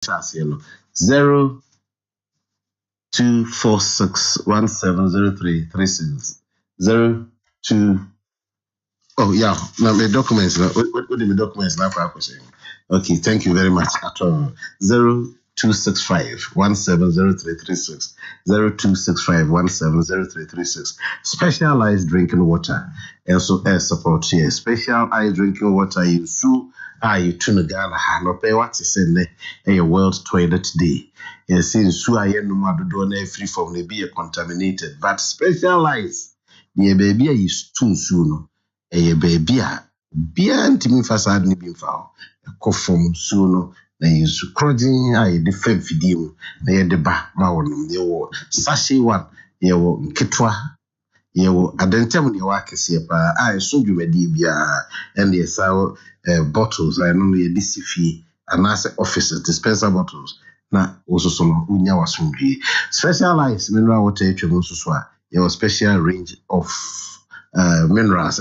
0246170336 Oh yeah, now my documents. What are my documents now for saying? Okay, thank you very much. At 0265170336 0265170336. Specialized drinking water. Also air support here. Specialized drinking water you so you tune Ghana no pay what is in a World Toilet Day. You see so I no more do free from the be contaminated, but specialized the baby is too soon. Baby bia ntimi fasad ni bi mfa kofom so no na yesu krojin a ye de fam fidie mu na ye de ba ma wonom ye wo sachet one ye wo nketwa ye wo adentem ne wa kese pa a so dwumadi bia and ye saw bottles I know ye disifie anase office dispenser bottles na ososo no unya wasundwie specialized mineral water etwem so so a ye special range of minerals,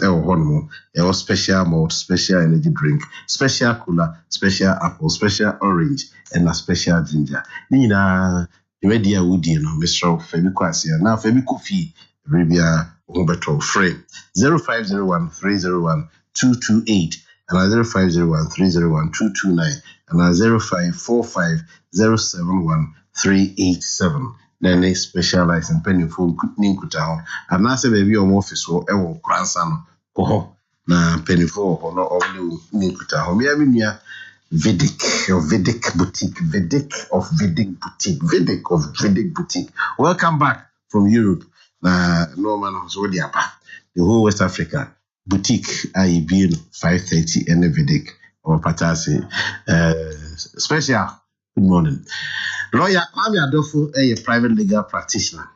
special malt, special energy drink, special cooler, special apple, special orange, and a special ginger. Nina, ready a woody, Mr. Fabi Quasia. Now, Fabi Coffee, Arabia, Humberto Frame 0501-301-228 and 0501-301-229 and 0545-071-387. Then they specialize in penny phone ninkuta and na say baby on office wo e wo kransa no ko na penny phone ho no only ninkuta ho me amia Vedic boutique welcome back from Europe na normal so the apa the whole West Africa boutique I be 530 and Vedic or patasi special. Good morning. Lawyer Kwame Adofo, a private legal practitioner.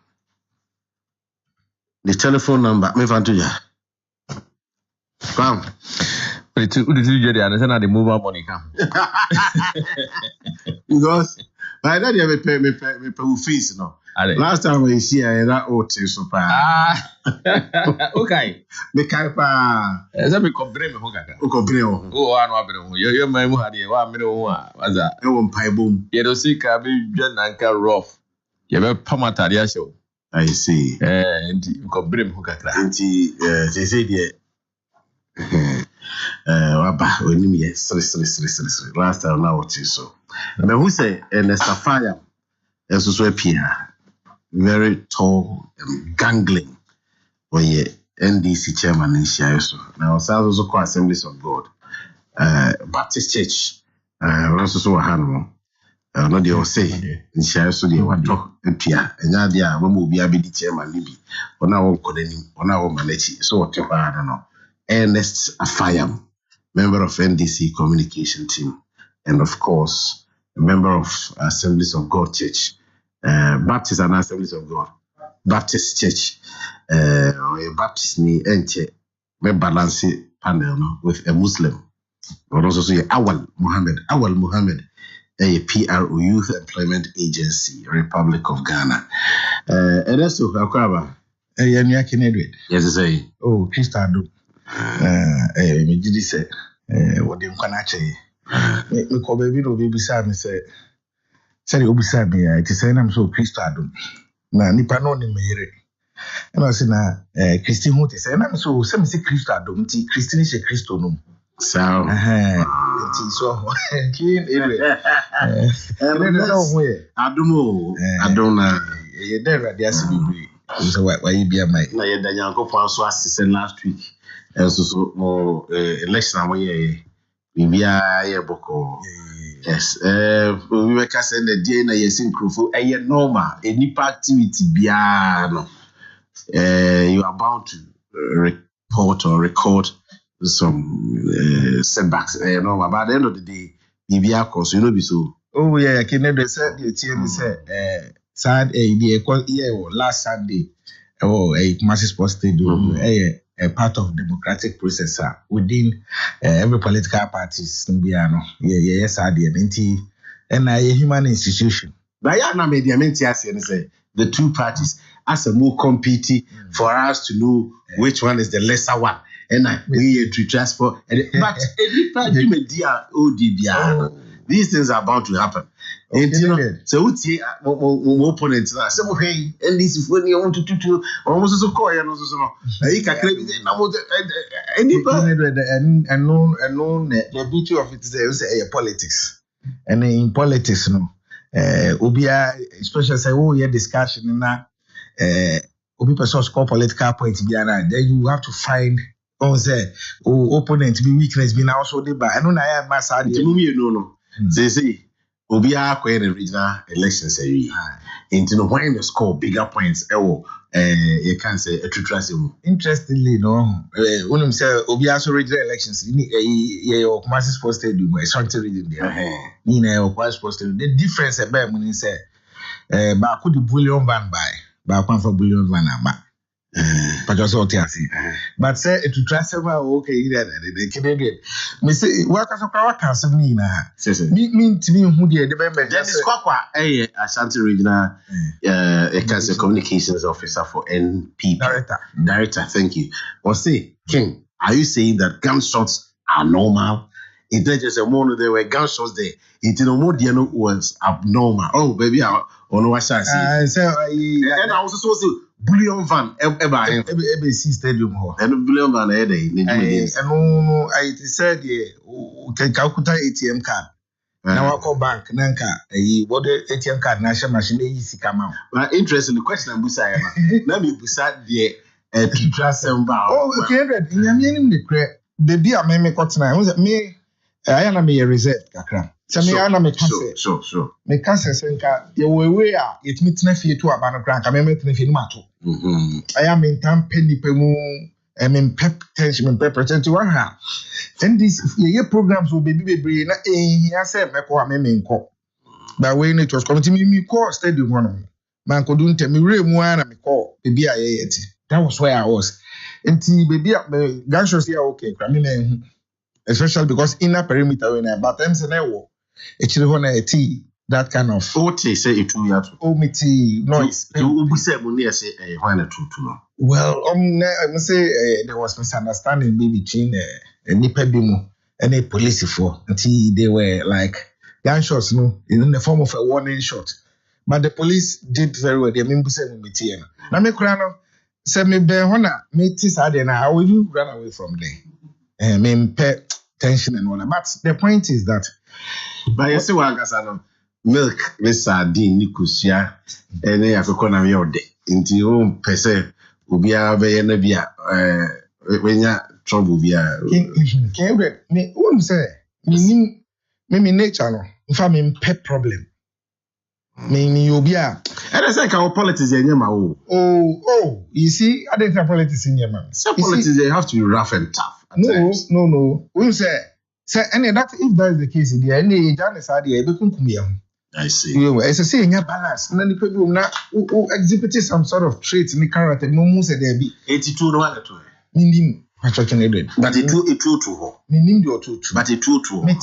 The telephone number, me van to ya. Come. But you understand the mobile money come. Because by that you pay fees, no. Last time we see that OT super. Okay. Me kaipa. Esa me kombre me hokaka. O kombre o. O anu abere ho. Yo mai mu hade wa me ho a. Waza. E won pai bom. Ye do sika be dwa nanka rough. Ye be pamatade a hyew. I see. Enti kombre me hokaka. Enti say dey waba onim ye sri last time na what you so. Me who say Safaya so appear very tall and gangling when ye NDC chairman in Shiaso. Now also called Assemblies of God. Baptist Church also so hanno. No they say in Shiaso they want to appear and yadia when will be the chairman libi on our codening on our manage so what you I don't know. Ernest Afayam, member of NDC communication team, and of course a member of Assemblies of God Church. Baptist and Assemblies of God, Baptist Church, Baptist ni enche me balance panel no with a Muslim. But also say Awal Muhammad, a PRO Youth Employment Agency, Republic of Ghana. And also Akwaba, Yanya Kennedy. Yes, say. Oh, Christado. Me did say, what them can actually. Me call baby no baby beside me say. Sari obisa me it is say na so Christo adom na nipa no ne mere and I say na Christi hu te say na so say me say Christo adom ti Christi ni she Christo no so ti so kin ere adom na ye dey radio asibi so why you be my na ye da Nyankopon so asese last week so mo election amoye bibia ye boko. Yes, we were saying the day na yes in Krufo, normal, any activity biano. You are bound to report or record some setbacks. Normal, but at the end of the day, BBR course, you know, be so. Oh, yeah, I can never say the TN said, sad last Sunday, a massive sports stadium, a part of democratic process within every political parties yes and a human institution. But yeah, now media say the two parties as a more competing for us to know which one is the lesser one. And we to transfer but every party media ODBR these things are bound to happen. And you know, so what's here, my opponent, so hey, and this is when you want to almost so call and also so. I can't claim it. And known the beauty of it is politics. And in politics, no, Ubia, especially say, oh, yeah, discussion na, Ubi person score political points, then you have to find. Say, opponent be weakness be now so they I know I have my side. No. Say, Obi are quite a regional elections into when the score bigger points. You can say a true trust. Interestingly, no, when you say Obi also regional elections, you Kumasi Sports Stadium, something region there. You know, Kumasi Sports Stadium. The difference about when you say, but could the bullion van buy, but one for bullion van buy. But just what you see. But say it to trust them okay the Canadian. Me say work as a power council me na. Mean to me who the member. Dennis Kwakwa, Ashanti Regional Council Communications Officer for NPP. Director, thank you. Or say, King, are you saying that gunshots are normal? It's not just a moment there were gunshots there. It's no more was abnormal. Oh baby, I on what I say. And I was also say bullion van every stadium hall. And bullion van no, I said Calcutta ATM card. Now I call bank Nanka what the ATM card national machine easy come out. But interesting the question Busa now me Busa the to trust them about. Oh okay, in your name the baby I me got now. Was me I am a reserve kakra. So me ana me cancer. Sure. Me cancer senka the way it meets na fie to abano kranka me met na fie no mato. I am in tam penny pemu in pep tension pep pretend to one ha. And this ye programs will be baby na here say me ko me nko. That way it was coming to me call stadium one. Man ko dun tell me re mu ana me call baby ayeti. That was where I was. Enti baby gunshots here okay kra me na especially because inner perimeter when but I'm saying actually when I tea that kind of say it will have noise. You say when a true. Well, I say there was misunderstanding between Nipa Bimu and a police for until they were like gunshots, in the form of a warning shot. But the police did very well. They mean say me tea. Now me krano say me be hona me tea sad and I will you run away from there. Me pet tension and all that. But the point is that but you see what I milk, Miss Sardine, Nicosia, and they have a corner of your day. Into your own per se, will be a very when you're trouble. Can you read me? Won't say, me nature, if I'm in pet problem. Me, you'll be a. And I say, our politics in your mouth. Oh, you see, I didn't have politics in your mouth. Some politics, they have to be rough and tough. No. We'll say, and that if that is the case, the any Janice idea, I see. As I say, in your balance, and then the people now who exhibited some sort of traits in the character, no more said there be 82 no one to meaning. But it true to her. Meaning your two, but it true to me.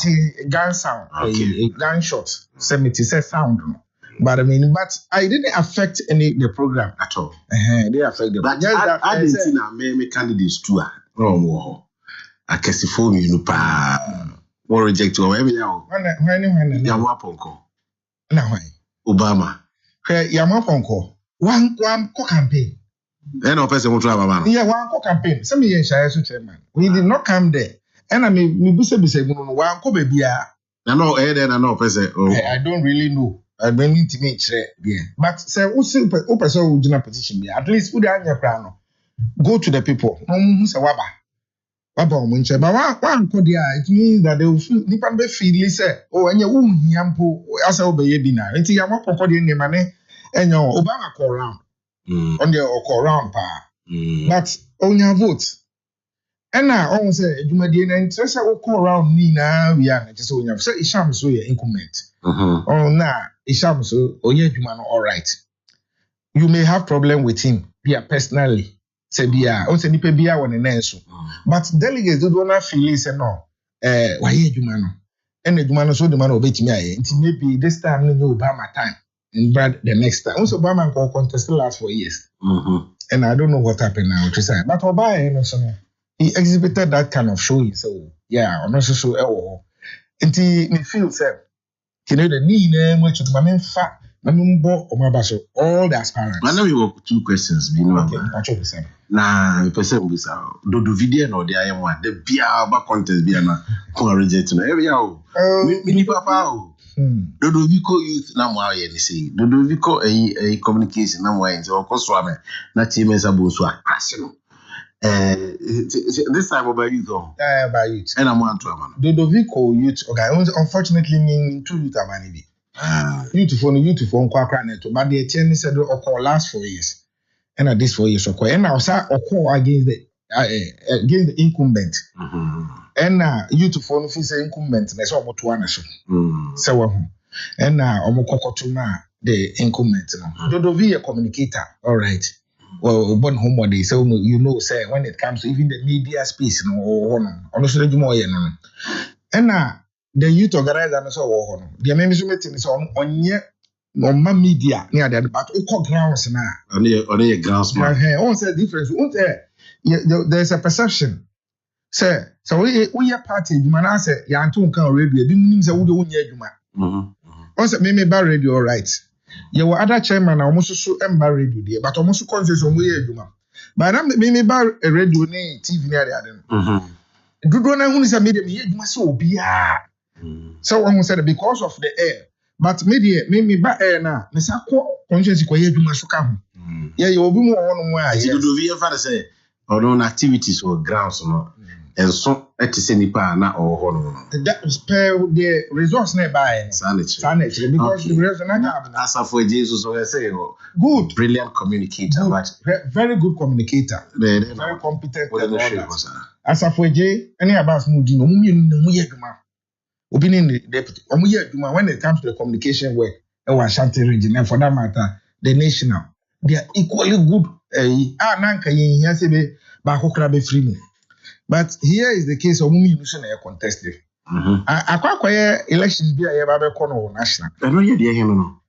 Gun sound, a gunshot, 70 sound. But I didn't affect the program at all. They affect the. But I didn't see now many candidates too. Oh, I can see for me, no pa. Or reject or every now. When Yamaponko. Now, Obama. Yamaponko. One campaign. Then a person will travel. Yeah, one campaign. Some years chairman. We did not come there. And I mean, we say, one co baby. I know, I don't really know. I don't need to make sure. But say, who's super position? At least, who the go to the people. Who's a waba. But one could it means that they will feel Nipan be feel say, oh, and your womb yampo as a baby now. It's Yamapo in the money and your Obama call round on your call round pa. But on your vote. And now almost say you may be an interest will call round Nina. We are just so you have said Isham so your increment. Oh, now Isham so oh, yeah, you man all right. You may have problem with him, personally. Say bia o say nipa bia won nenso but delegates do not feel say no why adwuma no and adwuma no so the man obetimi aye nti maybe this time no Obama time and Brad the next time also Obama can contest last 4 years and I don't know what happened now to say but Obama so he exhibited that kind of showing so yeah I'm not so nti me feel say Kene the ni na mu echu ma memfa na membo omabaso all the aspirants. I know you have 2 questions be no. Okay, mpacho be say. Na person be say do video no dey am one the bia ba contest bia na ko reject no area o. Mini papa o. Dodoviko youth na mo aye ni say Dodoviko communication na mo aye so koso ame na team esa bo so akrase no. This time about youth on. By youth. And I'm one to a man. Dodoviko youth. Okay, unfortunately, mean 2 youth amani. Youth for Kwakra neto. But the attendant said okay last 4 years. And at this 4 years okay. And now sir okay against the incumbent. And youth for no say incumbent. That's what about one so. So and now omokokotuma the incumbent. Dodovi a communicator. All right. Well, born homebody, so you know, say when it comes to even the media space, honestly, and the youth organizer, so the meeting is on media near that, but all grounds now. On the grounds, on say difference. There's a perception. Say, so we are party, you man, I say, Yanton can radio, be meaning the Udo Yuma. Also, maybe by radio, all right. You were other chairman almost so embarrassed with you, but almost conscious on where you are. But I'm maybe by a radio TV near the other. Do not know who is a medium, you must so be. So one said because of the air, but media made me by air now. Miss Akoko, conscious you must come. Yeah, you will be more on where you do. We have say, or on activities or grounds or and so at the same time, not all that spare the resource nearby. Sanitary, because the reason I have as for Jesus, I say, good, brilliant communicator, very good communicator, very competent. As for J, any about Moody, no, opinion the deputy, when it comes to the communication work, and Ashanti region, and for that matter, the national, they are equally good. Nanka, yes, Bakokrabe free. But here is the case of women using a contested. I elections be a baby corner national. I know you dear him.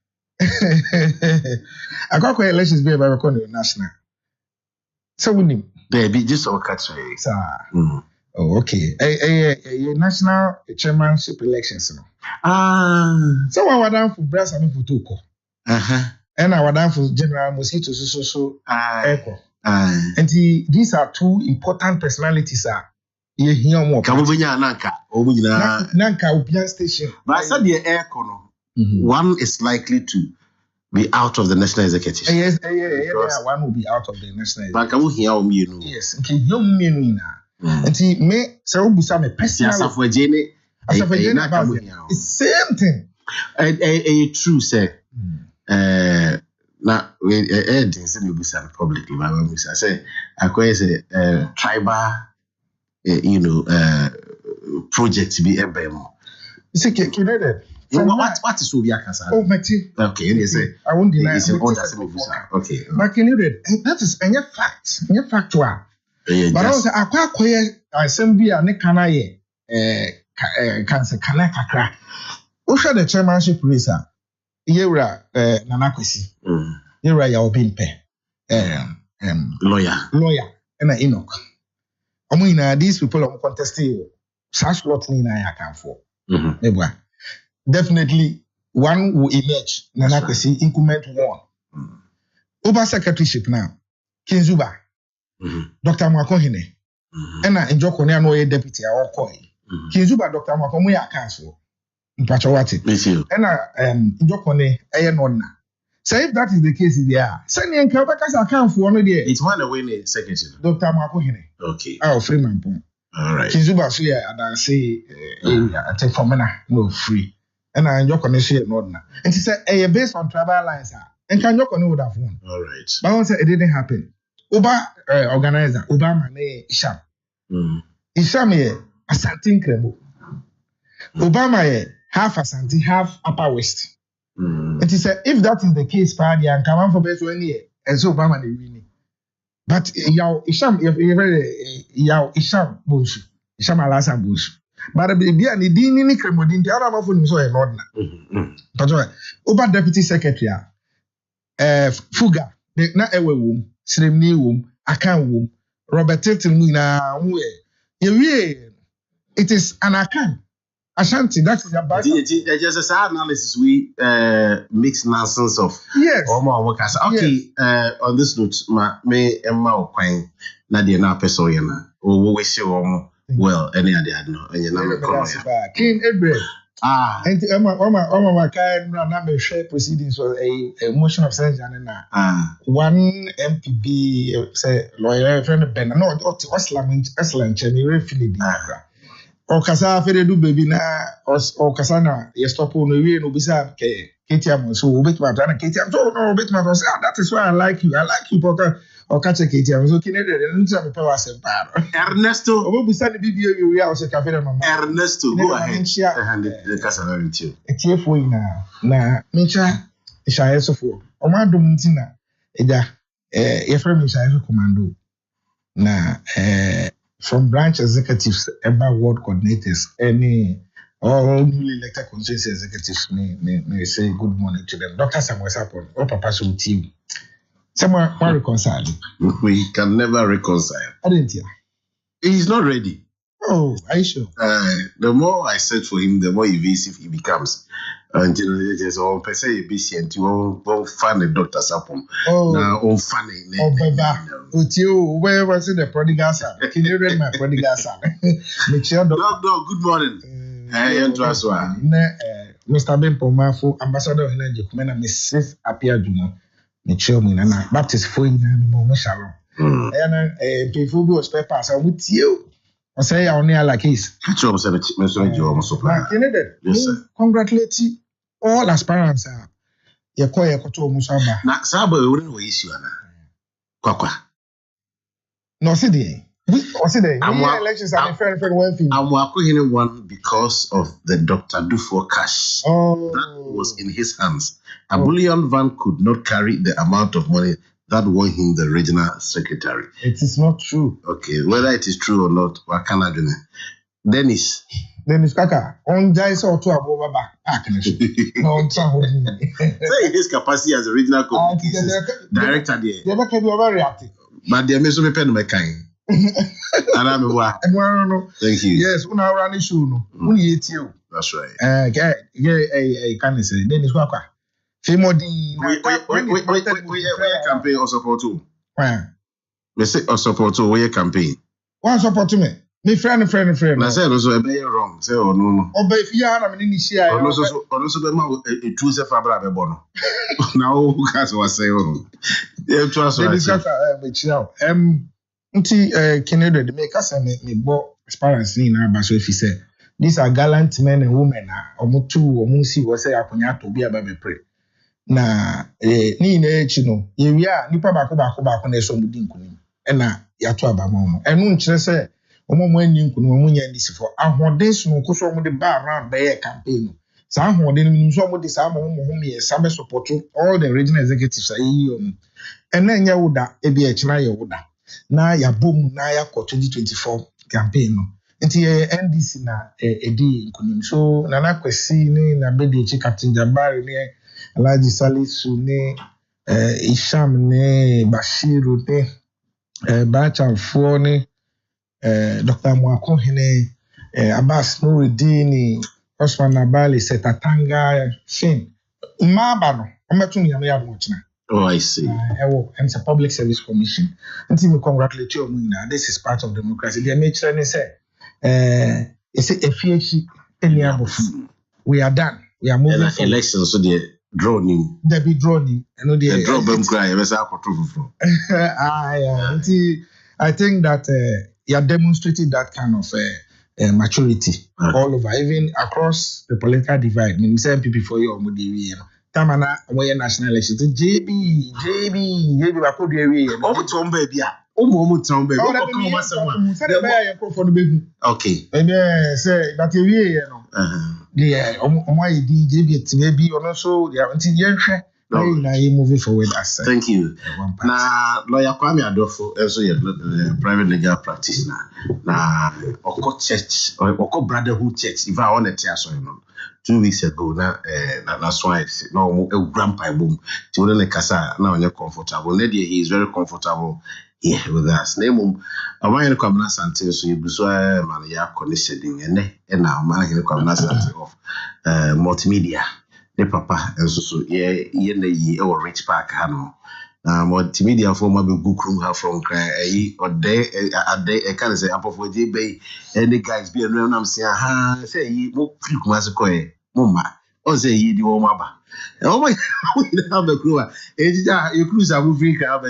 I elections be a baby corner national. So we baby just all catch oh, okay. A national chairmanship elections. So I was down for brass and for Toko. And I was down for General Mosquito so echo. And these are 2 important personalities. You hear more. Nanka Upian Station. But I said the air corner. One is likely to be out of the national executive. Yes, one will be out of the national executive. But can we hear you? Yes, okay, young men now. And he may so be some personal. As for Jenny, it's same thing. A true say. Now, we didn't say we be publicly, but when we say, I call it tribal, project to be a bemo. You see, what is Ubia Casa? Oh, Mati. Okay, they say, I won't deny it. Okay, but that is a fact, a factual. But also, I quite queer, I send be a Nekanaye, cancer, Kanaka. Who shall the chairmanship racer? Yera Nanakwesi. Yera Yaobimpe. Lawyer. And Enoch. These people are contesting such lot in I account for. Definitely one will emerge. Nanakwesi incumbent 1. Over secretaryship now. Kinzuba. Dr. Mwakohine. And I enjoy Konya no deputy or Koi. Kinzuba Dr. Mwakohine accounts for. Mpachawati. And Jokone Ayanona. So if that is the case, there, send in Kabakas account for 1 year. It's one away in secretary. Dr. Makohine. Okay. Oh, Freeman. All right. Kizuba Suya and I say, I take for Mena, no free. And I Jokone share Nodna. And she said, based on tribal lines, and can Jokone would have won. All right. But once it didn't happen. Uba organizer, Obama, Isham. Isham, a Santin Kremo. Obama, half Asante, half Upper West. And he said, if that is the case, party and come on for best 1 year, and so Obama they winning. But Yao Isham, Yao Isham Bush, Isham Alasa Bush. But the Bia ni Dini ni Kremodin, the other one so a Lordna. But Oba Deputy Secretary, Fuga, the na ewe womb, Srimni womb, Akan womb, Robert Tilton Muna, it is an Akan. Ashanti, that is your back. Just a sad analysis we mix nonsense of. Yes. Okay, on this note, me Emma O'Quine, Nadia na Pesoyana, or we see well, any idea, no, and you're not King Edward. And Emma kind of share proceedings for a motion of censure. One MPB, say, lawyer, friend of Ben, no, Oslam, Chemi, refilling. O kasa fere do baby na o kasa na ye stop on we no bisa ke KTM so we bet ma na KTM so no bet ma say that is why I like you because o ka che KTM so kine de ntia me pe wa sem pa Ernesto o bisa ni bibie we o se ka fere mama Ernesto go ahead and the kasa na ntio etiefo ina na mencha ishaye sofo o ma dum ntina eja ye fere me ishaye commando na from branch executives, about ward coordinators, all newly elected constituency executives may say good morning to them. Dr. Samuel Sapon, or Papa Team. Someone reconcile. We can never reconcile. I didn't hear. He's not ready. Oh, are you sure? The more I search for him, the more evasive he becomes. Until there's all per se busy and you won't find a Dr. Sapon. Oh, now on funny. Oh, Baba. Where was it? The prodigal son. Can you read my prodigal son? Make sure. No, good morning. Mr. Ben Pomafo, Ambassador of Energy, Kumena, Mrs. Apia Jumo, make sure me na Baptist for him, Momo Shalom. And people who spare pass are with you. I say, I only like his. Congratulate all aspirants. You call your Koto Musaba. Now, Sabo, we wouldn't waste you. Kwakwa. No, see the. Elections are friend one thing. I'm working one because of the Dr. Dufo cash. That was in his hands. A bullion van could not carry the amount of money that won him the regional secretary. It is not true. Okay, whether it is true or not, what can I do? Dennis Kaka, on Jais or to above back. No, say his capacity as a regional communications director there. They never can be overreacting. But they may so be pen my kind. And I'm a thank you. Yes, una run issue no. You. That's right. Can say Dennis Kaka. Femodi. We campaign or support too. We say or support to we campaign. One support to me. Me friend. I said also a be wrong. Say oh no. Oba if you are na me ni share. Also be ma e tu se fabra be bono. Now who can say oh. You trust me. Dennis Kaka me chiao. Nti Kennedy de make us me bo experience ni na ba so if say these are gallant men and women omutu omunsi wo say akonya to bi aba be pray. Na ni na echi no ye wi a nipa bako na eso mudi nkunim e na yato abamom enu nkyere se omomo ani nkunim omunya ndisifo ahoden so no koso omode ba around be campaign no sa ahoden no so omode sa amomo ho me sa be support all the regional executives ayi om ena nya woda e bi echi na ye woda na ya bom na ya ko 2024 campaign no nti NDC na edi nkunim so Nana Kwesi ni na bedi echi Captain Jabari ni Alaji Salisu ne Isham ne Bashiru ne Bachamfo ne Dr. Mwako ne Abbas Nuruddin Osman Nabali Setatanga Fin Mabano ometun ya me ya mochina. Oh, I see. And it's a public service commission. Until we congratulate you, this is part of democracy. They make sure they say, we are done. We are moving forward. Elections, so they draw new. They be drawn. They draw them cry. I think that you are demonstrating that kind of maturity all over, even across the political divide. I mean, say MPP for you, you know. Tamana we national elections JB bakodi ewe omo tombe bia omo tombe go come masama okay say that ewe ye no the omo ID JB tibebi ono so they are until yenhwe na you moving forward as thank you na lawyer Kwame Adofo also ye private legal practitioner na Oko church Oko brotherhood church if I want to tell so you know 2 weeks ago that's why no a grandpa boom to kasa now you're comfortable he is very comfortable here with us. Name I want to come Sante, so you so man ya conditioning and now man can come Sante of multimedia. The papa and so ye or rich park hano. Multimedia for my book room have from cry or day a day I can't say up for J and the guys be around. I'm saying, ha, say ye mo click massacre, mumma, or say ye the mama. Oh my, we have the crew. You cruise a movie car,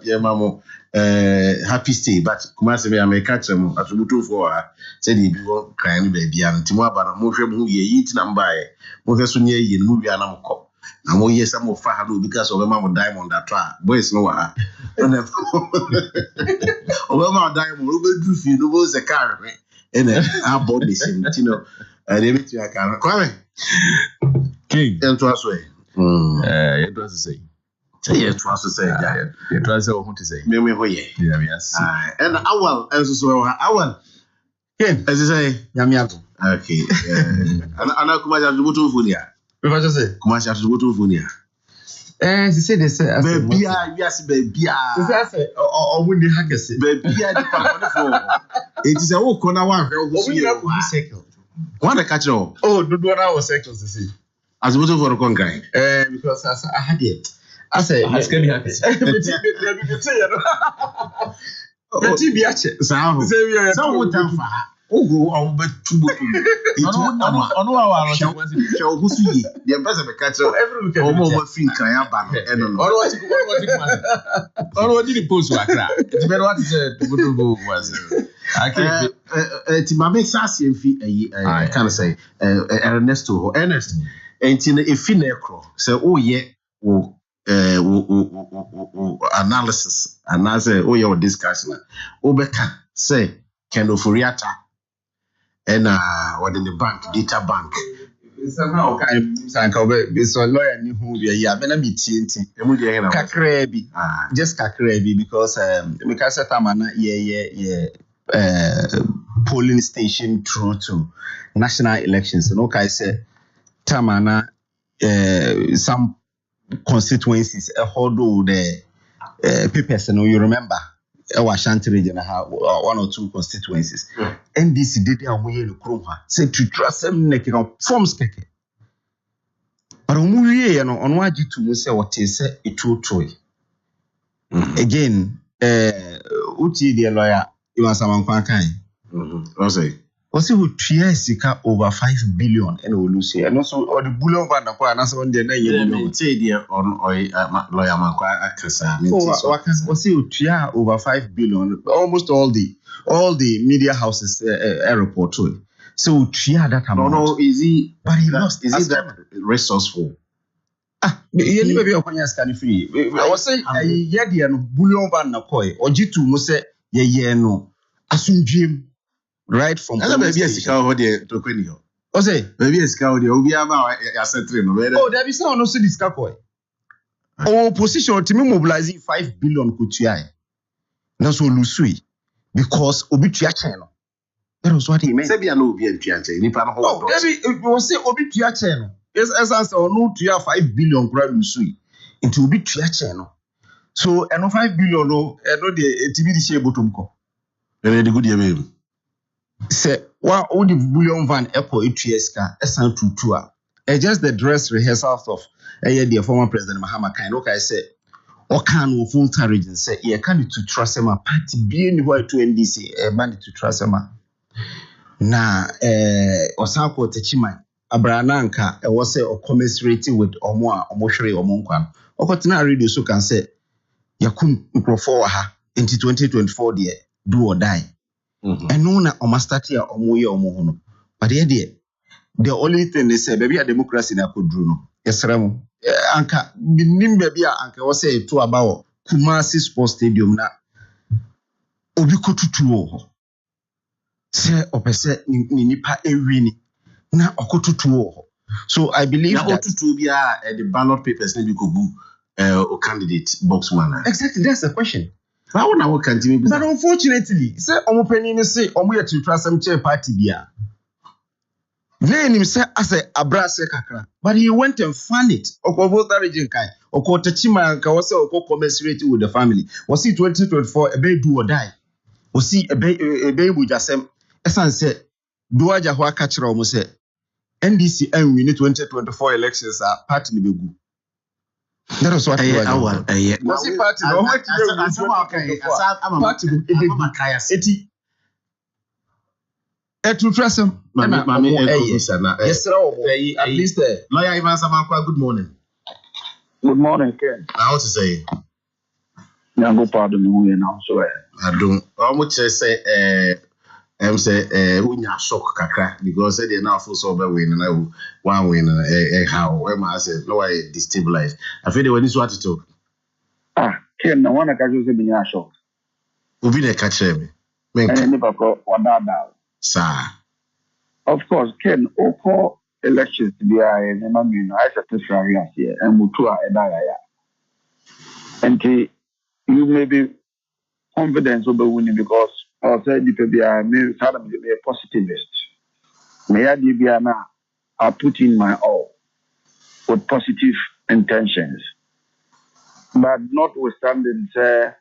yeah, mamma. Happy stay, but Kumasi, I may catch them at Rubutu for her. Said he be crying baby and Timwa, but I'm more who ye eat and buy. Mohasunia in movie and I'm cop. I'm more yes, I'm of Fahadu because of a mamma diamond that try. Boys, no, oh, mamma diamond, Ruben Druffy, no was a car, and our bodies, you know, they meet you. I can't cry. King, and to us way. It was to say. Yes, trust to say, yeah. It was to say. Me, Yes. And I will, as well, I will. As you say, Yamiago. Okay. And I come out of the Butufunia. What you say? Come out of the Butufunia. They say, baby, yes, baby. I say, or when the haggis, baby, it is a walk on our circle. One catch all. Oh, do 1 hour circles to see. As a for a conquering. Because I had it. I say, I can be happy. analysis and I say, oh, your discussion. Obeka say, Kenofuriata and what in the bank, data bank. Somehow, so lawyer knew who we are. When I meet TNT, Kakrebi, just Kakrebi, because Tamana, polling station through to national elections. And okay, say Tamana, some constituencies, although the papers, you remember, our Shanti region have 1 or 2 constituencies. NDC did their way in Kroma, said to trust them naked on forms. But on what you to say what is a true toy. Again, Uti, the lawyer, you are someone kind. Also, who Triasica over 5 billion and will lose here. And also, or the bullion van the choir, and that's one day you say, dear, on lawyer Manqua Acasa. Was he Tria over 5 billion? Almost all the media houses airport to. So Tria that amount. No, is he? But he lost. Is it that resourceful? You never be a conya scan free. I was saying, a yadian bullion van the coy, or G2 must say, ye no. Assume Jim. Right from maybe a scout to Quinio. Oh, say, maybe a scout, you'll be about a century. Oh, there is no city scapoy. Oh, position to me mobilizing 5 billion kutia. Now so Lusui because Obitia channel. That was what he meant. Say, I know be a chance. Oh, it was say Obitia channel. Yes, as I said, no to 5 billion grand Lusui into Obitia channel. So, and no 5 billion, no, and no the TV share bottom. Very good, year. Say, what all the bullion van echo ETSK, SN to tour. Just the dress rehearsals of the former President Mahama Kaino. Okay, I said, or can full target and say, yeah, can to trust him a party being white to NDC, a bandit to trust him. Na, Osako Techima, Abrananka, I was say, or commiserating with Omoa, Omoshri, or Monkan. Or Cotina radio so can say, Yakun for her into 2024, dear, do or die. And no one almost start here or more. But the only thing they say, baby, a democracy na could do no. Yes, Ramo. Anka, baby, Anka was say to about Kumasi Sports Stadium na Obiko tutuo. Say, opese nipa ewini na okotutuo. So I believe that to be the ballot papers maybe could go candidate boxman. Exactly, that's the question. I want to continue. But unfortunately, say Omo Penny say Omo to trust some chair party bia. Then him say as a abrase kakra, but he went and found it. Okobota region kai, Okotachima ka was commensurate with the family. Was it 2024 a baby do or die? Was he a baby with jasem? Esan said, Duaja Hua catcher almost said, NDC and we need 2024 elections are party in the that was what I want. Was it party? No, what party? To trust him. Yes, sir. At least lawyer Ivan Samakwa, good morning. Good morning, Ken. Now what to say? Go pardon me now, so I don't. How much say? I'm say unya shock kakra because they now full so win and one win how I say no I destabilize. I feel when this what to talk. Ken, no one can say me shock. Ubi ne catch me. Sir. Of course, Ken, Oko elections to be I satisfy here and Mutua Edaya. And you may be confident of winning because I'll say I may be a positivist. May I be now I put in my all with positive intentions. But notwithstanding, say,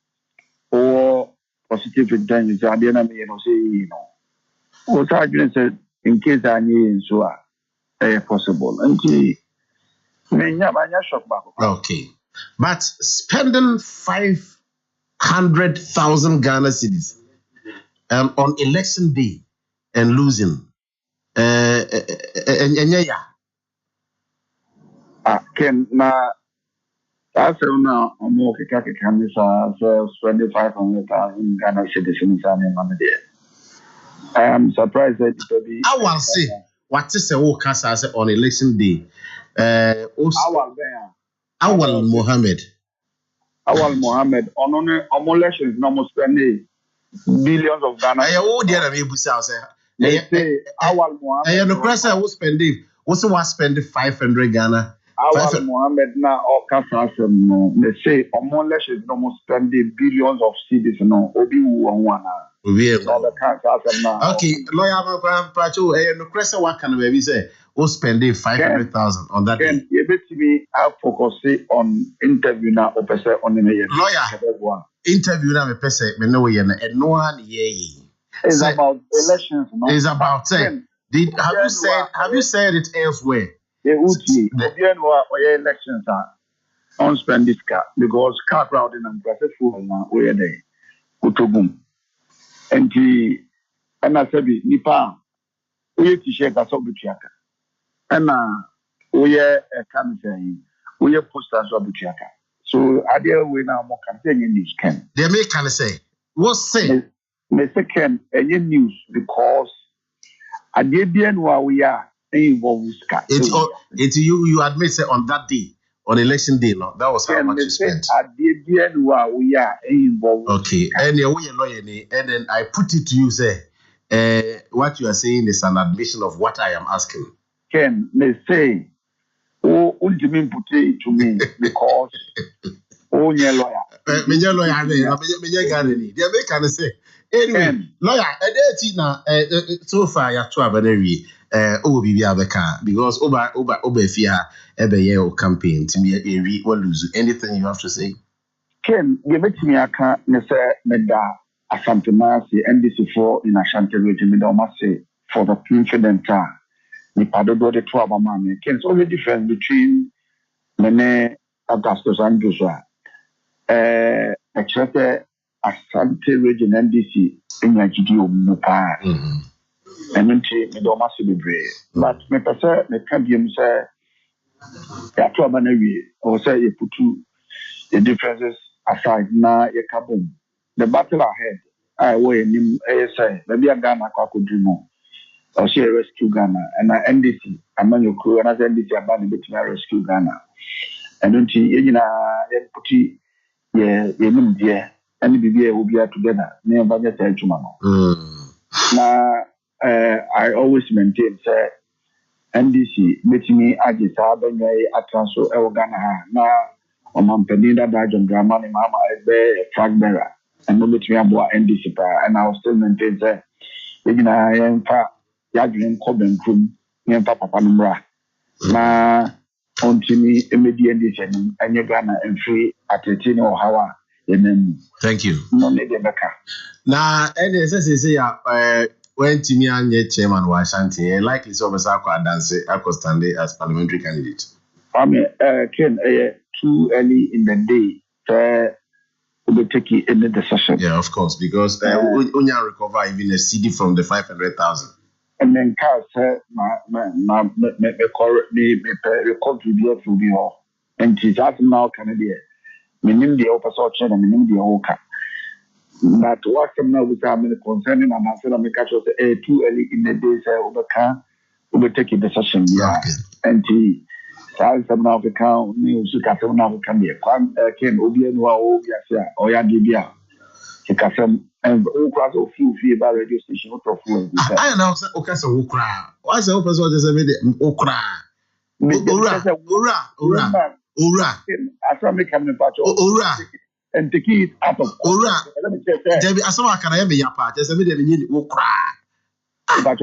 or positive intentions, I didn't say, what I said, in case I need so possible. And okay. But spending 500,000 Ghana cedis on election day and losing. Ken, now, that's now a more Kaka 25,000 Ghana citizens and I am surprised that it will be. I will say, what is a walk on election day? Awal Mohammed. On elections, no spending billions of Ghana. Oh, dear, I say, Awal Mohammed. I no pressure who spending. Also, was spending 500 Ghana. Awal Mohammed now or Kasasem. They say, on elections, no spending billions of cedis. No, Obi one. Okay, lawyer Pracho, no question what can we say? Who spending 500,000 on that day? You bet me, I focus on interview now, on the lawyer. Interview now, me know and no one it's about elections. It's about saying. Have you said it elsewhere? The elections are on spend this car because car crowding and pressure full now where they utobum. And I said, Nipa, we t-shirt as of Buchiaka. And we are a campaign, we are posters of Buchiaka. So I deal with now more campaign in this can. They may kind of say, what's say? Mr. Ken, any news because I did be while we are involved with car. It's you admit say on that day. On election day, no, that was how much you spent. We are involved. Okay, and you're a lawyer, and then I put it to you, say, what you are saying is an admission of what I am asking. Ken, may say, ultimately put it to me because your lawyer. Me lawyer, me can say. Anyway, lawyer, so far you have to have because over fear every year campaign to me what lose anything you have to say. Ken, give it to me. I can't say meda Asante Masi NDC for in Ashanti region. Me don't say for the confident ni padodo de two abamami. Ken, it's only difference between mene Augustus and Joshua. Actually, Asante region NDC in Nigeria mupa. And then me don't be brave. But me person me can't be say ya to abanawi or say you put the differences aside na you kabum. The battle ahead I way nim say maybe a Ghana kwa kudimo or say rescue Ghana and NDC amanyo crew and as NDC abani between rescue Ghana and then you put ye nim there and be will be together near budget tomorrow. Now I always maintain say NDC betimi agisa abanya atraso e Ghana na omampeni da John Dramani mama ebe flag bearer and no betimi abo NDC pa and I will still maintain say yina yemfa yadwen kobenkum nyempa papa no mra na ontimi emedi endisheni anye Ghana entry atetini or hawa yenen. Thank you. No need the beka. Na say when Timmy Anye chairman was Ashanti, likely so as I dance stand as parliamentary candidate. Ken too early in the day to take it in the session. Yeah, of course, because Unya recover even a CD from the 500,000. And then cars me contribute to be all. And it's out now Canada. Meaning the opposite and meaning the Oka. But what some now with I'm concerning and I said I'm catch us too early in the day say over take the session. Yeah. And he says some now the count news to some now can be a can Obian or Yadibia. He can some and all class of few about radio station of food. I know okay so Okra. Why say open so just a minute Okra. Ura. I saw me coming back. Ura. And the key out of Ura. Debbie, I saw can I be your part? Just a minute in Okra. But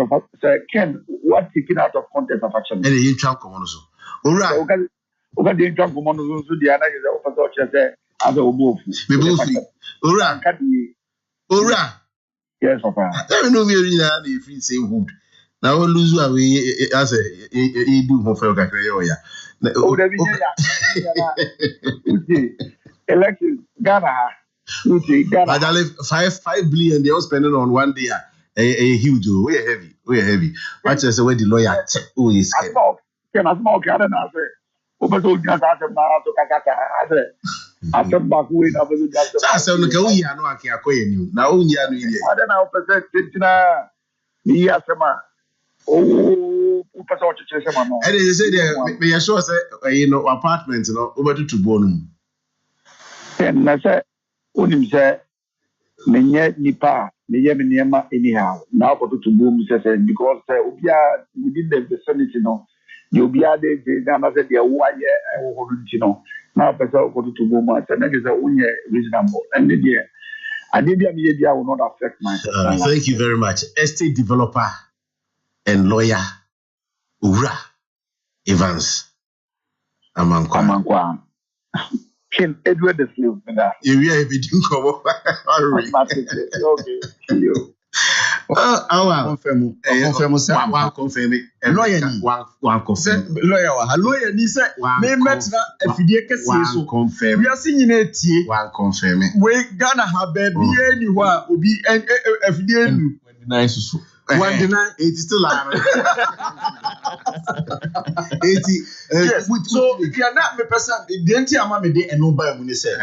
Ken, what taken out of context of action? And you trunk on so. Ura. Okay, the trunk on the other is opposite as a move. Ura. Ura. Yes, Papa. I know we are in free same wood. Now we'll lose away as a do more for Gakraya. Oh, election Ghana. Ghana. 5 billion they all spending on one day. A huge, we're heavy. Watch us away the lawyer. Who is a small Ghana? I said, back way now. I said, look, we are not acquainted. Now, only I don't know, percent. Yes, oh, and they say that we are sure, apartments, over to Bonum. And I said, Unim said, Menya Nipa, Meyama anyhow. Now go to boom, says, because we are within the vicinity, you'll be added, I said, yeah, why, now, person go to boom, I said, that is only reasonable. And the I will not affect myself. Thank you very much. Estate developer and lawyer, Ura Evans Amankwa. King Edward the Slave. You really didn't come up. Okay. Well, I confirm lawyer lawyer ni say me metra afidie kese so confirm we are seeing etie one confirm we Ghana ha ba bi eni ho a obi afidie nu nice so one deny it is still alive. 80 so if you are not me person the enti ama me de eno ba mu ni say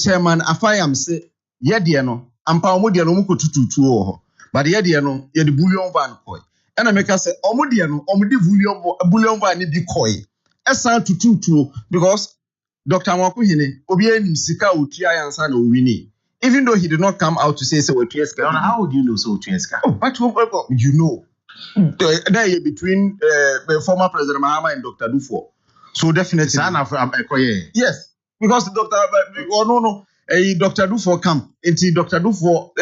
chairman Afayam say ye de no ampa omode no mukotututu ho but ye de no ye de bullion van koi and I make us say omode no omode bullion van ni bi koi esan tututu because Dr. Mwakuhine obi enim sika otua yansa na owini even though he did not come out to say so otua sika. How would you know so otua sika? Oh, but you know there between former President Mahama and Dr. Dufo, so definitely yes because Dr. Dr. Dufo come into Dr. Dufo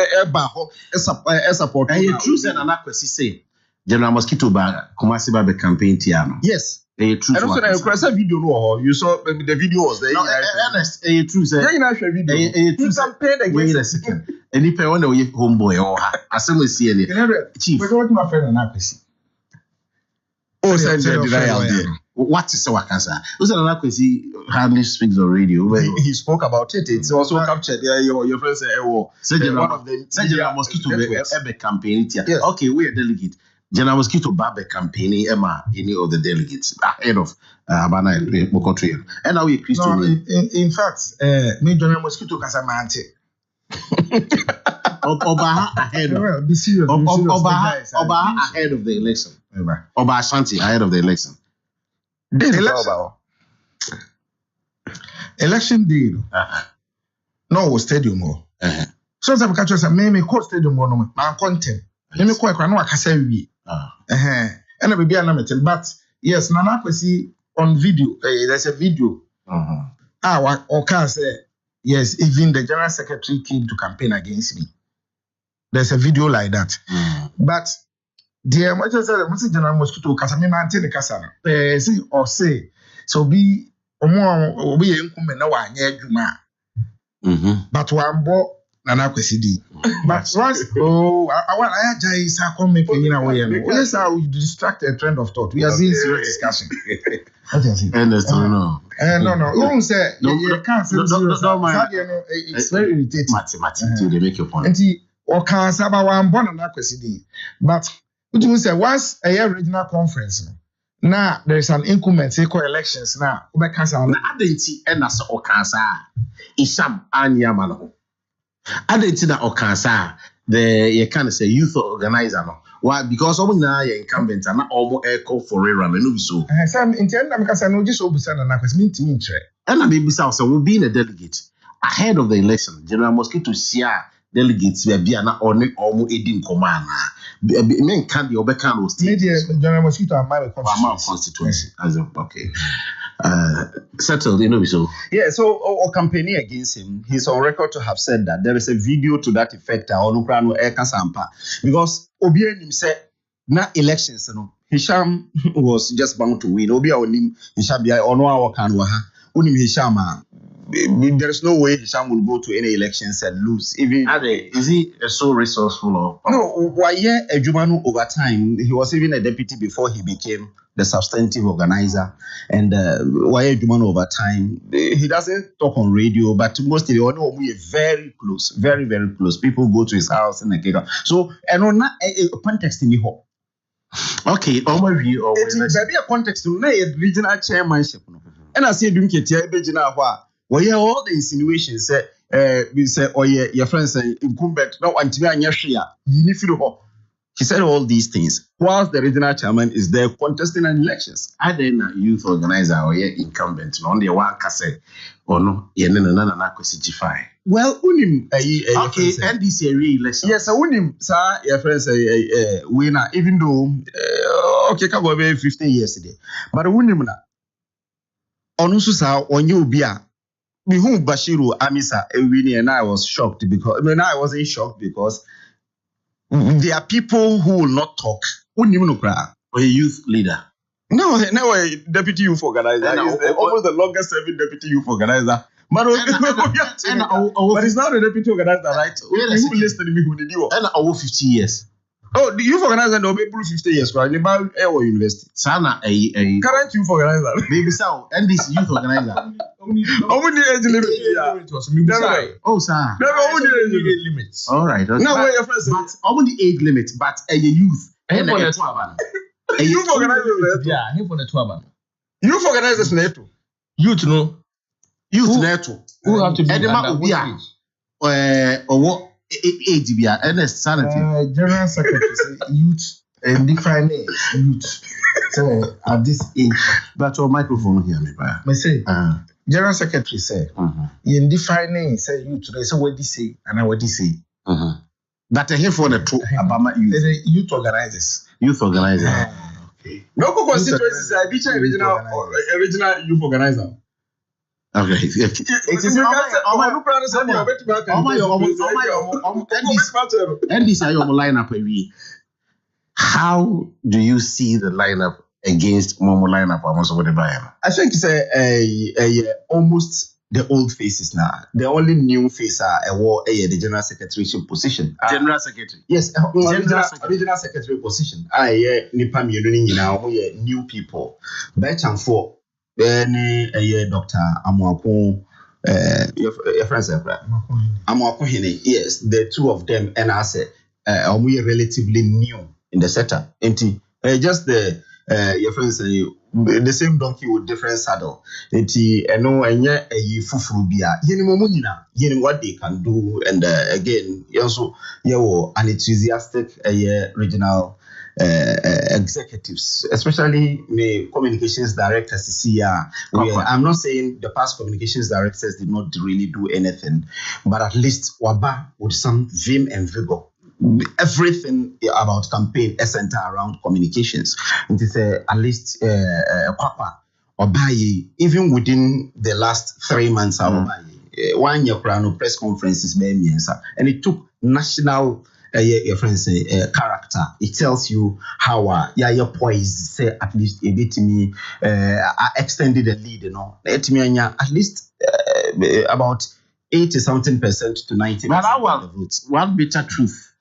support. You true say na kwesi say General Mosquito ba Kumasi ba be campaign tiano. Yes. True. And also I video no you saw maybe the video was there. No, honest, true say. Yeah, you know video. True campaign against. Wait a second. Any pe when we homeboy or asem we see any. Chief. We got my friend na kwesi. Oh, say did I out there. What is our cancer? Was another question hardly speaks on radio. He spoke about it. It's also captured. Your friend said, "Oh, one of the General Mosquito Ebe campaign." Yes. Okay, we are delegate. General Mosquito Babe campaign. Emma, any of the delegates ahead of Abana Mokontri. And now we Christian. In fact, me General Mosquito Casamante. Obaha ahead of Obaha ahead of the election. Oba Ashanti ahead of the election. Election day. No stadium. So some catch us me call stadium no man content. Me call ekra no akasa wi. And be na metel but yes Nana Kwesi on video there's a video. Okay say yes even the general secretary came to campaign against me. There's a video like that. But dear much as I was general mosquito Casami Mountain Casana. See or say, so be or be incumbent no one near Juma. But one bought Nana Kwesidi. But once, I want I come make in a way. Yes, how we distract a trend of thought. We are seeing serious discussion. No. No. You say you can't say it's very irritating. Mathematics, they make your point. And or can say about one born Nana Kwesidi. But what you say once a year regional conference. Now there is an incumbent say elections now. Na adenti e na so okansa Isham Anyamano. Adenti na okansa the you can say youth organizer no. Why? Because omo na ye incumbent na omo echo for rerun no be so. Sam intend am kasa no just obusa na kwes me ntre. And am ebusa so we being a delegate ahead of the election. General Mosquito sia delegates we bia na omo edi nkoma na. Men can the Obekan was General Mosquito and my constituency. As okay. Settled, you know so. Yeah, so or campaigning against him, he's on record to have said that there is a video to that effect because Obian said na elections, Hisham was just bound to win. Obia onim Hisham bia ono awakan wa ha. Unim Hisham there is no way Hisham will go to any elections and lose. Even is he so resourceful or no? Why Ejumanu over time he was even a deputy before he became the substantive organizer, and why Ejumanu over time he doesn't talk on radio, but mostly we are very close, very close. People go to his house and like so and on context in the whole. Okay, overview or maybe a context to regional chairmanship. And I say well, yeah, all the insinuations we say, oh yeah, your friends say incumbent, no, he said all these things whilst the regional chairman is there contesting an elections. I then a youth organizer or yeah incumbent on the one cassette or no, na G5. Well, unim okay, NDC re-election. Yes, unim sir, your friends say winner, even though okay, can go 15 years today, but unim na onusu sa onye obia. Bashiru Amisa winning, and I was shocked because I wasn't shocked because there are people who will not talk. Or a youth leader. No, a deputy youth organizer. Almost the longest serving deputy youth organizer. But it's not a deputy organizer, right? Who listened to me who did you? And over 50 years. Oh, the youth organizer no be 50 years right? About Air University. Sana a current youth organizer. Maybe so. And this youth organizer. Only age limit. Oh, sir. Only age limits. All right. Now where your friends but only age limit, but a youth. A youth organizer. Yeah, him for the 12. Youth organizers neto. Youth no. Youth neto. Who have to be under what age? Or what? AGBR, NS Sanity. General Secretary youth and define youth. So at this age, but your microphone here, me by. Me say, General Secretary say, in defining say youth. They say what they say and what they say. That a here for the truth about youth. Youth organizers. Youth organizer. Okay. No constituencies. I be original youth organizer. Okay. It is how do you see the lineup against Momo lineup almost over the Bayern? I think it's a almost the old faces now. The only new face are the general secretary position. General secretary. Yes, regional secretary position. Nipam Yununi now new people. Batch and four. Dr. Amwako, your friends, Amwako Hine, yes, the two of them, and I said, are we relatively new in the setup? Empty, just the your friends say the same donkey with different saddle. Empty, no, and yet a fufrubia, yenimomunina, yen what they can do, and again, also, an enthusiastic regional. Executives, especially communications directors, I'm not saying the past communications directors did not really do anything, but at least Waba with some vim and vigor. Everything about campaign is centered around communications. It is at least Kwapa or Bayi, even within the last 3 months, 1 year press conferences, and it took national your friends say character. It tells you how your poise say at least a bit me extended the lead, Let me at least about 80-something% to 90%. But our one bitter truth.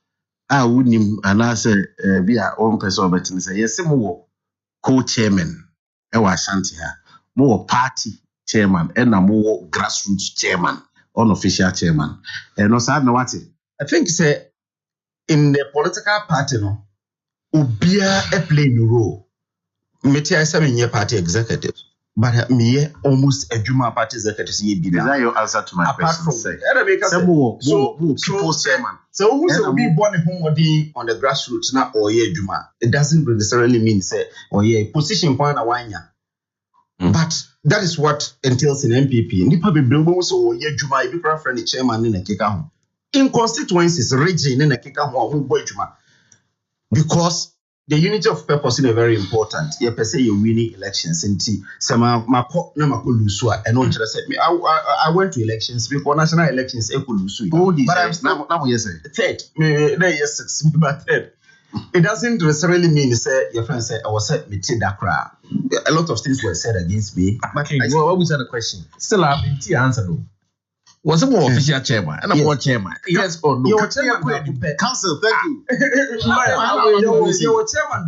I wouldn't answer be our own person, but say yes, more co-chairman. Ashanti here, more party chairman and a more grassroots chairman, unofficial chairman. And also, I know what I think say in the political party, no, ubia a play no role. Meti I 7-year party executive, but me almost a Juma party executive. Is that your answer to my question? So people chairman. So who's will be born on the grassroots now or Juma? It doesn't necessarily mean say or position point a wanya. But that is what entails in MPP. Nipa be blue so Juma be friendly chairman in a kika. In constituencies, region in a kika who boy Juma. Because the unity of purpose is very important. You per se you winning elections. Sama mako na mako lusua. And not just me. I went to elections before national elections. But I'm still now third. Yes, but third. It doesn't necessarily mean say your friend said I was said me Dakra. A lot of things were said against me. But what was the question? Still have the answer though. Was a more official chairman and a more chairman? Yes or no? Your chairman, council. Thank you. Your chairman,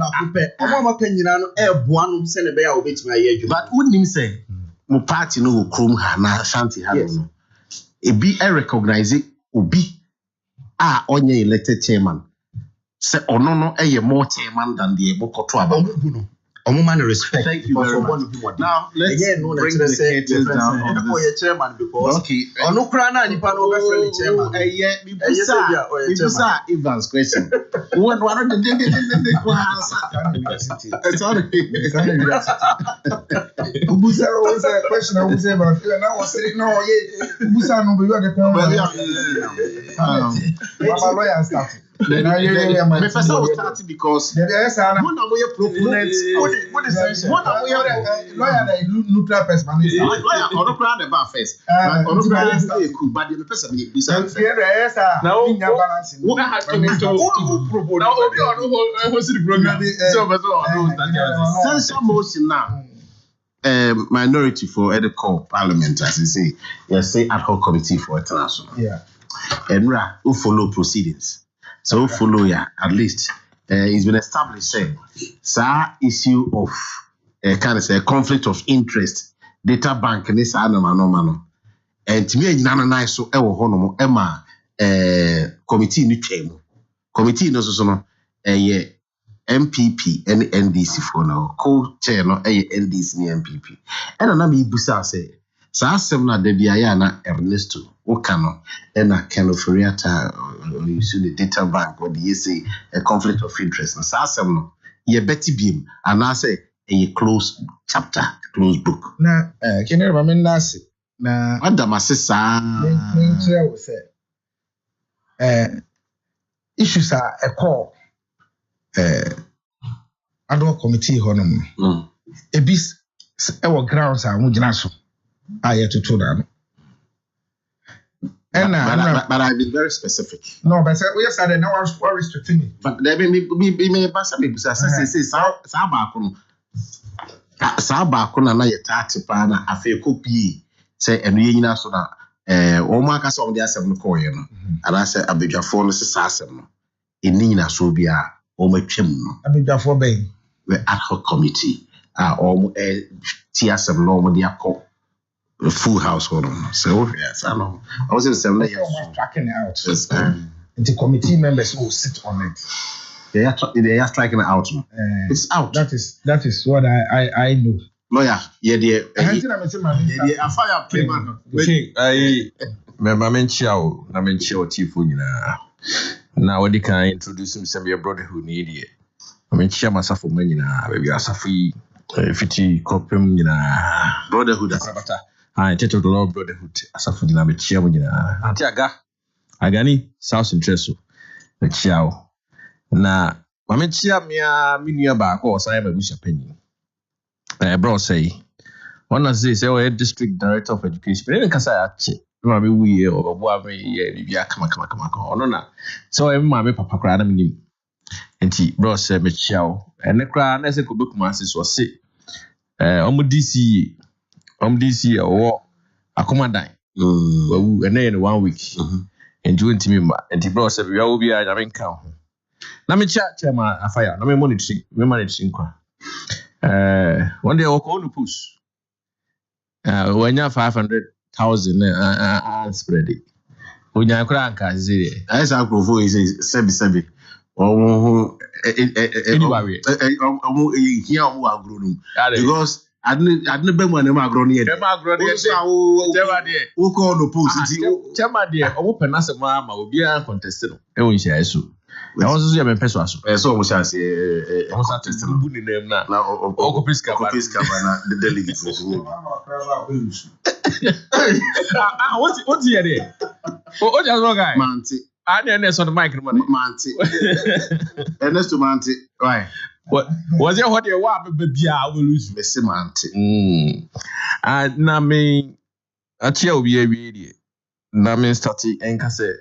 Obama Kenyano, one Senator will beat me. But wouldn't him say, "Mo party no krum ha na Ashanti ha no." E be recognize obi on your elected chairman. Say ono no more chairman than the Bokoto about. Man respect. Thank you very much. Now let's bring the curtains down on this. Chairman because okay. Ono krana nipa no be friendly chairman. Bibusa Evans question. One of the Ubusa was a question I would say about now was saying no Ubusa no be the lawyer started. Professor started because one of your proponents what is one of your lawyer that neutral person lawyer or crowd about first but the person now balance what had to propose now the program so motion now minority for the core parliament as you say yes say ad hoc committee for international and who follow proceedings. So follow at least it's been established saying issue of kind of say conflict of interest data bank and this no and to me nice so honomo Emma committee ni twem committee no so no MPP and NDC for now co-chair no NDC ni MPP and na me busa say asem na da bia na Ernesto Okano and a kind of Furiata you see the data bank or the say a conflict of interest. And asem no ye Betty Beam and I say a close chapter, close book. Na can you remember nasi na Madam Assessa me say issues are a call ad hoc committee honum ebis our grounds are mujina so I to them. And but I've been very specific. No, but we said no one restricting me. But there may pass me because I say Sabakuna na yetati pa na afeko pie say enu yina so na o ma ka so de asem no koye no ara say abedwafo no se asem no eni nyina so bia o matwem no abedwafo ben the ad hoc committee o ti asem no mo de akọ full household. So yes, I know. I was in 7 years. Tracking it out. Yes, the committee members will sit on it. They are striking it out. It's out. That is what I know. Lawyer, I fire play man. I mention Tifu now they can introduce himself your brotherhood need it. I mean myself for money baby Asafi fiti kopem brotherhood asabata. I tell the Lord brotherhood Asafi na me chia nyina. Ati agani South interest the chiao. Na mame chia me nua ba ko osan ma busha panyin. Bro say one of say we district director of education. But even kasa ache maame wuye oboa me ye bibia kama ono na so maame papa kra na menim enti bro se me chiao ene kra na se ko bekuma ase so se omo DC o akomadan wawu ene ne 1 week enti wentimi ma enti bro se bia wo bia ya menka ho na me chia ma afaya na me monitoring kwa one day wako no push wanya 500,000 spread it onya kura anka zire Asa profo is sebi anyway here omo agro no because I didn't be one agro no yet who call no post chama de omo penase ma obi an contest no e won share so na won so ya me peso aso so omo share say omo sa test no bu ni nem na okopiska na the delegates what's here there o just wrong guy Manti and so the mic money Manti Ernest to Manti why what was it what you wa bia we lose me say Manti na me achia obi awie die na me start enka say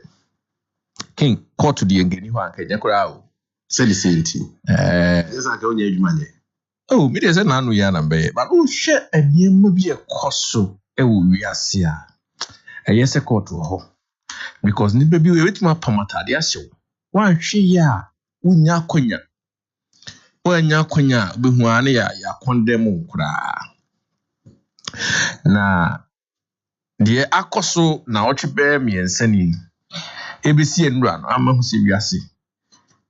king court to the ngeni ho anka nyakora o say the same thing yes aka onya adwuma nye oh me dey say na anu ya na be but o hwe aniem bi ekoso e wo wiase a eyese court ho because ni baby we wetima pamata de ahyew wan hwe ya unya konya behu ane ya condemn kura na de akoso na otwebe miensani ebisi enura no amahu se wiase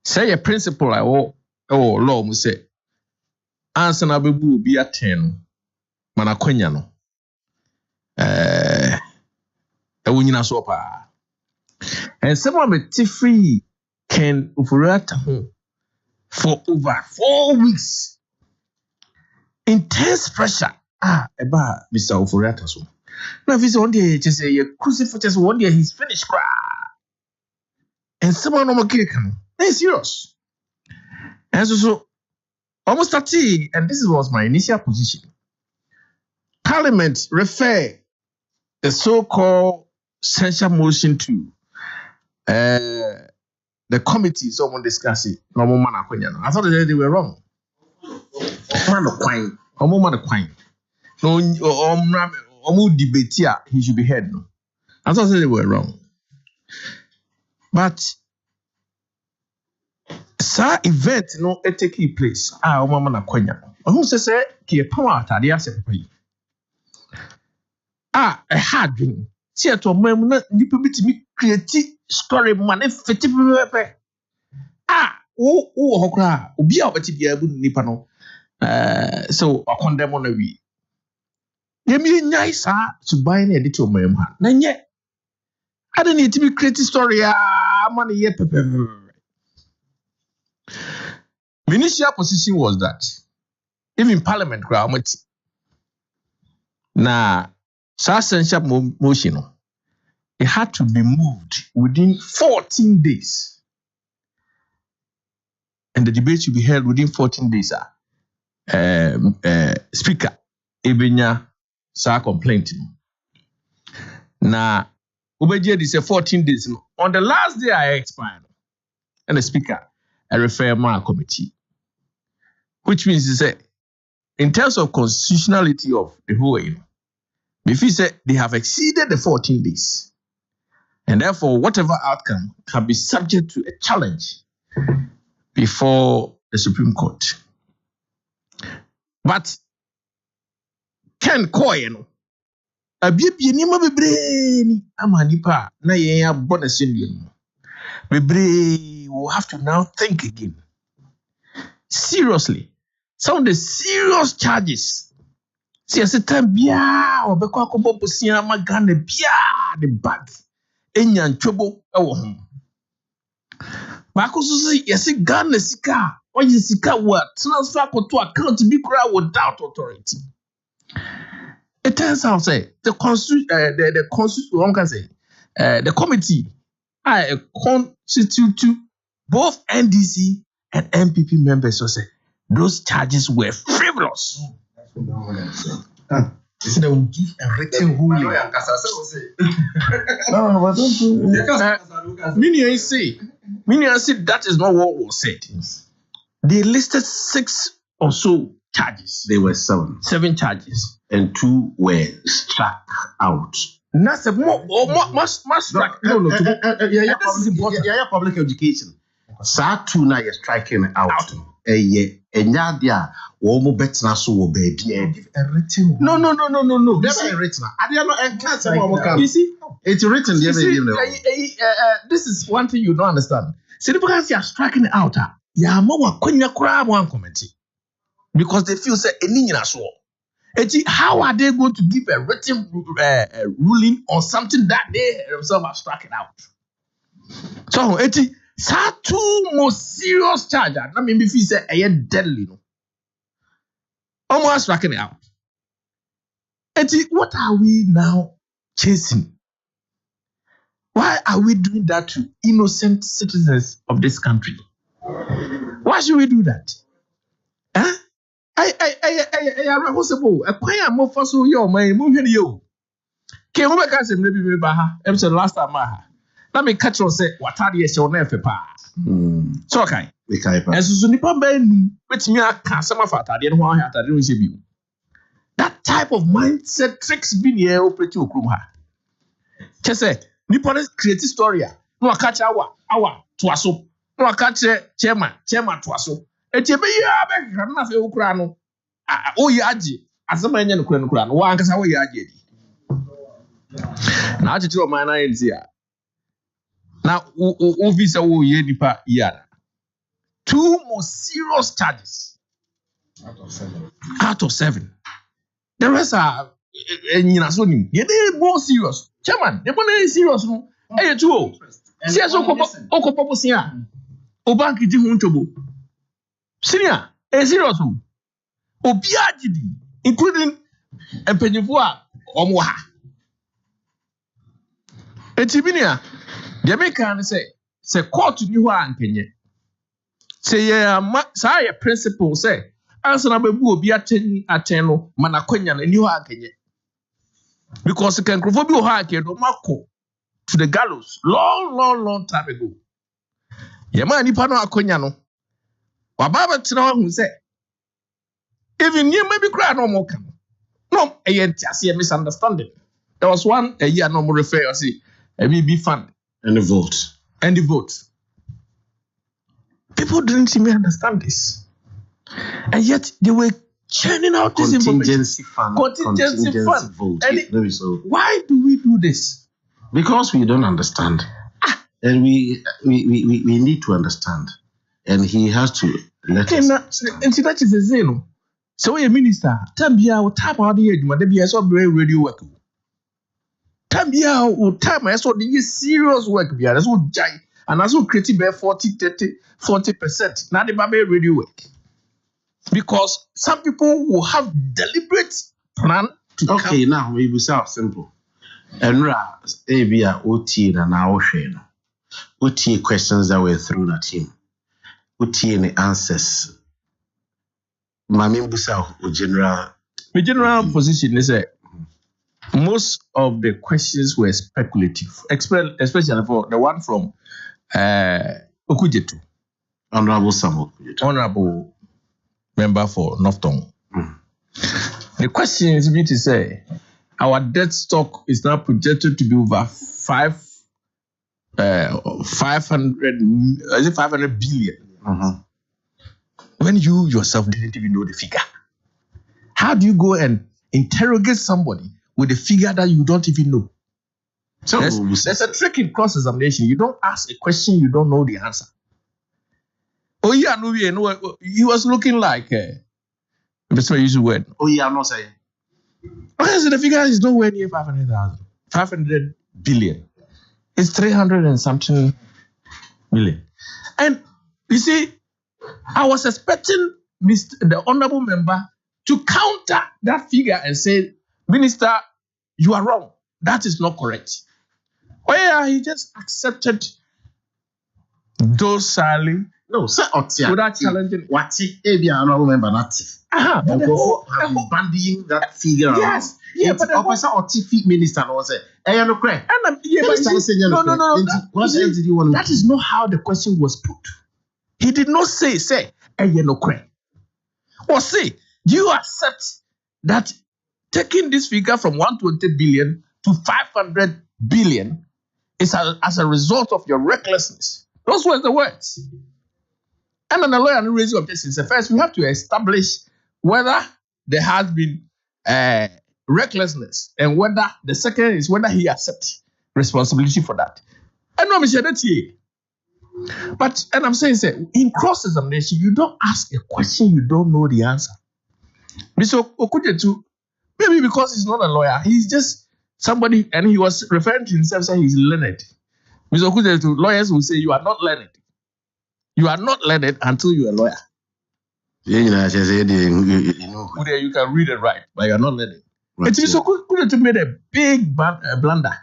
say your principle I wo law mu say ansa na bebu obi aten mana konya no ewunyina so pa and someone met free can operate home for over 4 weeks. Intense pressure. Eba Mr. Operate so. Now if one day just say you crucify just one day he's finished cry. And someone no more kick him. That's serious. And so almost 30, and this was my initial position. Parliament refer the so-called censure motion to the committee, someone discuss it. No more man akwanya. I thought they were wrong. Man akwanya. No man akwanya. No, omu debate here. He should be heard. No, I thought they were wrong. But sa event no take place. Omu man akwanya. Who say ki power atade ase papa yi. A hard dream. See at omam na nipa bitimi create story man fiti pepe wo hokra obi a obeti bia bu nipa no so I condemn on we yemi nyai sa to buy na edit omam ha na nye ade need to be create story man ye pepe. My initial position was that even parliament crowd na censure motion no it had to be moved within 14 days. And the debate should be held within 14 days. Speaker, Ebenya sa complaint. Now, Ubeje is 14 days. On the last day I expired, and the speaker, I refer my committee. Which means in terms of constitutionality of the whole, if he said they have exceeded the 14 days. And therefore, whatever outcome can be subject to a challenge before the Supreme Court. But Ken Koyen, a baby ni bebre amanipa na ya bonus Indian. Bebre will have to now think again. Seriously, some of the serious charges. See, as a time bia obekwa ko bobusia magane bia the bag. Enyan trouble ewo ho ba ko so say yesi Ghana sika o yi sika wa transfer to account be kura without authority. It turns out say the committee constitute both NDC and MPP members so say those charges were frivolous. They said they will give a written ruling. No, but don't do Meaning, say that is not what was said. They listed 6 or so charges. There were 7. 7 charges. And 2 were struck out. That's a more struck. No. This is important. Yeah, public education. Saa 2 now you're striking out. Enya dia wo mo betina so wo baby. A written. No. Never written. Adia no enka say mo come. You see, it's written there baby. This is one thing you don't understand. See, because you are striking it out, ya ma wa kwanya kura mo comment. Because they feel say eni nyina so. How are they going to give a written ruling on something that they themselves have struck it out? So, Sa 2 most serious charge. Now, maybe if you say a deadly, no. Almost striking it out. What are we now chasing? Why are we doing that to innocent citizens of this country? Why should we do that? Huh? I responsible. A quite more for so yo, my moving you. Came over, guys, and maybe episode last time. Let me catch you say, what are you showing if so, okay. As soon as you which me a customer for that type of mindset tricks being here operate you. Just say, Nippon create story. No, catch our twasso. No, catch chairman twasso. A chebe ya be grana fe ukra no. O yaji. Asema nya no kura no. Wa ankasa wo yaji. Na achichiro man na yenzia. Now, visa wo ye nipa yada. 2 more serious charges out of 7. The rest are nyinasonim. Ye dey more serious. Chairman, they more serious no. Eh too. See as okopo sia. Obanki di hu ntobo. Senior, serious o. Obi agidi, including empenyifo a omo ha. Etibinia, the American say court ni ho ankenye. Say say a principle say answer na bebu obi aten no manakonya na ni ho ankenye. Because can crofo bi ho akedo mako to the gallows long time ago. Yema nipa no akonya no. Wababa tena hu say even you maybe cry no more come. No, a misunderstanding. There was one a year no more refer I see a BB fund and the vote. People didn't even understand this. And yet they were churning out this contingency fund vote. And why do we do this? Because we don't understand. And we need to understand. And he has to let us understand. And see that is the zeno. So a minister, Tambia will tap out the edge, Madabia saw radio work. Tambia will tap my so the serious work, that's what giant, and that's what creative 40%. Now the baby radio work. Because some people will have deliberate plan to okay, now we will say simple. And Abia OT and now Shane. OT questions that were thrown at him. OT any answers. My general position is that most of the questions were speculative, especially for the one from Okujetu. Honorable member for North Tongue. The question is me to say our debt stock is now projected to be over 500 billion. When you yourself didn't even know the figure. How do you go and interrogate somebody with a figure that you don't even know? So there's a trick in cross-examination. You don't ask a question you don't know the answer. Oh yeah, no, he was looking like that's why I use the word. Oh yeah, I'm not saying. Okay, so the figure is nowhere near 500,000. 500 billion. It's 300 and something million. And you see, I was expecting the honorable member to counter that figure and say, Minister, you are wrong. That is not correct. Oh yeah, he just accepted docilely, No, sir, without challenging. What maybe I don't remember that. But the whole, bandying that figure. yes, yeah, but the officer or TV minister was say, "Hey, no cry." and yeah, but no. What else did you want? That is not how the question was put. He did not say, "Hey, no cry." Or say, do you accept that taking this figure from 120 billion to 500 billion is as a result of your recklessness? Those were the words. And then the lawyer raising objections. First, we have to establish whether there has been recklessness, and whether the second is whether he accepts responsibility for that. And no, Mr. Detier. But, and I'm saying, in cross-examination, you don't ask a question you don't know the answer. Mr. Okujetu, maybe because he's not a lawyer, he's just somebody, and he was referring to himself saying he's learned. Mr. Okujetu, lawyers will say you are not learned. You are not learned until you're a lawyer. You can read and write, but you are not learned. Right, Mr. Okujetu made a big blunder.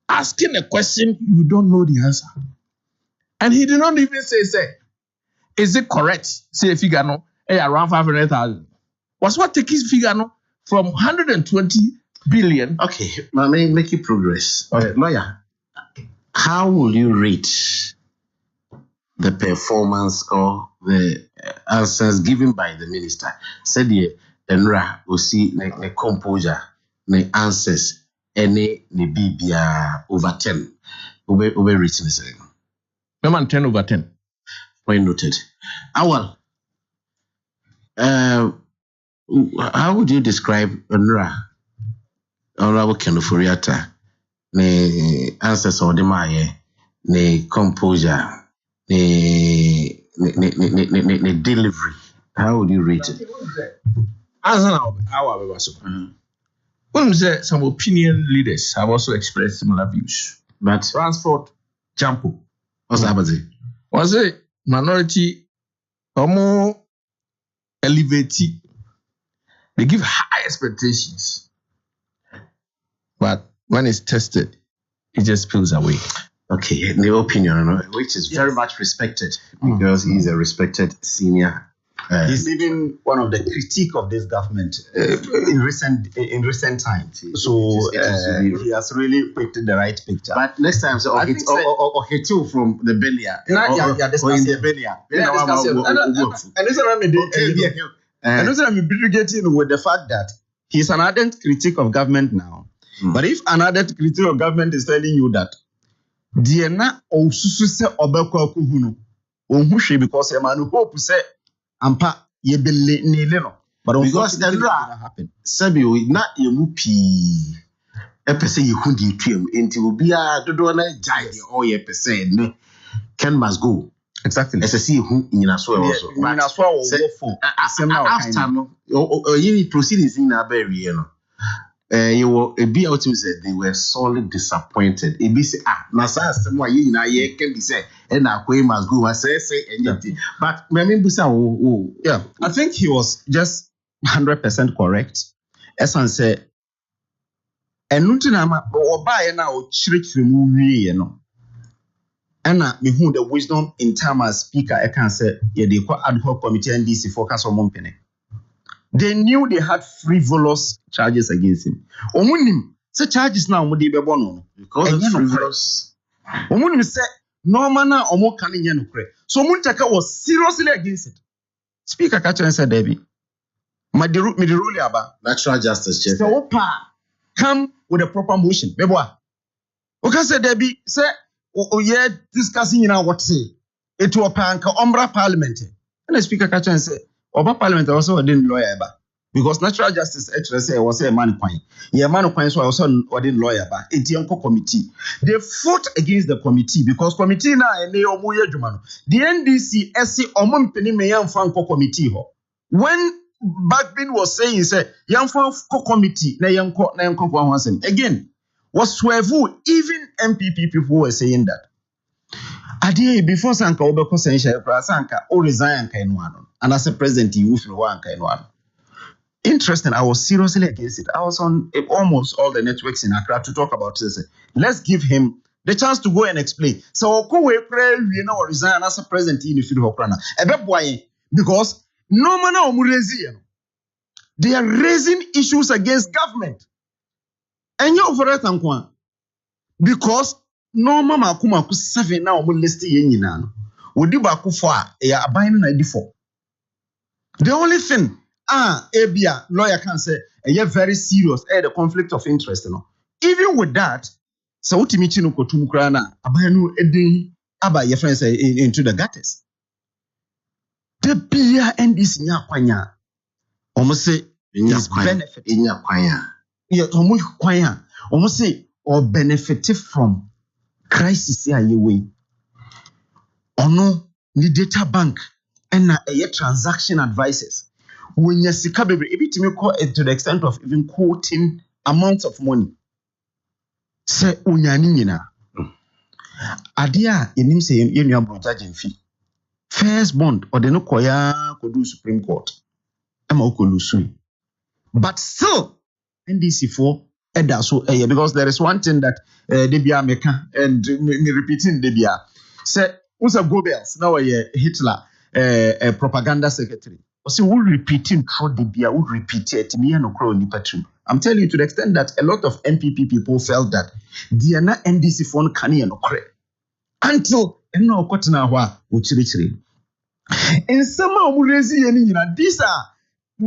Asking a question you don't know the answer. And he did not even say, is it correct? Say figure no, around 500,000. Was what take his figure no from 120 billion? Okay, make you progress. Lawyer, how will you rate the performance or the answers given by the minister? Said the Enra will see the composure, the answers, any bibia over 10. Over written saying. 10 over 10. Point noted. Well, how would you describe Enra? Honorable Kenoforiata, the answers or the Maya, the composure, the delivery? How would you rate it? As an hour, when some opinion leaders have also expressed similar views. But Transford, Jampo. What's happening? Was a minority or more elevated? They give high expectations, but when it's tested, it just peels away. Okay, the opinion, which is very much respected because he's a respected senior. He's even one of the critique of this government in recent times. So he has really painted the right picture. But next time, so or hit you from the Belia, or in the Belia. And also I'm getting with the fact that he's an ardent critic of government now. But if an ardent critic of government is telling you that Diana or Sususe Obeko Kuhunu, because a man who hope say ampa yebele nileno. But because that happen. Sabi we not yemupi. Epese yekundi twem enti obi a dodo na jai de all ye pese ne Ken must go. Exactly. SSC who in so also. But after no you proceedings in a very you were a be out said they were sorely disappointed. It be say nasa asem you na ye can be say and na kwe must go say anything. But yeah, I think he was just 100% correct. Esan say enunti na ma oba na o chirechire mu wie no. Ana me hu the wisdom in term as speaker I can say yeah they call ad hoc committee NDC focus on Mompene. They knew they had frivolous charges against him. Omunim say charges now mo dey be bono because it's frivolous. Omunim say no mana omo kan nye no kre. So Muntaka was seriously against it. Speaker Kacha said Debbie. Me the rule aba natural justice check. So come with a proper motion. Beboa. Okay say Debbie say yeah discussing what say it will panka umbra parliament. And the speaker Kacha say Oba Parliament also didn't lawyer ba because natural justice actually say was a man coin. Yeah, man coin so also didn't lawyer ba. Etianko committee. They fought against the committee because committee na ene omuye jumano. The NDC SC omumpeni me yamfanko committee ho. When Bagbin was saying say yamfanko committee na yanko kwa hansem. Again, was swervu even MPP people were saying that. Adi before Sanka Obeko Sencha Sanka or resign Kainwano. And as a president, you feel one Kainwano. Interesting, I was seriously against it. I was on almost all the networks in Accra to talk about this. Let's give him the chance to go and explain. So Oko we pray we now resign as a president in the field of Krana. Because no man they are raising issues against government. And you for that because no mama kuma ku 7 now omo list yen nyina no. Wodi ba ku fo a e aban na di fo. The only thing Abia lawyer can say very serious the conflict of interest no. Even with that, so utimi chi no kotum kra na aban no edin aba your friends into the gutters. The bia NDC nya kwanya. Omo say is benefit nya kwanya. Yeah, omo kwanya. Omo say or benefited from crisis here yewe. Ono ni data bank and a transaction advisors. When you see kabebe, it may call it to the extent of even quoting amounts of money. Say unyani nyina. Adia yenim say yenu abrojaje fee. First bond or the no koya kodu Supreme Court. Ema okolusu. But still NDC4 because there is one thing that Debia Meka and me repeating Debia say Usa Goebbels now Hitler propaganda secretary. So we repeating through Debia, we repeat it me and Okro ni patrim. I'm telling you to the extent that a lot of NPP people felt that they are not NDC phone kani and Okre until no kotna wa uchirichiri. In some umurezi yenina these are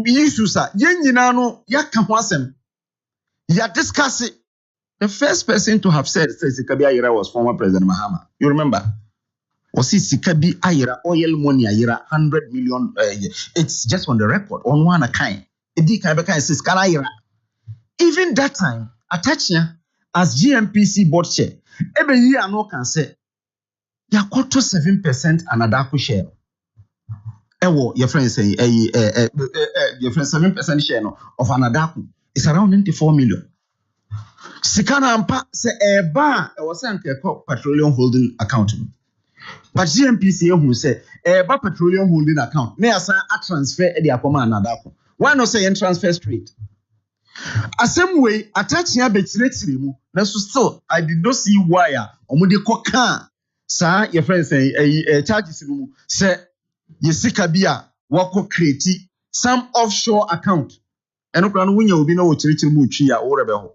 issues yenina no yaka hwasem. Yeah, discuss it. The first person to have said Sikabi Ayira was former President Mahama. You remember? Was Sikabi Ayira oil money Ayira 100 million? It's just on the record on one account. Even that time, Atachia as GMPC board chair, every year no can say ya quote 7% another share. Your friend say your friend 7% share of another. It's around 94 million. Sikana ampa se eba e was petroleum holding account. But GMPC who say eba petroleum holding account. Me asa a transfer e di akoma anadako. Why not say transfer straight? The same way attaching a betire mu. Na so still I did not see why omude koka sa your friend say charges mu say yesika bia wako create some offshore account. Eno kra no wunya obi na wo chirichiri mu twi ya wo rebe ho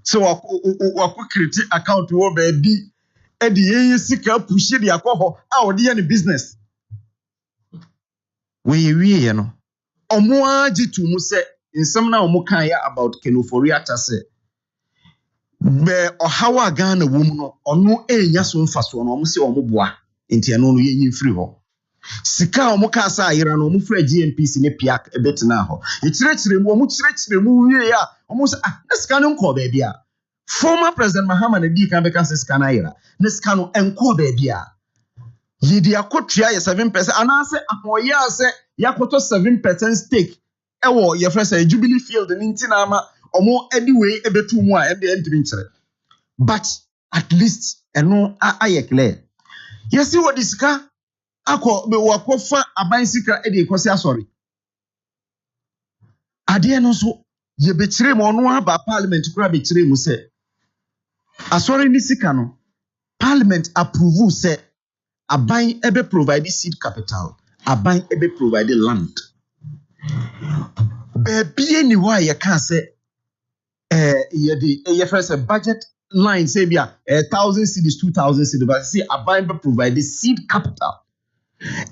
so wako create account wo ba bi e de yen sika push de akoho a wo de ye business we ye no omo agitu mu se nsem na omo kan ya about kenoforiata se be ohawa Ghana wo mu no ono enya so mfaso no omo se omo boa enti eno no ye free ho sika omo ka sa ayira no omo fra GMPC ne piak ebetina ho ekyirechire mu omo kyirechire mu wie ya omo sa na sika no nko ba bia former president Mahama na di kan be kan sika na ayira na sika no enko ba bia yidi akotua ye 7% anase ahoya se yakoto 7% stake ewo ye fra say Jubilee Field ni ntina ama omo anyway ebetu mu a ebe entimi nkyere but at least eno aye clear yesi wo disika ako be wakofa aban sika e de ekosi asori ade no so ye bekire mo no aba parliament kura bekire mu se asori ni sika no parliament approve se aban ebe provide seed capital aban ebe provide land be any why you can say ye first a budget line say bia 1,000 cedis 2,000 cedis but see aban ebe provide seed capital.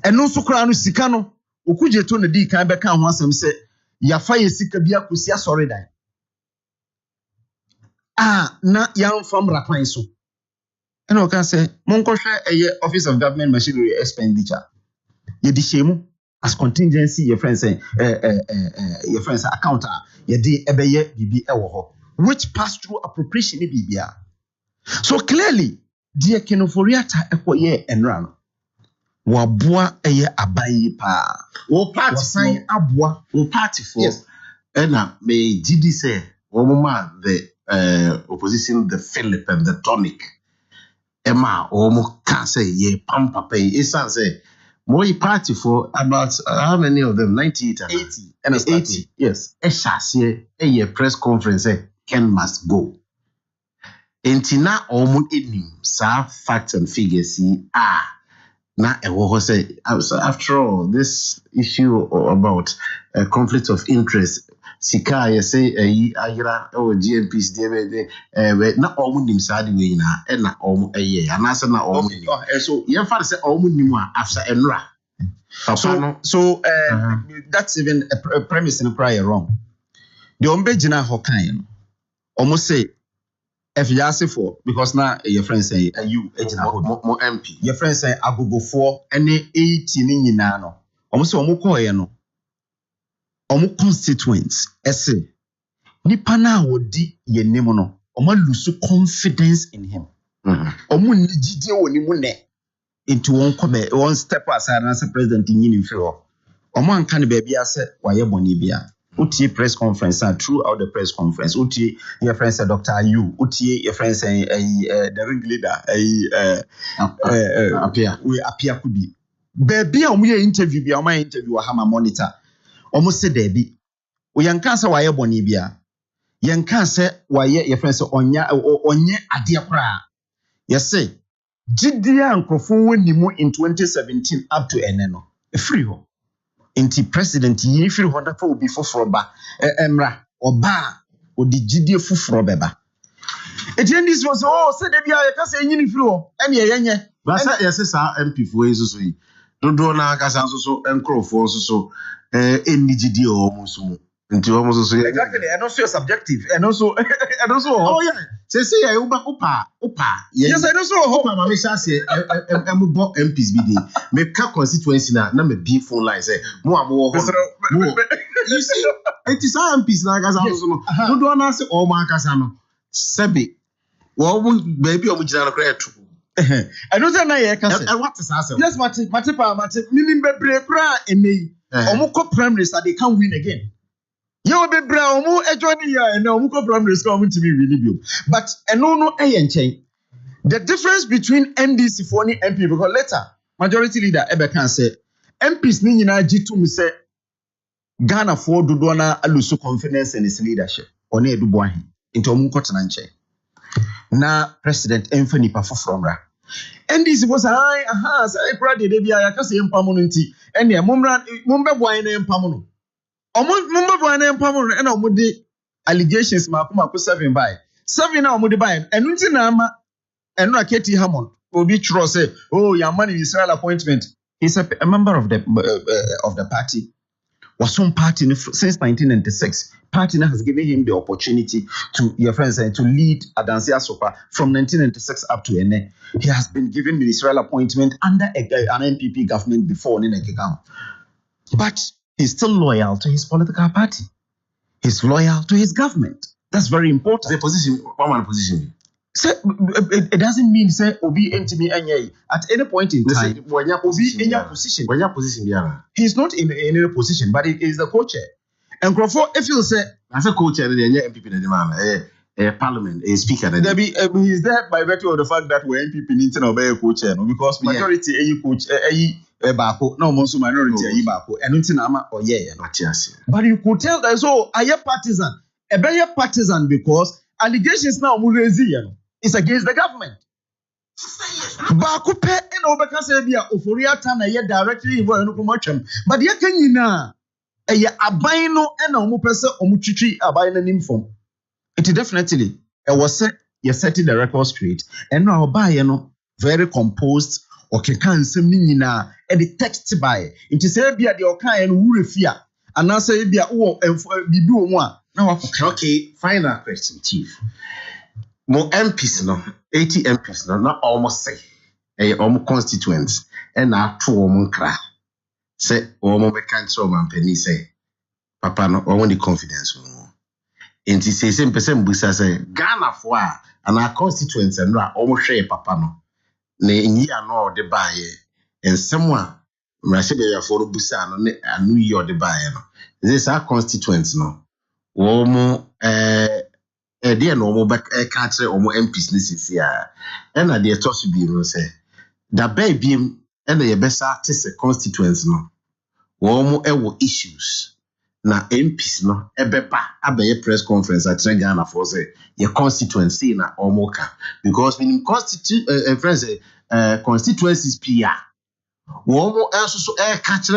And also crown sika no okuje to na di kan be kan ho asem se ya fa ye sika bia kosi asori dan na yan fam rakwan so and o kan say monko hwe office of government machinery expenditure ye di shemu as contingency your friends say your friends account ye di ebeye bibi ewo ho which pass through appropriation ni bibia so clearly die kenoforiata ekoye enran wabua eye abayi pa wo party sign abua wo party for yes ena me gidi say wo mama the opposition the Philip and the tonic ema wo mo can say ye pampa pay isan say mo party for about how many of them 98 and 80 and 80 yes e shase e press conference Ken must go enti na omo enim sa facts and figures na ewo say after all this issue about conflict of interest sika you say ayira o GMPs dey na omo nim sa de we na e na omo anase na omo nim so you fa say omo nim after enra that's even a premise in a prior wrong. The ombejina hokan almost say if you ask for because now your friend say you mo MP your friend say agogo for any 80 ni nyina no almost say omo call ye no omo constituents ese nipa na wodi ye nim no omo lose confidence in him omo ni gidie woni mu ne into one step aside as a president in Firo. Oman can be ase waye boni bia. Uti press conference and throughout the press conference. Uti your friend said Dr. Ayu. Uti your friend say the ringleader we appear could be. Baby we interview be my interview hama monitor. Almost say debi. We yankan say waye boni bia. Yankan say waye your friend say onye ade kra. Yes say Jidia Nkofo wonimu in 2017 up to eneno. Free ho. Inti president yi free ho da fa obi foforo ba. Emra oba odi jidie foforo beba. This was say dey bia you can say nyini free ho. Ene yenye. Ba say yes sa MP fo esusu yi. Dodo na aka san so enkrofo so eni jidie o mu so. Inti o mu so exactly and also subjective and also oh yeah say ya upa yes and also upa ma me say embo MPs bi dey me ka constituency na me be phone line say mo amo ho you see it is MPs na aka san so no do na say o ma aka san no sebe wo baby o mu gina no kra etu I don't know na can say what is say yes mate minim bebre kra enei omo ko primaries they can win again. You be brown, joining here, and no problem is coming to me really. But no, the difference between NDC for any MP because later majority leader Ebe can say MPs ni nyina G2 me say Ghana for do na alusu confidence in his leadership. One edu boahi into omunkotena nche. Na president Anthony Pafofromra. NDC was say brother dey bia ya ka say empamu nti ene mumbe boahi na empamu. Mumba bwana empamu ena omudi allegations makuma 7 by 7 na omudi by enunti na ama enu aketi Hammond obi chro say oh your man in Israel appointment he's a member of the party was some party since 1996 party has given him the opportunity to your friends to lead Adansia Sopa from 1996 up to ene he has been given ministerial appointment under an NPP government before but he's still loyal to his political party. He's loyal to his government. That's very important. The position, one position. So, it doesn't mean say Obi entimi anye at any point in time. Obi in your position. When your position, he's not in any position, but he is the co-chair. And Crawford, if you say as a co-chair, the MPP in the man, parliament, a speaker, he's there by virtue of the fact that we're MPP need to obey a co-chair, because majority a coach bako no monso minority ayi bako enunti na ama oye no but you could tell that so aye partisan e be partisan because allegations now mu raise no is against the government bako pe na obeka say bia ofori ata na ye directly involved no kuma twam but ye kan nyina eye aban no na omu pese omu twitwi aban na nim form it definitely it was set you setting the record straight and now obaye no very composed. Okay, can some nina and the text by it is a bia the okay and who refia and answer bia bibi one. Now okay, final question, Chief. More MPs no 80 MPs no not almost say almost constituents and now two kra say omo be kan so man penny say papa no omo the confidence no enti say same person busa say Ghana for and our constituents and na omo hwe papa no na enyi ano de baaye ensem a mrahye be ya for busa no ne anu yi ode baaye no this our constituents no wo mo de no mo be ka kire o mo MPs ni sisi a na de to so bi no say da ba biem na ye be sa tese constituents no wo mo ewo issues na MPs no ebeba abaye press conference at Ghana for say your constituency na omoka because when constituencies PR wo also so catch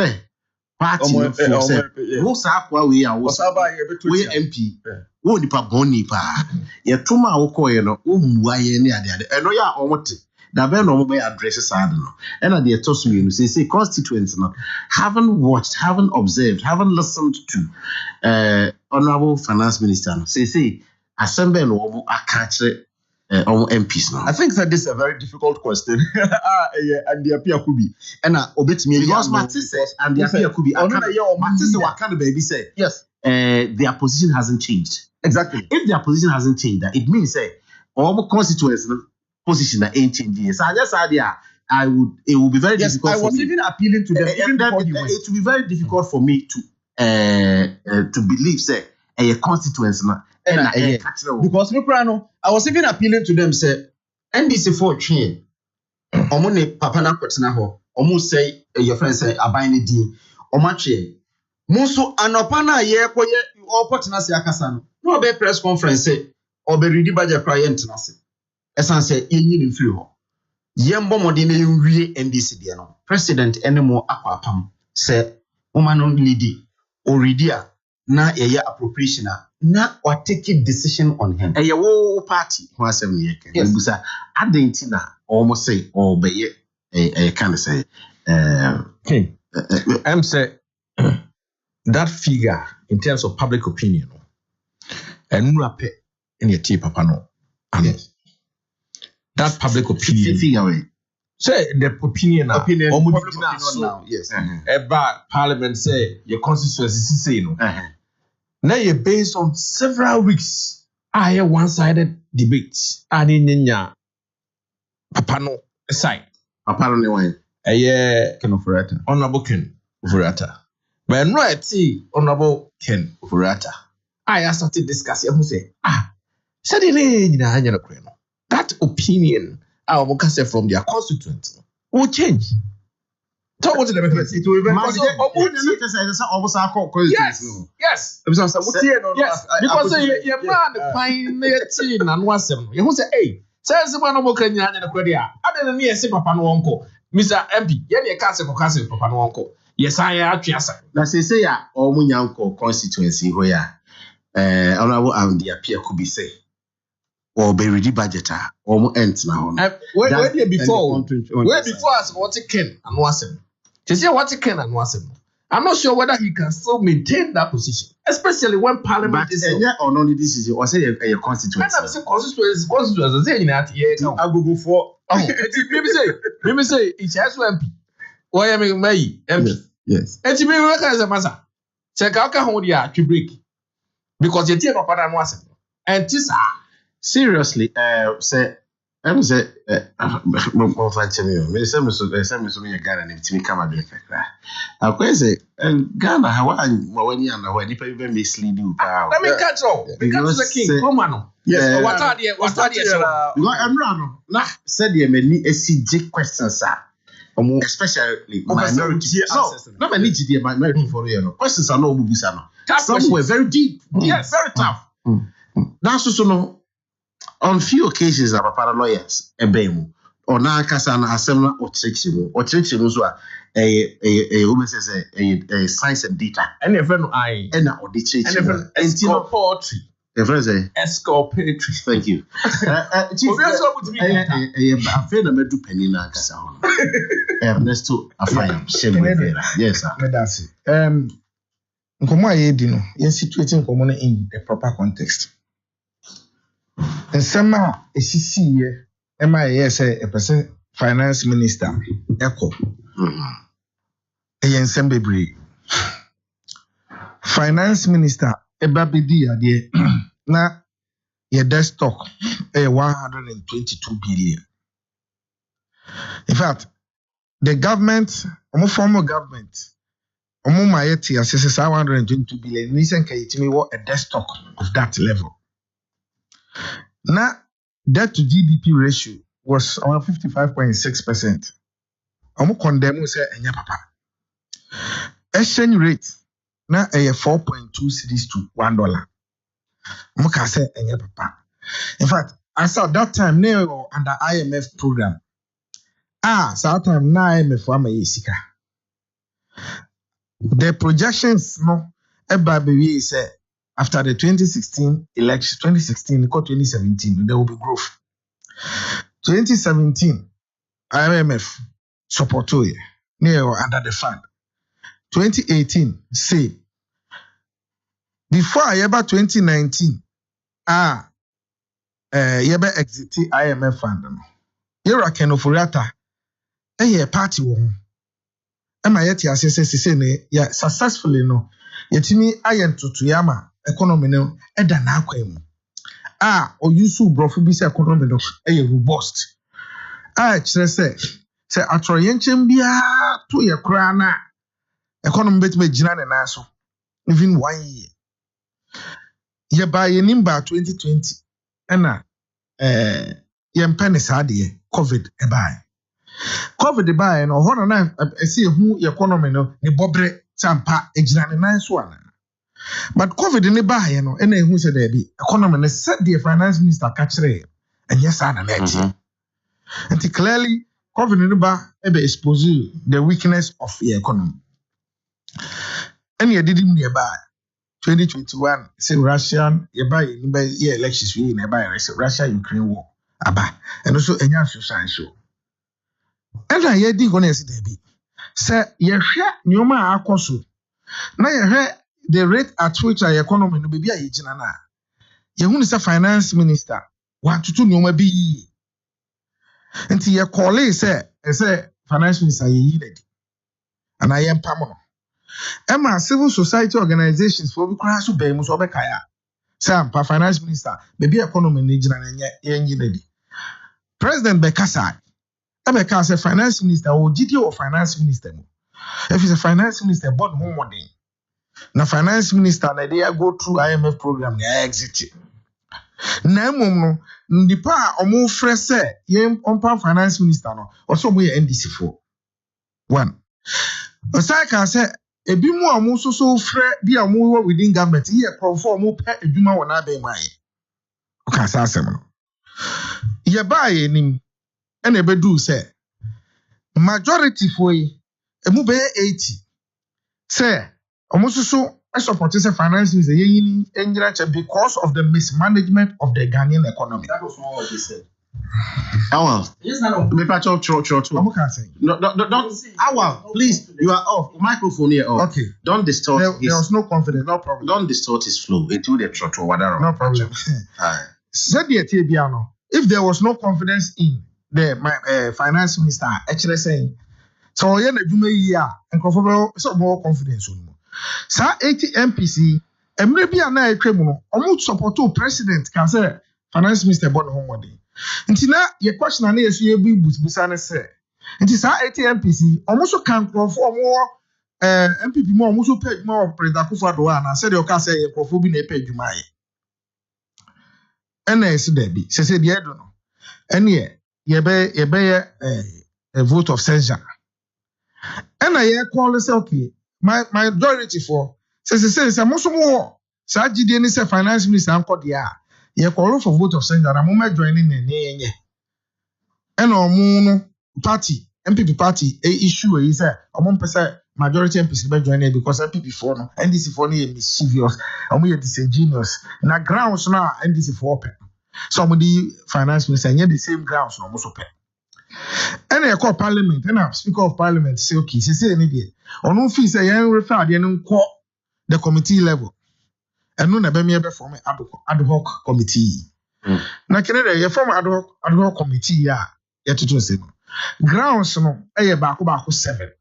party for say wo sa kwa we a wo MP wo nipa boni pa ye tuma wo koye no wo muwa ye ne ade eno ya omote da be no mo be address sad no and the toss me say constituents no haven't watched, haven't observed, haven't listened to honorable finance minister no say assembly no wo akachre MPs no. I think that this is a very difficult question. And the appear could be and obetimi because Matisse and the appear could be Matisse what kind of baby say yes their position hasn't changed. Exactly. If their position hasn't changed, that it means say all constituents position that ain't changing. So I just idea it would be very difficult for me. I was even appealing to them even before you went. It would be very difficult for me to believe say a constituents because I was even appealing to them say NDC for train omone papa na kwetena ho omo say your friend say abine di omache muso anopa na ye koye opotena se akasa no be press conference say obe ready budget cry entena se esan say yenyi ni free ho yembo mode na yenwie NDC de no president enemo akwapam say woman no lead already na ye appropriation na or take a decision on him. A wo party who has 7 years. Yes, busa adentina almost say or be a kind of say I'm say that figure in terms of public opinion and rape in your tea papa no. Yes. That public opinion figure say the opinion public opinion now. Yes. About parliament say your constituency say no. Now you're based on several weeks. I hear one-sided debates. And in Papa no side. Papa no one. Ken Ofurata. Honorable Ken Ofurata. But no, I see Honorable Ken Ofurata. I started discussing. Who say that opinion I will say from their constituents will change. Talk about the democracy. It will be yes. Because your man fine tea and was him. You say, hey, says one of Kenya and Korea. I didn't hear say Papa no uncle. Mr. MP, Yenny Castle Papa no uncle. Yes, I actually say. Now say ya or Munyanko constituency where honorable and the appear could be say. Or be ready budgeter or ends now. Where before as what it can and was him. To see what he can and was him. I'm not sure whether he can still maintain that position, especially when Parliament is or not. This is or say a constituency. I'm saying constituency. Say in that year, I will go for. Maybe say it's has MP. Why am I MP? Yes. And to me, what kind of matter? Check out how they are to break because you take up on was him. And this seriously, say. I'm say, more fancy me. Some me Ghana name to me come and I say, Ghana, how are you? When you are when people even mislead you. Let me catch up. Because the king, come on. Yes. What are the? I'm wrong. Nah, said you many SCG questions, sir. Especially minority. No, not many GD minority for you. Questions are no mubisano. Some were very deep. Yes, very tough. Now, so no. On few occasions, our papa lawyers, ebemu, or na kasa na assembly or churchimu, so a woman says a science and data. And a friend I and or the church and poetry. A friend say escapatory. Thank you. I feel a do penny na kasa. Ernesto Afayam, yes, sir. That's it. Nkomo ayedi no, yen situating nkomo in the proper context. And somehow, a CC, MIS, a person finance minister, Echo, a Yensembe finance minister, a babidi, dear, now your desk stock, a 122 billion. In fact, the government, former government, my assesses 122 billion, listen, can you tell me what a desk stock of that level? Now, debt to GDP ratio was around 55.6%. I'm condemn say enya papa. Exchange rate na 4.2 cedis to $1. Muka say enye papa. In fact, I saw that time now under IMF program. So that time na IMF wa ma sika. The projections no be say after the 2016 election, 2016 to 2017, there will be growth. 2017, IMF support near under the fund. 2018, say before I 2019, yeba exit IMF fund no. Yera kenofuriata, party wo. Ema yeti asese ne ya successfully no. Yetimi ayentutu yama economy no eda na akwa mu. O yusu brofo bi se economy no robust. Kire se atroyenchem bia to ye kra na economy betime gina ne na so even 1 year. Ye ba ye nimba 2020 ena ye mpene saade covid ebae. COVID by no hono na esi hu economy no ne bobre champa ejina ne nan so ana. But COVID ne by no na ehu se da bi economy ne set the finance minister ka kire enye sa na na. And clearly COVID ne ba expose the weakness of the economy. And ye did him nearby 2021 say Russian ye buy elections we nearby Russia Ukraine war aba and also enya so. And I did gonna say Debbie. Say ye share nyoma akoso. Na ye hear the rate at which our economy no be a yigina na. Ye hu say finance minister want to nyoma bi. Enti ye call say finance minister ye yided. And I am pamo. Emma civil society organizations for be kra so be mu so be kaya. Say am finance minister be economy ni gina na ye yided. President Bekasa Abeka say finance minister or GD or finance minister. If he's a finance minister, but more money. Now finance minister, they go through IMF program, they exit. Now, no, the pa or more fresh say, on finance minister, no, or some way NDC for. One. Aside can say, a bit more almost so fresh, be a more within government, here, conform more pet a juma or not be my. Okay, Sassam. Ye buy him. And ebe do say majority for emu be 80 say almost so support say finance is a because of the mismanagement of the Ghanaian economy. That was what he said. Yes, no. No, don't. Please, you are off. Microphone here off. Okay. Don't distort. There was no confidence. No problem. Don't distort his flow. It will the trotro. Whatever. No problem. Said the Etibiano. If there was no confidence in the finance minister, actually saying, so you know, year and so more confidence on more. So 80 MPC, and maybe a night criminal, almost support to president can say finance minister born home day. Until now, your question on this year be Busana say. It is 80 MPC, almost can conform more MPP more, almost pay more President Akufo-Addo, and I said, you can say a prophobia pay you my. And I said, Debbie, she said, yeah, don't know. And yeah. You be a vote of censure. And I call say okay, my majority for says most more. So I did say finance minister uncle dia. You call for vote of censure. I'm not joining the and no party MPP party issue is a person majority MPC be joining because MPP for no NDC for no mischievous and we are disingenuous. Na grounds now NDC for open. Somebody finance minister and the same grounds no most open. And I call parliament and speaker of parliament say okay, say any day. On no fee say you refer the committee level. And no na be me be form ad hoc committee. Na Canada you form ad hoc committee ya to say no. Grounds no baako 7.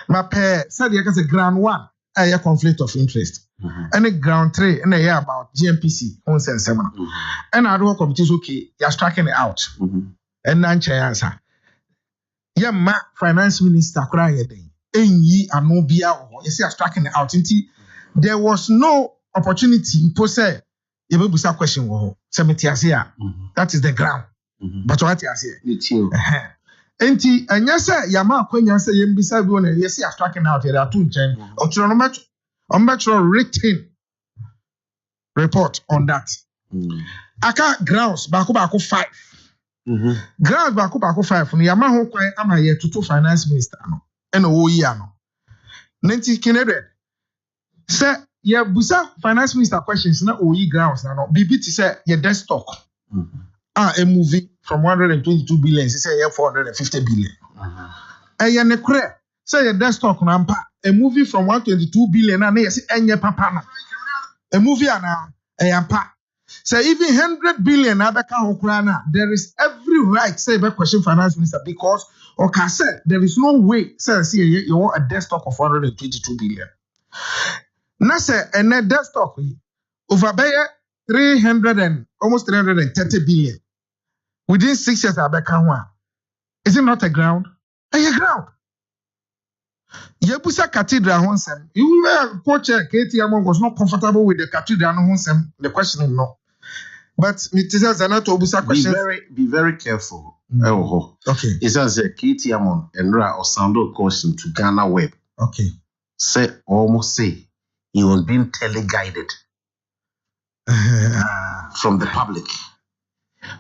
Ma per said you can say ground 1 conflict of interest. And the ground 3 and about GMPC on sense 7. And ad hoc committee is okay, you're striking it out. And nan answer. Yeah, ma finance minister crying then. Enyi anobia you see striking it out. There was no opportunity in pose you will be question that is the ground. But what you say? Enti anya say yama kwanya say yembisa bi wona you see striking out there are two chain. Ochironomet written report on that. Aka grounds baako 5. Grounds baako 5 no yama ho kwan ama ye tutu finance minister no ena wo yi ano. Nenti Kennedy say ye busa finance minister questions na oyi grounds na no bibi ti say ye debt stock. A movie from 122 billion say ye 450 billion. Ye ne kure say ye debt stock na mpa a movie from 122 billion and yes enye papa no. A movie ana yampa. So even 100 billion abeka hokrana, there is every right say be question finance minister because okay say there is no way say you want a debt stock of 122 billion. Na say a debt stock over by 330 billion within 6 years abeka one. Is it not a ground? A ground. Yebusa cathedral honsem. You were coach Katie Amon was not comfortable with the cathedral honsem. The question is no. But it is another Obusa question. Be very careful. Okay. It says Katie Amon and Ra or Sando question to Ghana Web. Okay. Say almost say he was being teleguided from the public.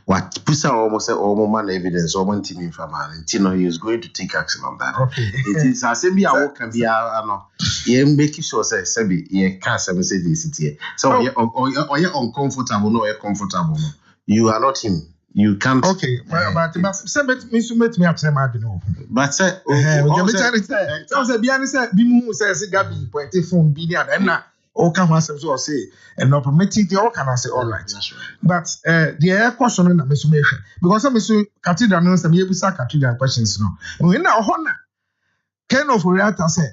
What Pusa almost said, man evidence, almost team information. He is going to take action on that. Okay. It is a semi awo can be you make sure say sebi you can't say this here. So you're uncomfortable, no, you're comfortable. You are not him. You can't. Okay, but submit me up to my but say Bimu says Gabi pointed phone billion and now. All can answer so say and not permitting the all can say all right. That's right. But the air question in the mesuration because some cathedral knows some yebusa cathedral questions no. We now honor Ken of Reata say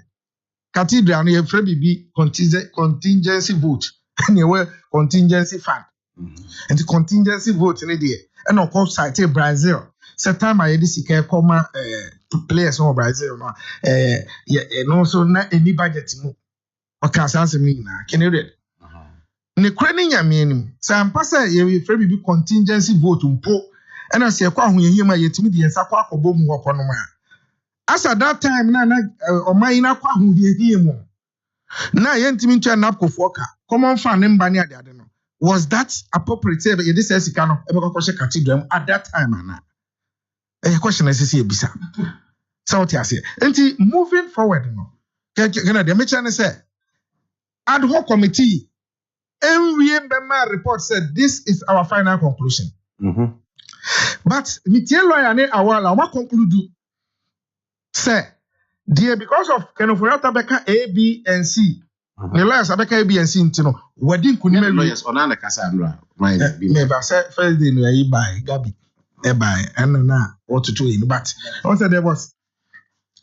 cathedral near Freddie contingency vote and you contingency fund. And the contingency vote in the and of course cite Brazil. Set time I had comma players from Brazil no and also not any budget move. Okay, answer me now. Can you read? Ne krani nyame anim. Sa ampa say ye frɛ bibi contingency vote mpo. Ɛna se kwa ho yehia ma yetimi de yensa kwa akɔbɔ mu hɔ no ma. As at that time na ɔman na kwa ho yehia mu. Na yentimi ntwa napkofo ka. Common fan ne mba ne ade no. Was that appropriate say ye this sika no ebekɔkɔ cathedral at that time ana? Question sisi ebisa. So what you say? Enti moving forward no. Can the mention say ad hoc committee MWM report said this is our final conclusion. But Mitiel lawyer ne awala what conclude say dear because of Kenofurata Beka A, B, and C. The lawyers Abeka A, B, and C no wedding kunime lawyers on Cassandra. Never said first day no buy Gabi. Buy and na what to do but also there was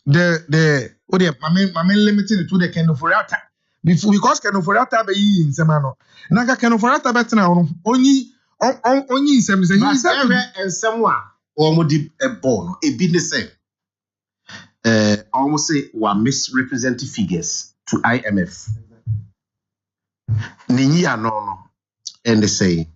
the limiting it to the Kenofurata. Because Kenofurata be in Semano. Naga Kenofurata betina only sem say he is and someone almost a bone, a business say almost say one misrepresented figures to IMF. Ninya no and they say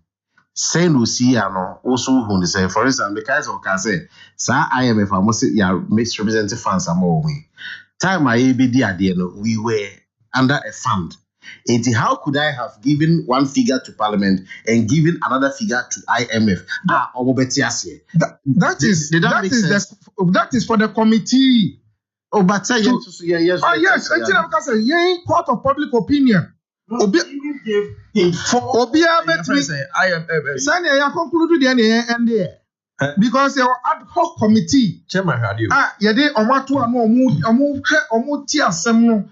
no see no also who they say for instance because of say IMF almost say ya misrepresented funds are more way. Time I be no we were under a fund. How could I have given one figure to Parliament and given another figure to IMF? That is for the committee. Oh, but say yes. Yes. Court of public opinion. Obia concluded the end there. Because your ad hoc committee. Chairman, how do you? Yede omatu anu omu ti asem no.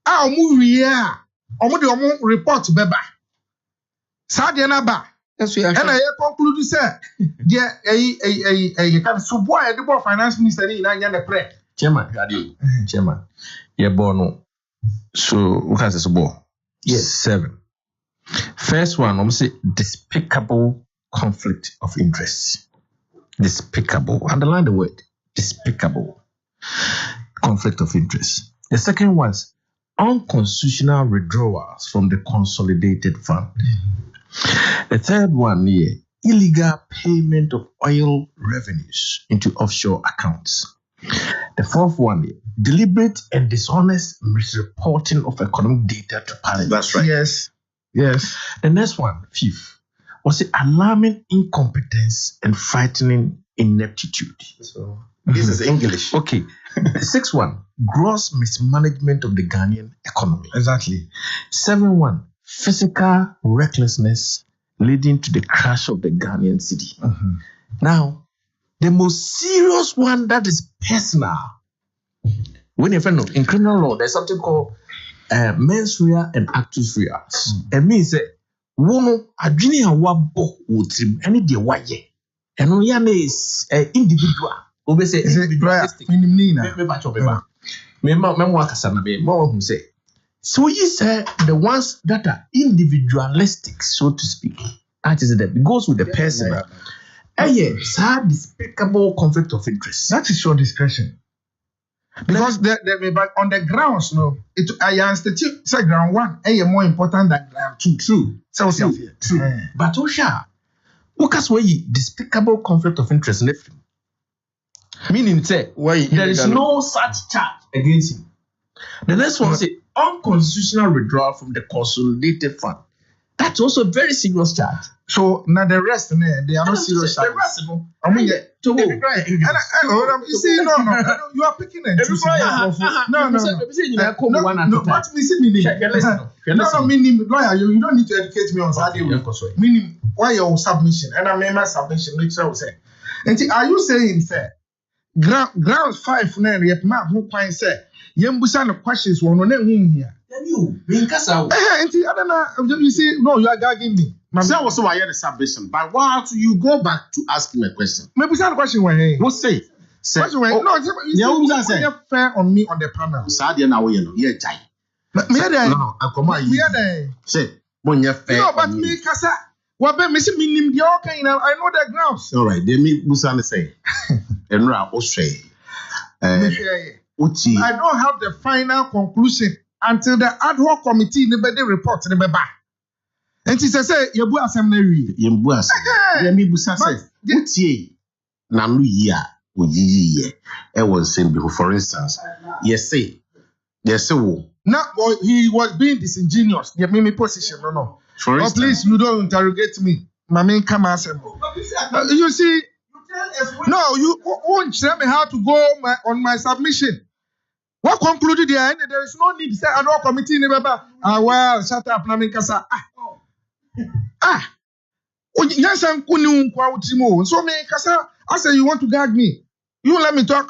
Omu wie a omu de omu report beba. Sa de na ba. And I conclude say the can support the finance minister in na pre. Chairman, how do you? Chairman. Yeah, bono. So what has this ball? Yes, 7. First one, I'm say despicable conflict of interest. Despicable. Underline the word. Despicable. Conflict of interest. The second was unconstitutional withdrawals from the consolidated fund. The third one here, illegal payment of oil revenues into offshore accounts. The fourth one, deliberate and dishonest misreporting of economic data to Parliament. That's right. Yes. The next one, fifth, was it alarming incompetence and frightening ineptitude. So this is English. Okay. The sixth one, gross mismanagement of the Ghanaian economy. Exactly. 7-1, physical recklessness leading to the crash of the Ghanaian city. Now, the most serious one that is personal. When you find in criminal law, there's something called mens rea and actus reus. It means that one adwene a wabo wotrim any de waye. And on is individual. We say individualistic. So you say the ones that are individualistic, so to speak. That is that it goes with the person. It's a despicable conflict of interest. That is your discretion. Because but on the grounds, no, I institute say ground one, more important than ground two. True. True. But Osha, what is why despicable conflict of interest? Meaning, say, there is no such charge against him. The next one is unconstitutional withdrawal from the consolidated fund. That's also a very serious charge. So now the rest, they are not serious charges. The rest, no. I mean, you see, no, you are picking and choosing. No. What meaning? No, meaning, lawyer, you don't need to educate me on Saturday. Meaning, why your submission? And I made my submission, which I will say. And are you saying, sir, ground 5, who can say, Yambusan of questions were no name here. You see, no, you are gagging me. That was why I had a submission. But why do you go back to ask me a question? Maybe some question when what say? No, you say fair on me on the panel. Sadia now you know, yeah, Jai. No, I come on. Say, when you're fair. No, but me, Kasa, what be missing me? I know the grounds. All right, then me Busan say, and Ra Oshay. I don't have the final conclusion until the ad hoc committee nobody report the back. And she says, "Yebu assembly, Yebu assembly." Yemi Busa says, "Utie namu ya uyiye." I was saying before, for instance, yes, wo. Now he was being disingenuous. Give me position, no. For instance, please, you don't interrogate me. Mami, come assembly. You see, no, you won't tell me how to go on my submission. What concluded there? There is no need to say ad hoc committee. Well, shut up, Namin Kasa. So me Kasa, I say you want to gag me. You let me talk.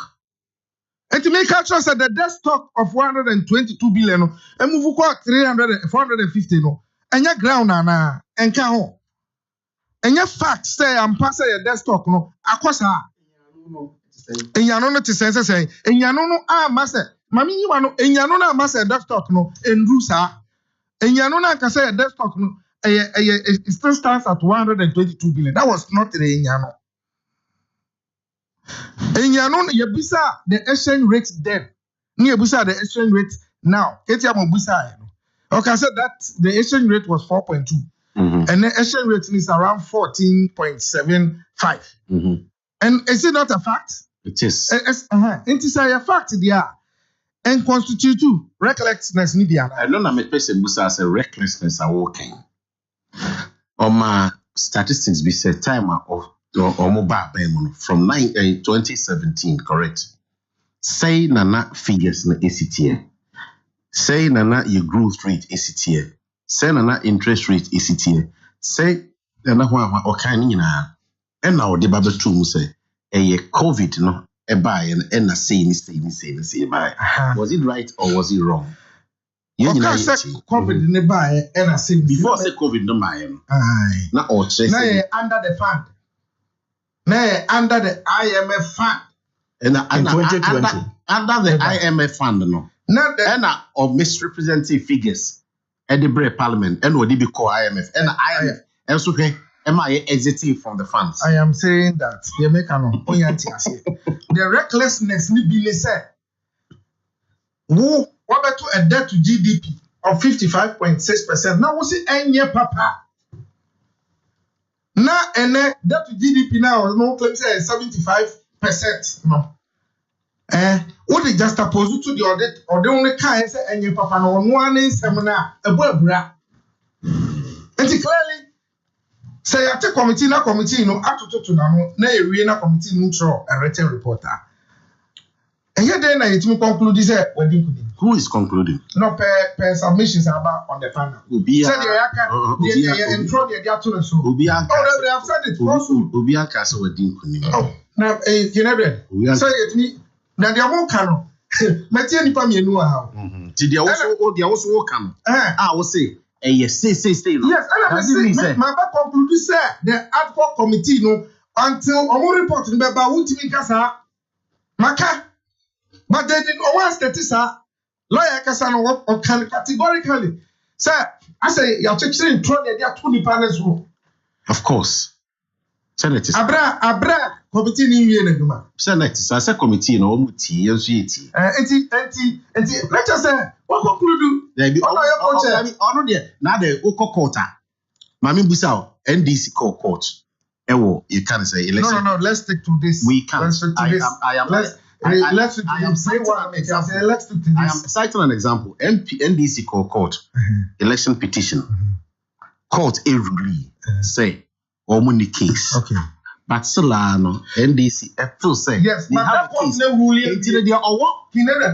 And to make culture said the debt stock of 122 billion and move 450 no. And your ground and can and your facts say I'm passing your debt stock no. Akosa. And you know to say and you know master. Mami you know and you know master debt stock no and rusa. And you know can say debt stock no. It still stands at 122 billion. That was not the Inyano. Inyano, Yabisa, the exchange rate then. Near Busa, the exchange rate now. Ketiamo Busa. Okay, I said that the exchange rate was 4.2. And the exchange rate is around 14.75. And is it not a fact? It is. It is a fact, yeah. And constitute recklessness. I don't know, my person Busa as a recklessness are working. My statistics be said time of mobile from 2017, correct? Say nana figures na ACTA. Say nana your growth rate ACTA. Say nana interest rate ACTA. Say nana wa okani na. And now the Bible too say COVID no e buy and na say buy. Was it right or was it wrong? Okay, say COVID ne buy and I say before say COVID no buy. Na or under the fund. Na under the IMF fund. And in 2020 under the IMF fund no. Na or misrepresented figures at the British Parliament and what they be call IMF and IMF and so am I exiting from the funds? I am saying that the American the recklessness ni be said. Who what to a debt to GDP of 55.6%. Now we see any papa. Now and debt to GDP now no claim say 75%. No. What they just opposed to the audit or the only kind and your papa no one seminar a bra. And clearly say at a committee no up to no na committee neutral a written reporter. And yet then I to conclude this wedding. Who is concluding? No per submissions about on the panel. Said the intro the gather so. Oh, they have said it. Ubia Casa wedding. Oh, now you know say it me. Now they are more canon. Matty any pammy no how. Did they also come? I will say. Yes, say. Yes, and I say, my back conclude say the ad hoc committee no until omo report in Beba won't me kasa. Maka. But they didn't always get this, lawyer Cassano or can categorically. Sir, I say, you're checking trouble, there are 20 panels. Of course. Senators. Abra, committee in Yenaguma. Senators, I said committee no muti, let's just say, what conclude? There be all there. Now the Oko Quarter. Mammy Busau, NDC court. Ewo, you can't say election. No, let's stick to this. We can't. I am citing an example. NDC court election petition. Court a ruling say omuni case. Okay. But Solano NDC still say yes. They have a case. Until they are what? What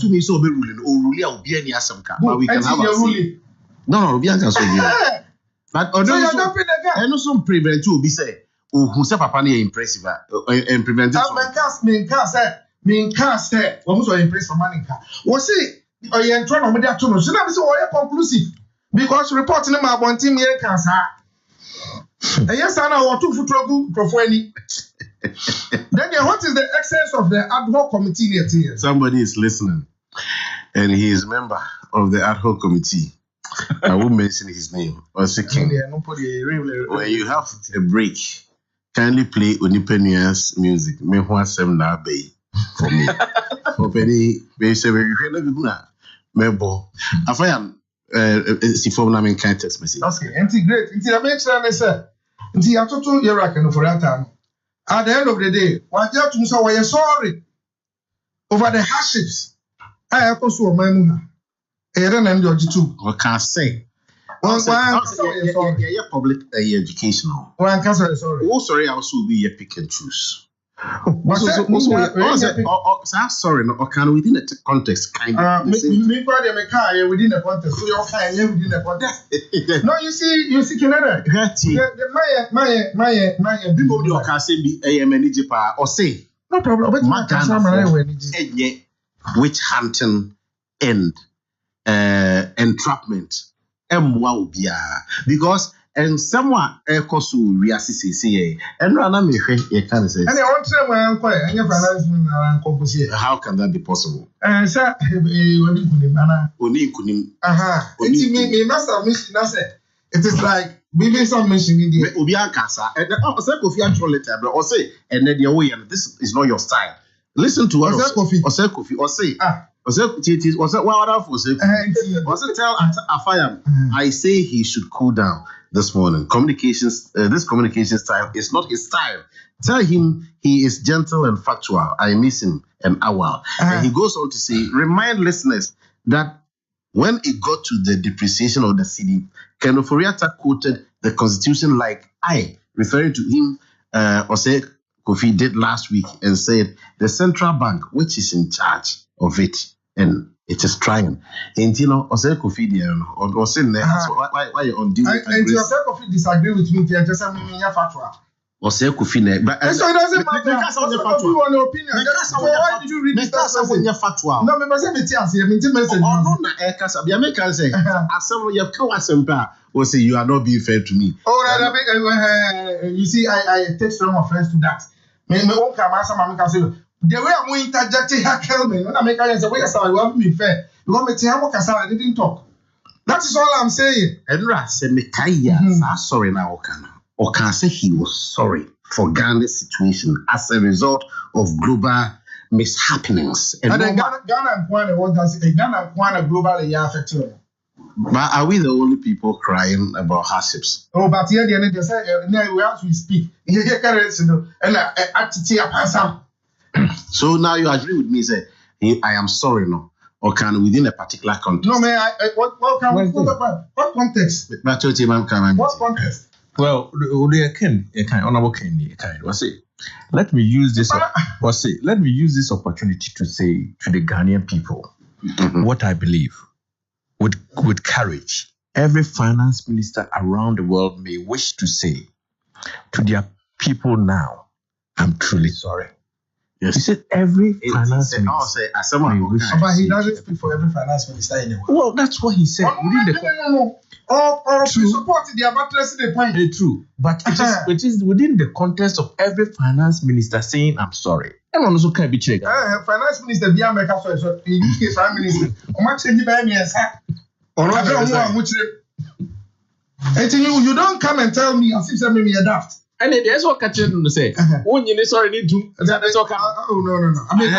to me so be ruling or ruling will be any asamka. But we can have a ruling. No, we can so be. But I know some prevent to be say. Who say papa ni impressive and preventive. Me can't say. Almost so impressed for money. Was it? Or you trying to make that too? So that is why conclusive because reporting them about team here cancer. And yes, I know what to for any. Then what is the essence of the ad hoc committee here? Somebody is listening, and he is a member of the ad hoc committee. I won't mention his name. Or second, when you have a break. Kindly play Onipenua's music. Me want some na bay for me. For penny, be say we na me bo. Afayam si form na me kind text message. Okay, integrate. Until I make sure I say. Until I told you right for that time. At the end of the day, what you have to say we are sorry over the hardships. I have also my muha. I don't know too. What can I say? Public educational. Sorry, I also be a pick and choose. Sorry, no, can within the context kind of. Within the context. So you're kind within the context. No, you see, Canada. My, people you can say be AM or say no problem. But witch hunting and entrapment. Because and someone ekosu reassess and rana me you can say and how can that be possible sir oni kunim me master mission say it is like maybe some mission in the obi ankasa and say Kofi actual letter or say and then the this is not your style. Listen to what Kofi or say was it tell Afayam I say he should cool down this morning. This communication style is not his style. Tell him he is gentle and factual. I miss him an hour. And he goes on to say, remind listeners that when it got to the depreciation of the cedi, Ken Ofori-Atta quoted the constitution like I, referring to him, Ose Kofi did last week and said the central bank, which is in charge of it, and it is trying. And you know, Ose Kofi or saying there, why you undue? And Ose Kofi disagree with me. Just I'm factual. Ose Kofi, but so it doesn't matter. Because of your opinion. Why did you read this? Factual. No, me say me tias. Me ti message. Oh no, na ekasa. Be American say. Asem you can asempa. Or say you are not being fair to me. Oh, you see, I take strong offense to that. Me won't come answer. Me can say the way I'm interjecting her kill me. When I make her say, "Wait, sir, you have to be fair." Because me tell you, I didn't talk. That is all I'm saying. Enra say me kaya. Sorry now, Okana. Okan say he was sorry for Ghana's situation as a result of global mishappenings. And then Ghana and Kwana, what does Ghana and Kwana globally affect you? But are we the only people crying about hardships? Oh, but here the end they say now as we speak, here currency no, and attitude apasa. So now you agree with me, say, I am sorry, no, or can within a particular context? No, man. What context? What context? Well, honorable Kenny, let me use this. Let me use this opportunity to say to the Ghanaian people what I believe with courage. Every finance minister around the world may wish to say to their people now, I'm truly sorry. Yes. He said every finance minister. But he doesn't speak for every finance minister anyway. Well, that's what he said. No. Or support the abattoirs the point. True. But it is within the context of every finance minister saying, I'm sorry. And also can be checked. Finance minister, the American so the UK prime minister. You don't come and tell me as if you me a daft. And that's what catching to say. When you sorry need to. That's all. Oh no. I mean,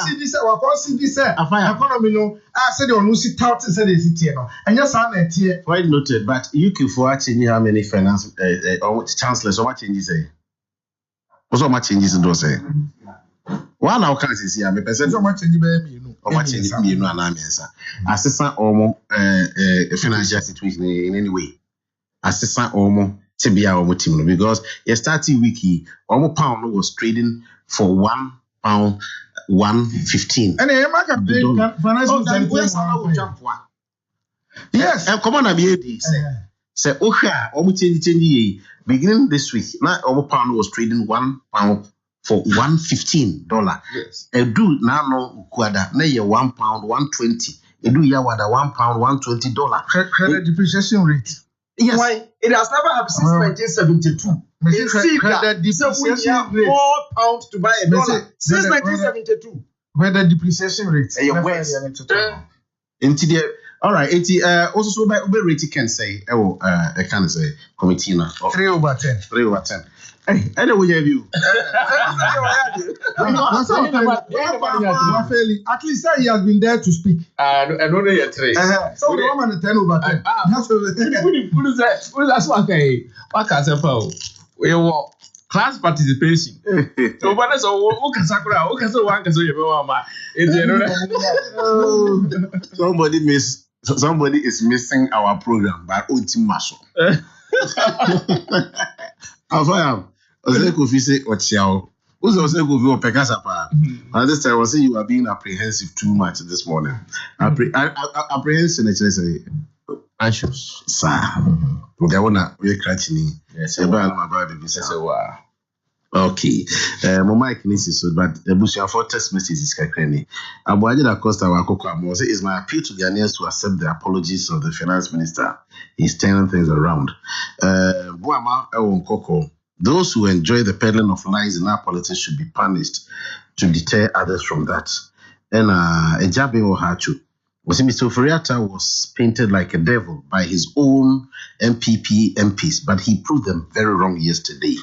see this. Economy no. I said you no sit out and say they sit here no. And just how that here. Quite noted. But UK for actually how many finance chancellors or what changes say? Also much changes do say. One now can see here. Me person. So much change be me no. Or what changes me no na me answer. Assistant omo financial situation in any way. Assistant omo. Because yesterday wiki, almost pound was trading for £1.115. And yes, and come on, I be say, almost change beginning this week. Now, almost pound was trading £1 for $115. Yes, a do now no quada, nay, £1 120. A do yawada £1 $120. Credit depreciation rate. Yes. Why? It has never happened since 1972. It's depreciation rate. £4 to buy a dollar since 1972. Where the depreciation rate? All right. Also, so by Uber rate can say, I can say committee now. 3/10. 3/10. Hey, anyway, have you? At least he has been there to speak. And only a 3. So the woman 10/10. That's okay. What can I say? We want class participation. So, but that's all. Okay, Sakura. Okay, so one can say you mama. Somebody is missing our program by Ultim Maso. I was like, say, what's your who's also go for Pekasapa? And this time I was saying you are being apprehensive too much this morning. Apprehension, actually, say, anxious. Sir, they wanna we're crashing. Yes, wow. Okay. My mic is so, but the bush for text messages kakrini. Abuajida Costa Akoko Amose is my appeal to Ghanaians to accept the apologies of the finance minister. He's turning things around. Buama Koko. Those who enjoy the peddling of lies in our politics should be punished to deter others from that. And Ejabe Ohachu. Mr. Furiata was painted like a devil by his own MPs, but he proved them very wrong yesterday.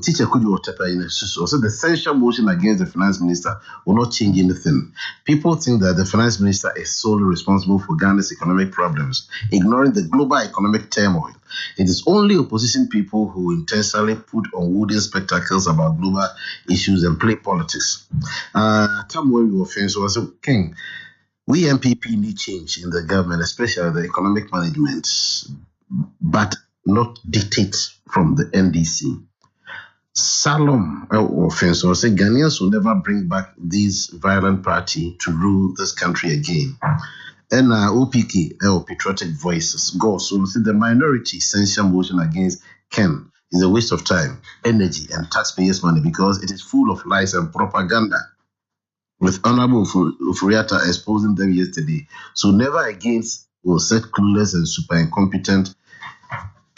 Teacher Kudu Otepa in also the censure motion against the finance minister will not change anything. People think that the finance minister is solely responsible for Ghana's economic problems, ignoring the global economic turmoil. It is only opposition people who intentionally put on wooden spectacles about global issues and play politics. Time where we were finished was King. We MPP need change in the government, especially the economic management, but not dictate from the NDC. Salom offense or say Ghanaians will never bring back this violent party to rule this country again. And OPK, Patriotic Voices, go. So the minority censure motion against Ken is a waste of time, energy, and taxpayers' money because it is full of lies and propaganda. With Honorable Furiata exposing them yesterday. So never again will set clueless and super incompetent.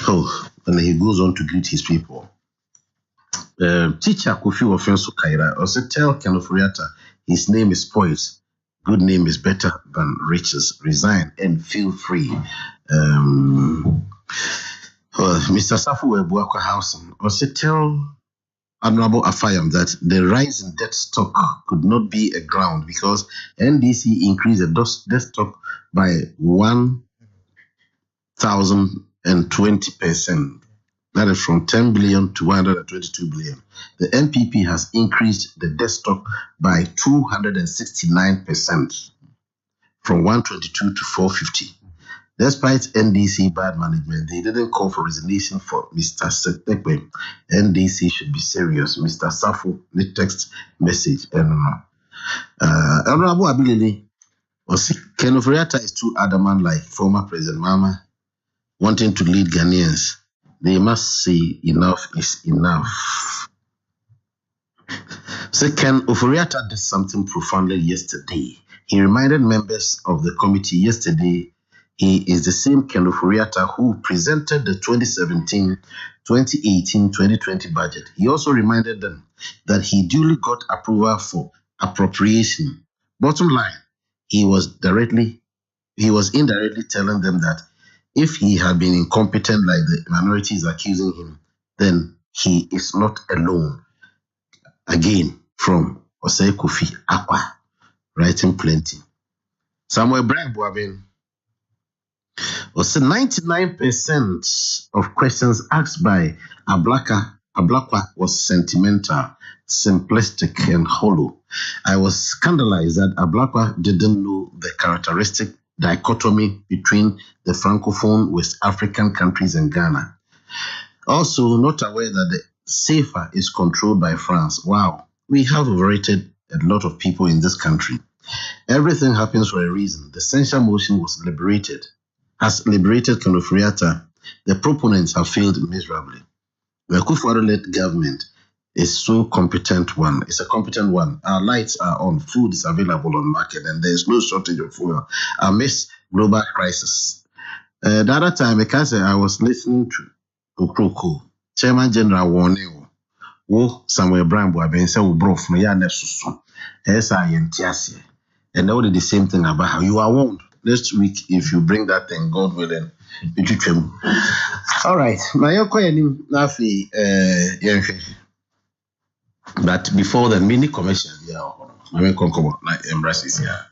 And he goes on to greet his people. Teacher Kofi Ofenso Kaira also tell Ken Furiata his name is spoiled. Good name is better than riches. Resign and feel free. Mr. Safu Ebuakwa Housen also tell Honorable Afayam that the rise in debt stock could not be a ground because NDC increased the debt stock by 1,020%. That is from 10 billion to 122 billion. The NPP has increased the debt stock by 269%, from 122 to 450. Despite NDC bad management, they didn't call for resignation for Mr. Setekwe. NDC should be serious. Mr. Safo, the text message. Honorable Ability, Ken Oforiatta is too adamant like former President Mama, wanting to lead Ghanaians. They must say enough is enough. So Ken Oforiatta did something profoundly yesterday. He reminded members of the committee yesterday he is the same Ken Oforiatta who presented the 2017, 2018, 2020 budget. He also reminded them that he duly got approval for appropriation. Bottom line, he was indirectly telling them that if he had been incompetent like the minority is accusing him, then he is not alone. Again, from Osei Kofi Akwa, writing plenty. Samuel Brian Boabin, 99% of questions asked by Ablakwa was sentimental, simplistic, and hollow. I was scandalized that Ablakwa didn't know the characteristic dichotomy between the Francophone West African countries and Ghana. Also, not aware that the CFA is controlled by France. Wow, we have overrated a lot of people in this country. Everything happens for a reason. The censure motion has liberated Ken Oforiatta. The proponents have failed miserably. The Akufo-Addo-led government is so competent one. It's a competent one. Our lights are on. Food is available on market, and there is no shortage of fuel amidst global crisis. The other time, I was listening to Akoko, Chairman General Warning, Samuel Brian Boabin said, "Brof, no ya nesusu." And now the same thing about how you are warned. Next week, if you bring that thing, God willing, all right. But before the mini commercial, I mean, like embraces here.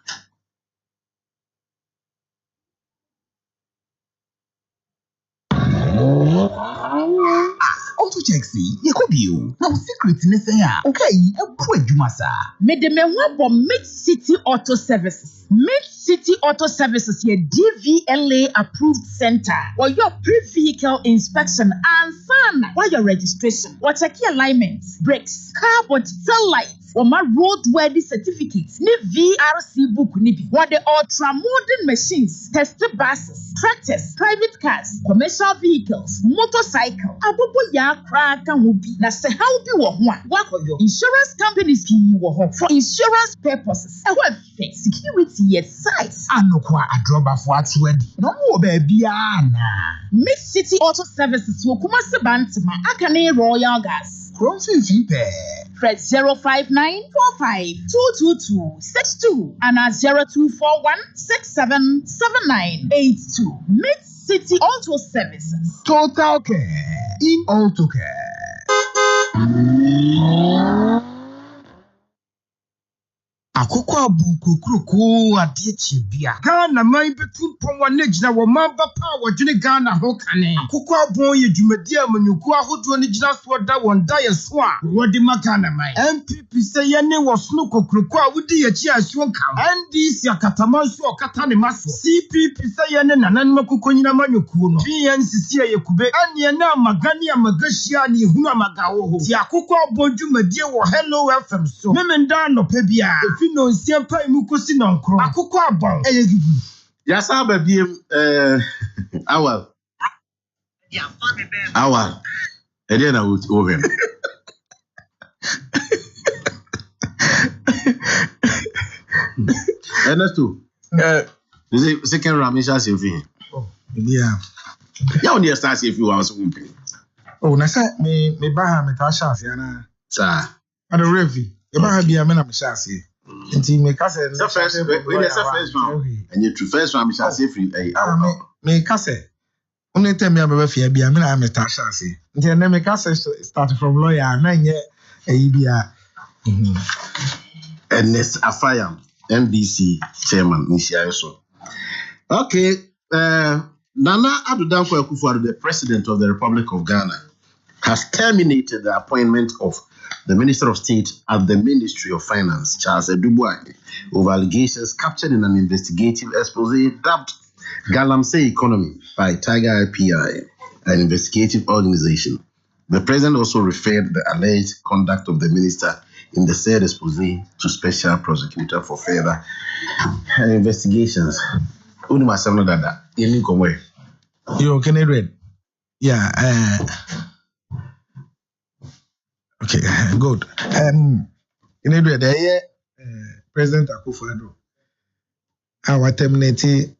Auto check see, you could be you. Now secret in this okay, a poor Jumasa. Medemewabo Mid City Auto Services. Mid City Auto Services, your DVLA approved center. Or your pre-vehicle inspection and fun. Or your registration. Or check your alignments, brakes, car tail lights. Or my roadworthy certificates. Ni VRC book nibi. Or the ultra modern machines, tester buses, tractors, private cars, commercial vehicles, motorcycle. Abobo ya kraka hubi. Na se how be wo ho. Wako yo. Insurance companies ki wo ho. For insurance purposes. Security yet size. Anokwa adroba for atwedi. No mo baby ana. Mid City Auto Services wo kuma se bantima akane Royal Gas. Kronfi fipe. Fred 05945222262 and 0241677982. Mid City Auto Services. Total care in auto care. Akoko abuku kruku adiechi bia. Ghana man betu pon ne gina wo mamba pa wo dwene Ghana ho kane. Akoko abon ye dwumadi amanyuku ahodo ne gina so da won da ye so a wodi makana man. MPP say ye ne wo sno kokruku a wodi ye chi asuo kan. NDC akatama so okata ne maso. CPP say ye ne nanan makoko nyina manyuku no. PNCC ye kube ane na magani amagashia ne hunu amagawo ho. Ti akoko abon dwumadi wo Hello FM so. Memenda no pe bia. No siampa imukosi nonkro akoko abon eyegigu yasa babiem awal ede na oven Ernesto the second ramisha sefi yeah ya on the start sefi wa so wumpi na say me ba ha me ta sha ase na sa ada revi e ba ha bia me na me sha ase nti me ka say the first one and you first one me sha say free me ka say only time me ba fia bia me na me ta sha ase nti na me ka say start from lawyer na nye eyi bia Ernest Afayam NDC chairman Nishia so Okay. Nana Addo Dankwa Akufo-Addo, the President of the Republic of Ghana, has terminated the appointment of the Minister of State at the Ministry of Finance, Charles Edubuahi, over allegations captured in an investigative expose dubbed Galamsey Economy by Tiger IPI, an investigative organization. The President also referred the alleged conduct of the minister in the said expose to Special Prosecutor for further investigations. You can read. Yeah. Okay. Good. In read President Akufo-Addo. Our terminating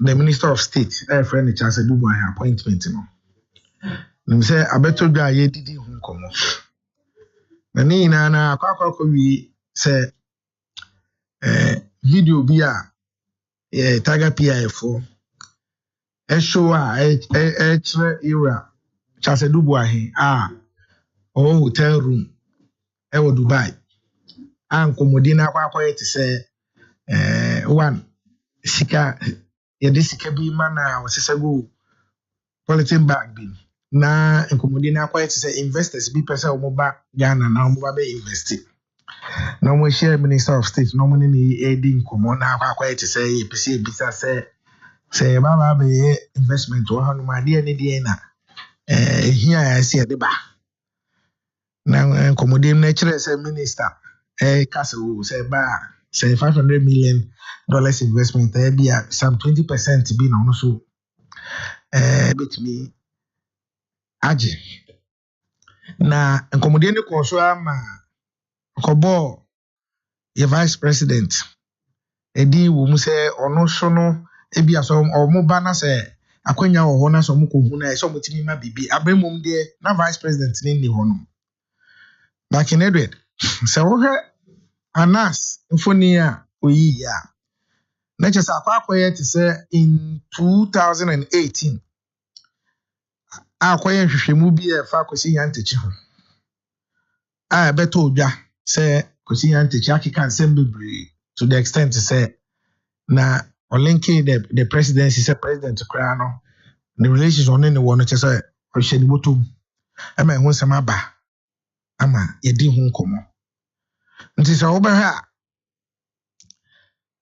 the Minister of State, friend Charles Edubuahi appointment. No, say I better go aye didi hu komo. Na ni na akwa wi say video bi a Tiger PI4 show a chere era Charles Edubuahi hotel room wo Dubai ankomodi na akwa yete say one sika ye sika bi mana osese go polythene bag bi na enkomodi na akwa yete say investors bi pese omoba Ghana na omoba be invest na mo share Minister of State no money ni edi nkomo na akwa yete say pese bisa say baba be investment wo hanu ma de ne na here I see de ba na enkomodi na chere say minister kase wo say ba say $500 million investment be some 20% be na no so betimi age na enkomodi ne ko so ama kobo ye vice president edi wo mu say ono so no ebi aso omo ba na say akwanya wo ho na so mo ko hu na so mo timi ma bibi abemum de na vice president ni ho no back in Edward so wo Anas mfoni a oyi ya na chesa akwakoye te say in 2018 akwaye hwehwemu bi e fa kosi yantechi ho beto odwa say kosi yantechi akika nsem bebre to the extent say na olinking the presidency say president kra no the relations on any one chesa ohweheni botom ama ehun sem aba ama yedi hu nkomo nti so oba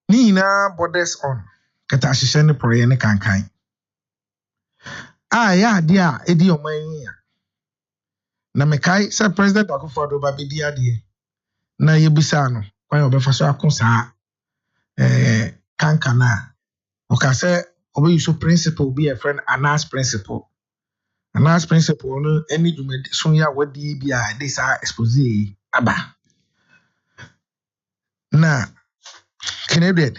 ni na borders on kata hyehyɛ ne poroye ne kankan ya dia edi oman ya na mekai say President Akufo-Addo ba bedi ade na yebisa no kwan obefa so akosa kankana o ka say obe use principle be a friend Anas principle no any dwumadi so ya wadi bi a this expose aba na Canadian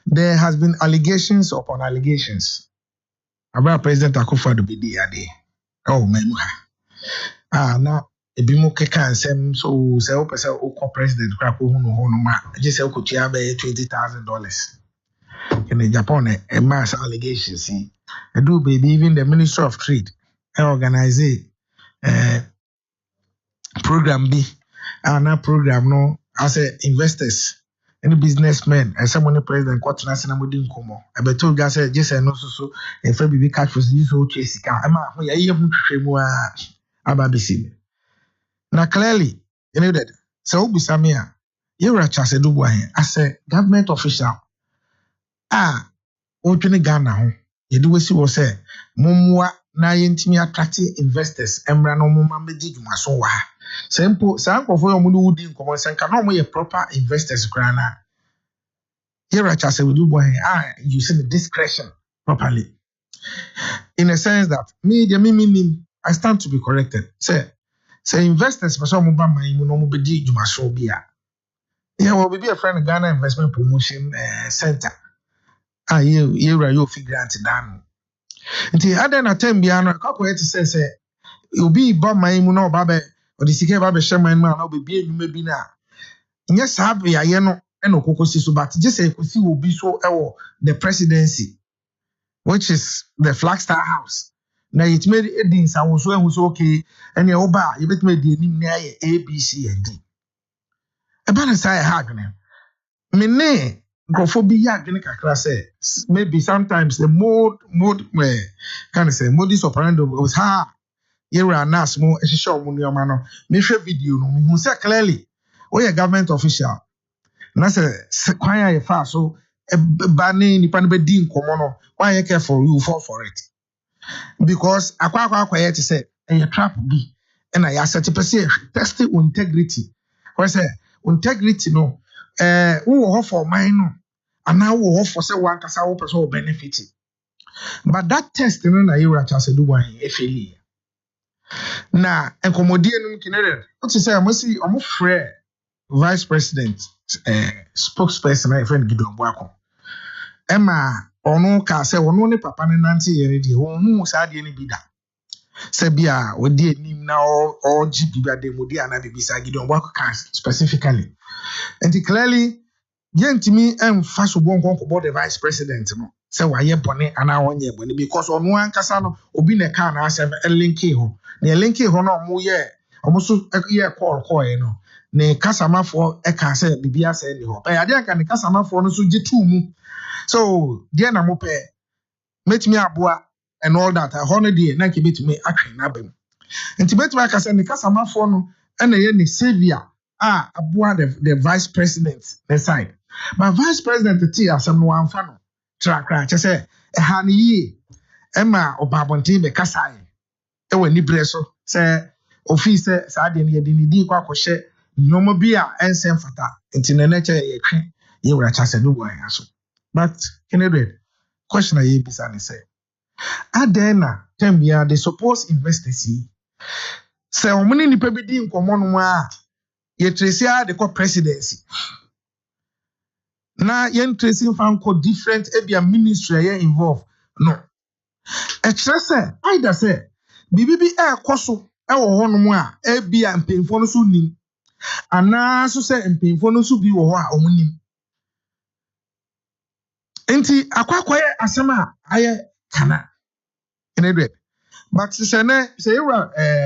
there has been allegations upon allegations about President Akufo-Addo bedi ade na ebi mo keka nsem so say o pese o president kra ko hu no ho no ma je say o kotua be $20,000 in Japan mass allegations do baby even the Ministry of Trade organize program bi na program no as investors any businessmen and someone president kwatena se na modi nkomo ebeto ga say je say no so e fa bibi catch for so chesika ama ho ya ye hu hwehwemu aba bisi na clearly you know that so obisame a yewra Charles Edubuahi as a government official otwene Ghana ho yedi wesi wo say mommoa na yentimi attract investors emra no momma medi dwumaso wa simple sankofo yo mu wudi nkomo senka no mo ye proper investors krana yewra Charles Edubuahi using the discretion properly in a sense that I stand to be corrected say investors for some ba man mu no mo bedi dwumaso bia will be a friend Ghana Investment Promotion Center yewra yo figure out dan nti ada na time bia no Akoko yet say obi ba man mu na oba be odisike ba be hyeman mu na obi enuma bi na nya sabe yaye no e no kokosi so but just say kosi obi so ewo the presidency which is the Flagstaff House na it made edin sawo so ehun so okay ene oba ye betime di enim na ye ABC and D e ba na say ha adwene me ne nkrofobia adwene kakra say maybe sometimes the mode kind of say modus operandi was ha yera nas mo ehihye omunuoma no me hwe video no me hu say clearly we government official na say kwan ya fa so ba ni nipa no be di nkomo no why you careful you fall for it because akwa yet say a trap bi and I set person test integrity why say integrity no wo ho for mine no and now wo ho for say one kasa wo person benefit but that test no na yera cha say do one e failure na enkomodie no kinere what you say amosi omo frɛ vice president spokesperson my friend Gideon Boako Emma ono ka say ono ne papa ne nante yere die hu sa de ne bi da se bia odi anim na o GP de modi ana bibi sa Gideon Boako ka specifically and clearly yentimi emfa so bonkonko the vice president no say waye bone ana wonye bone because ono ankasa no obi ne ka na ase linki ho na linki ho no omo ye omo so ye call no ne kasamafo eka say bibia say ni ho ade aka ne kasamafo no so gitu mu so dia na mo pe metimi aboa and all that ho no dia na ke betimi atwen na bam enti betimi aka say ne kasamafo no na ye ne savior aboa the vice president the side but vice president ti asem no amfa no trakra che say ha ne yi ema obabontin be kasae e wani breso say office sa de ne ye di kwa kohye nyomo bi a ensem fata enti na nature ye twe ye wura cha se do wan aso but Kennedy question aye bisa ne say adena tembia they suppose invest see say omuni nipa bi di nkomo no a ye tresia de ko presidency na ye tracing fan ko different ebia ministry ye involved no e kire say either say bibi bi e koso e wo ho no mu a ebia mpemfo no so nim ana so say mpemfo no so bi wo ho a omunim enti akwakoye asema aye kana enedwe but say ne say you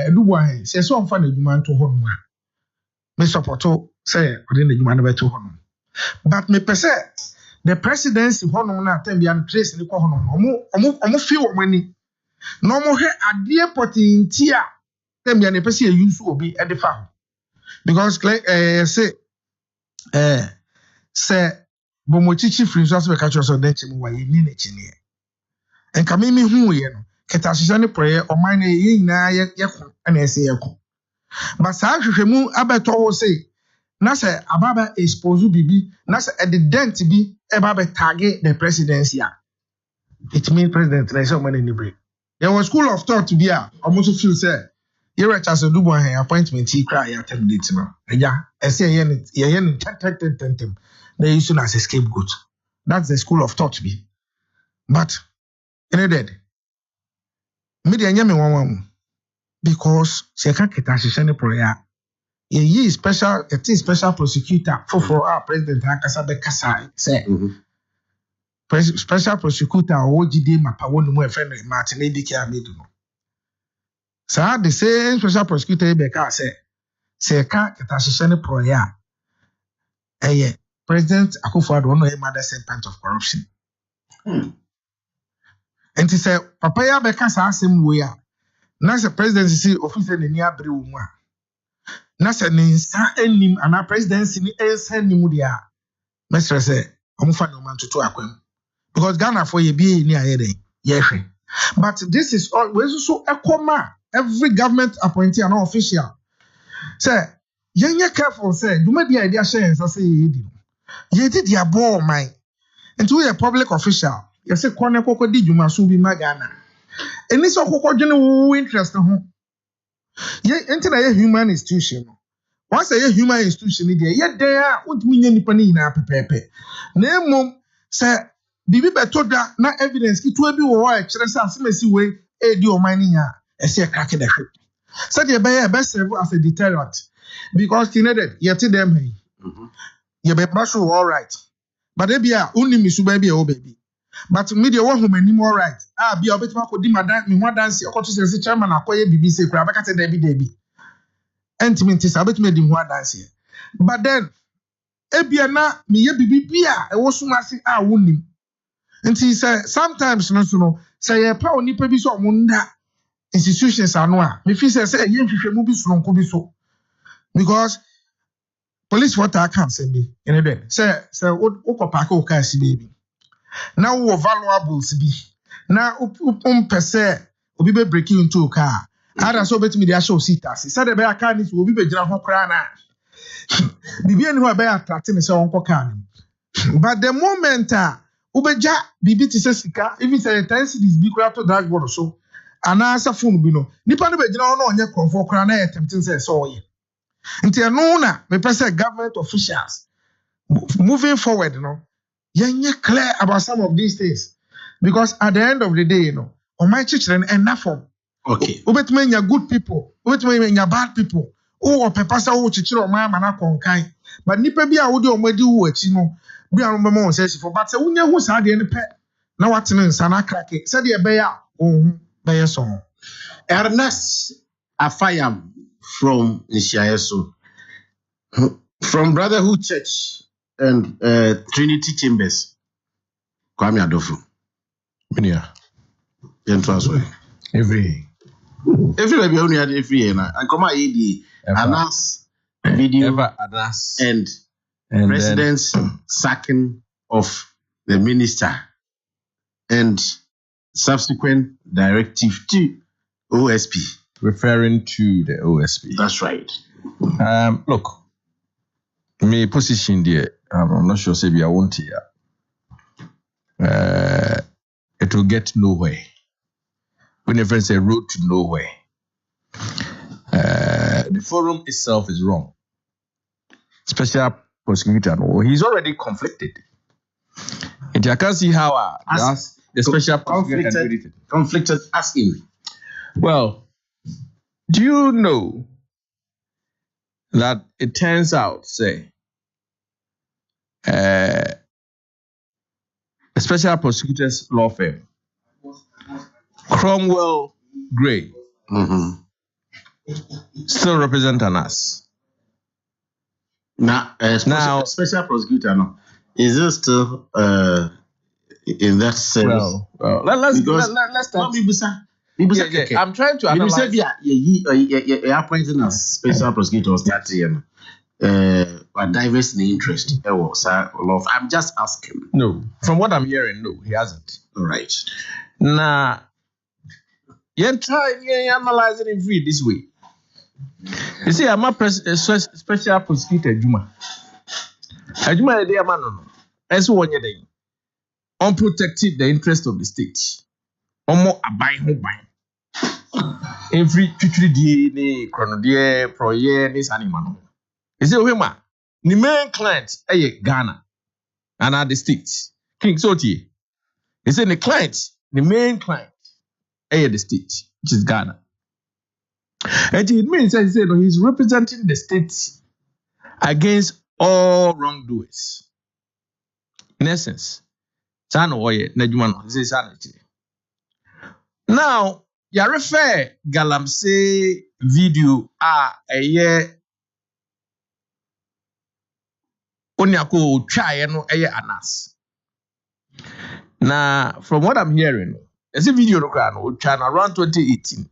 edubo ahe say so mfa na djuma nto ho no a me supporto say odi na djuma na beto ho no but me pese the presidency ho no na atambia no trace ni ko ho no omo fi wo mani no mo he ade potinti a tambia ne pese use obi e de fa ho because say bomochichi free so be catch us on that chim wa ye ni na chini en ka me hu ye no keta hyehyɛ ne prayer oman na ye nyina ye ko na ese ye ko but sa hwehwemu abeto wo say na say ababa expose bibi na say dent bi e ba be tag the presidency it mean president na so man ni break there was school of thought to be almost feel say here Charles Dubo appointment he cry ya terminate no eja ese ye ne tentem they use as a scapegoat that's the school of thought be but dead media nyame wanwan because se ka keta hyehyɛ ne prayer ye special prosecutor for our president akasa be kasa say special prosecutor ojide mapawo no mo e friend Martin Edike Amedu no sa the same special prosecutor be ka say se ka keta hyehyɛ ne prayer President Akufo-Addo no mother serpent of corruption and he say papa ya be ka sa asem wo ya na se presidency si office ne ni abere wo mu a na se ne nsa anim ana presidency ni ensa anim dia mesre say omufa no man toto akwam because Ghana for ye bi ni ayede ye hwe but this is all we so ekoma every government appointee and official say yenye careful say duma dia idea share say ye di ye did ya bo man and we a public official you say kone kokko di djuma so bi magana eni so kokko dwene wo interest ho ye enti na ye human institution no once ye human institution dey ye there ontimi nya nipa ni na pepepe na emom say bibi beto da na evidence ki to bi wo ho e kire say asemesi we e di o man nya e say crack the hip say dey be serve as a deterrent because kineted yet them hey ye be basho all right but e bia unimi su ba bia o baby but media wo humanim all right bia obetima ko di madan me ho dance okoto se chairman akoye bibi se kura beka te David entimente sa obetima di ho dance but then ebia na meye bibi a ewo so ase a wonim nti say sometimes no say ye pa onipa bi so omunda institutions ano a me feel say ye nhwehwemu bi soronko bi so because police water can send me in a day say wo park o car si baby na wo valuables bi na pese obi be break into a car ada so betimi dey show sitas say dey be car ni obi be gina ho kra na bibi eni ho be attract me say won car ni but the moment ubeja bibi ti say sika even say intensities bi kra to dashboard so anasa phone bi no nipa no be gina ho na onye konfo kra na attempting say so oye nti eno na me pese government officials moving forward yenye clear about some of these things because at the end of the day on my children enough form okay ubetmenya good people ubetmenya bad people o pepasa o chichiro ma na konkan but nipa bi a wo de omadi wo achi no bi a no be mo say for but say unya hu sa de ne pe na watene nsa na krake say de be ya ohun be yeso Ernest Afayam from Nishayeso from Brotherhood Church and Trinity Chambers Kwame Adofo Minia Gentleman every be only had every year na and come the Anas video ever Anas and president's sacking of the minister and subsequent directive to OSP referring to the OSP. That's right. Look, my position there, I'm not sure say I won't here. It will get nowhere. We never say road to nowhere. The forum itself is wrong. Special prosecutor, he's already conflicted. And I can't see how the special prosecutor conflicted as in. Well, do you know that it turns out, say, a special prosecutor's law firm, Cromwell Gray, still represent us. Now, special prosecutor, no, is it still in that service? Well, let's start. I'm trying to analyze. You said you're appointing as special prosecutors that year. Diverse in interest. I'm just asking. No, from what I'm hearing, no, he hasn't. All right. Now, you analyze it in free this way. You see, I'm a special prosecutor, Juma. Juma, they are man. As one day, unprotected the interest of the state. Omo abai ho ban. Every 2-3 day chrono pro year this animal. You see, Ohema, the main client Ghana and at the states. King Soti. He said the main client the state, which is Ghana. And it means that he's representing the state against all wrongdoers. In essence, now, you refer Galamsey video a year Onyako try no Anas. Now, from what I'm hearing, there's a video around 2018.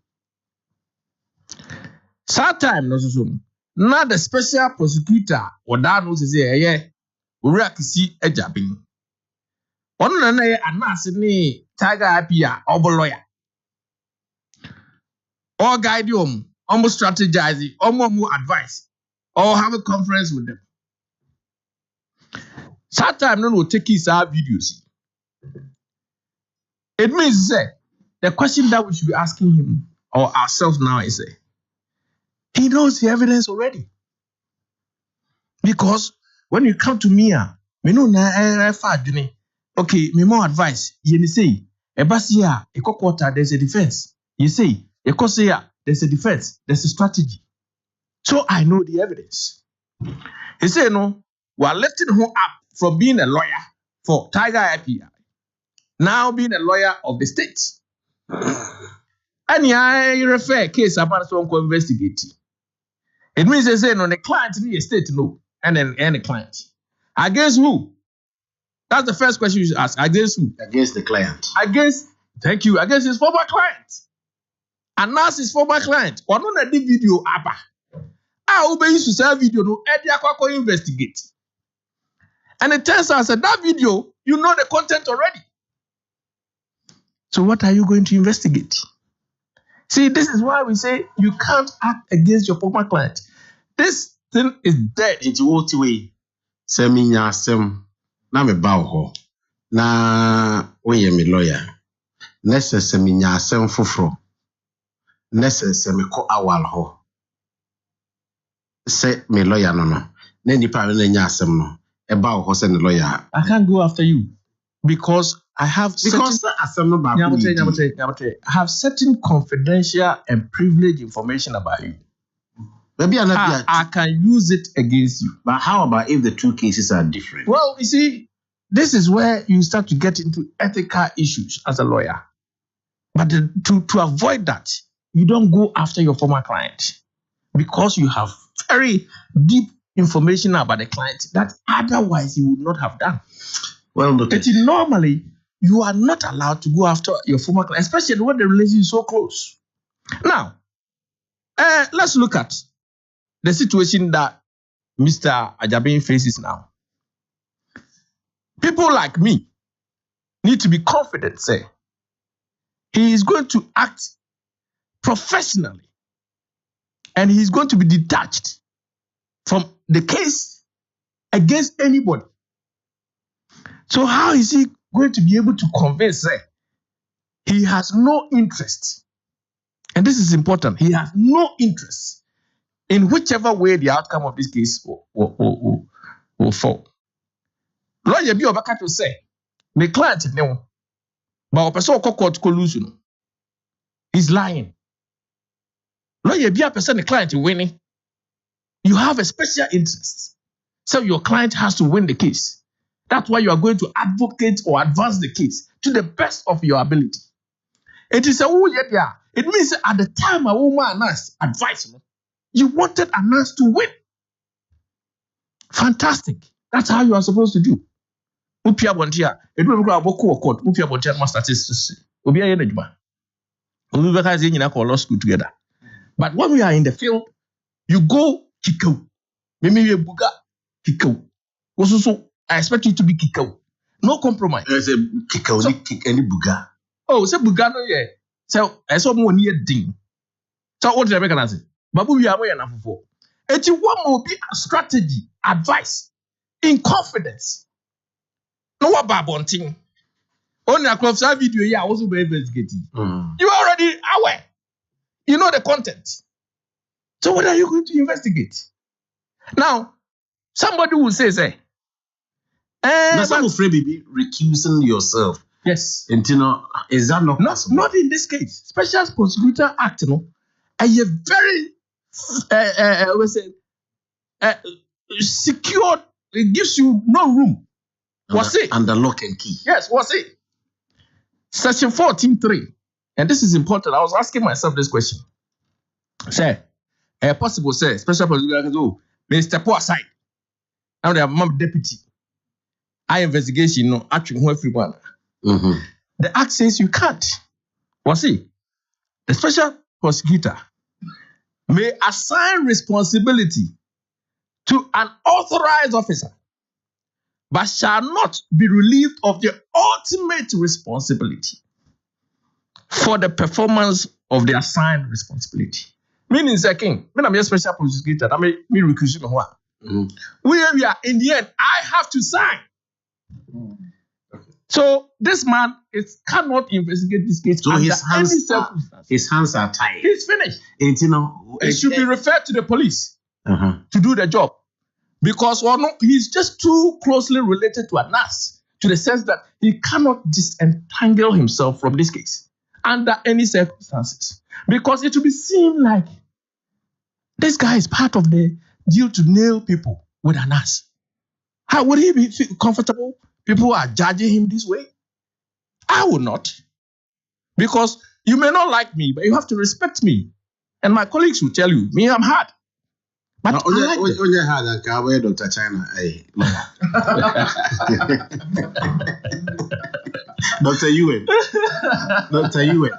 That time, now the special prosecutor, what that knows is we see a jabbing. One Anas ni Tiger Apia or lawyer. Or guide you, almost strategize, or more advice, or have a conference with them. Sometimes no take his videos. It means the question that we should be asking him or ourselves now is he knows the evidence already. Because when you come to me, me know na okay, me more advice. You say, Ebasia, Akoko, there's a defense. You say, there's a defense, there's a strategy. So I know the evidence. He said, no, we're lifting him up from being a lawyer for Tiger IPI, now being a lawyer of the state. And I refer case about someone to investigate. It means they say, no, the client need a state no, and then any client. Against who? That's the first question you should ask. Against who? Against the client. Against his former client. Anas his former client. One on the video abba. Ube used to sell video no Eddie Akoko investigate. And it turns out that video, you know the content already. So what are you going to investigate? See, this is why we say you can't act against your former client. This thing is dead. It's what way. Seminya sem na me ba ho. Na we me lawyer. Nese seminya sem foforo. Nese semiko awal ho. Say me lawyer no. Na nipa na nya asem no. E ba ho say the lawyer. I can't go after you because I have certain confidential and privileged information about you. Maybe I can use it against you. But how about if the two cases are different? Well, you see, this is where you start to get into ethical issues as a lawyer. But to avoid that, you don't go after your former client because you have very deep information about the client that otherwise you would not have done. Well, normally, you are not allowed to go after your former client, especially when the relationship is so close. Now, let's look at the situation that Mr. Ajabin faces now. People like me need to be confident, say, he is going to act professionally and he's going to be detached from the case against anybody. So how is he going to be able to convince that he has no interest? And this is important. He has no interest in whichever way the outcome of this case will fall. Lawyer be obaka to say, the client no, but person court collusion. He's lying. Lawyer be a person the client winning. You have a special interest. So your client has to win the case. That's why you are going to advocate or advance the case to the best of your ability. It is a it means at the time a woman announced advice, you wanted Anas to win. Fantastic. That's how you are supposed to do. Upia Bontia, it will go a court, Upia Bontia statistics. Ubia Yenejma. Ubika Zina call law school together. But when we are in the field, you go Kiko. Maybe you buga Kiko. Also, I expect you to be Kiko. No compromise. There's a Kiko, so, kick any buga. Oh, say buga no yeah. So I saw more near ding. So what did I make an answer? Babu we are enough for. And you want more be a strategy, advice, in confidence. No what babonting. On your club's video, yeah, I also be investigating. You are already aware. You know the content. So what are you going to investigate? Now, somebody will say, some afraid be recusing yourself. Yes. And you know, is that not possible? Not in this case. Special Prosecutor Act, you know, a very secured. It gives you no room. What's it? Under lock and key. Yes. What's it? Section 14.3. And this is important. I was asking myself this question. Say, possible say Special Prosecutor can go. May step aside. Now they have mom deputy. I investigation no actually who everyone. The act says you can't. What's it? The special prosecutor may assign responsibility to an authorized officer, but shall not be relieved of the ultimate responsibility for the performance of the assigned responsibility. Meaning, second, when I'm a special prosecutor, I mean, me recusing one. Where we are in the end, I have to sign. Okay. So this man cannot investigate this case so under his hands any circumstance. His hands are tied. He's finished. And you know, it should be referred to the police to do the job. Because he's just too closely related to Anas to the sense that he cannot disentangle himself from this case under any circumstances. Because it will be seen like this guy is part of the deal to nail people with Anas. How would he be comfortable? People are judging him this way. I would not. Because you may not like me, but you have to respect me. And my colleagues will tell you, me, I'm hard. But No, I like them. onye ha ga ka we Dr. China Dr. Ewan. Dr. Ewan.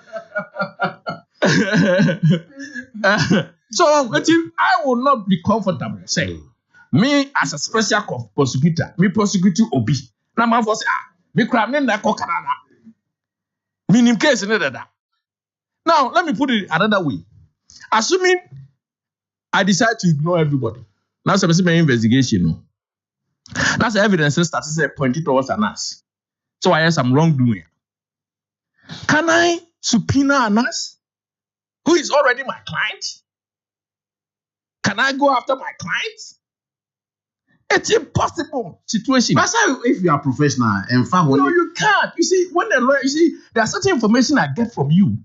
So I will not be comfortable saying me as a special prosecutor, me prosecute Obi. Now man for say me crime na ko Canada. Meaning case in that. Now let me put it another way. Assuming I decide to ignore everybody. Now some my investigation. No. That's the evidence started pointing towards an ass. So I have some wrongdoing. Can I subpoena an ass who is already my client? Can I go after my clients? It's impossible situation. But if you are professional and no, you can't. You see, when the lawyer, there's certain information I get from you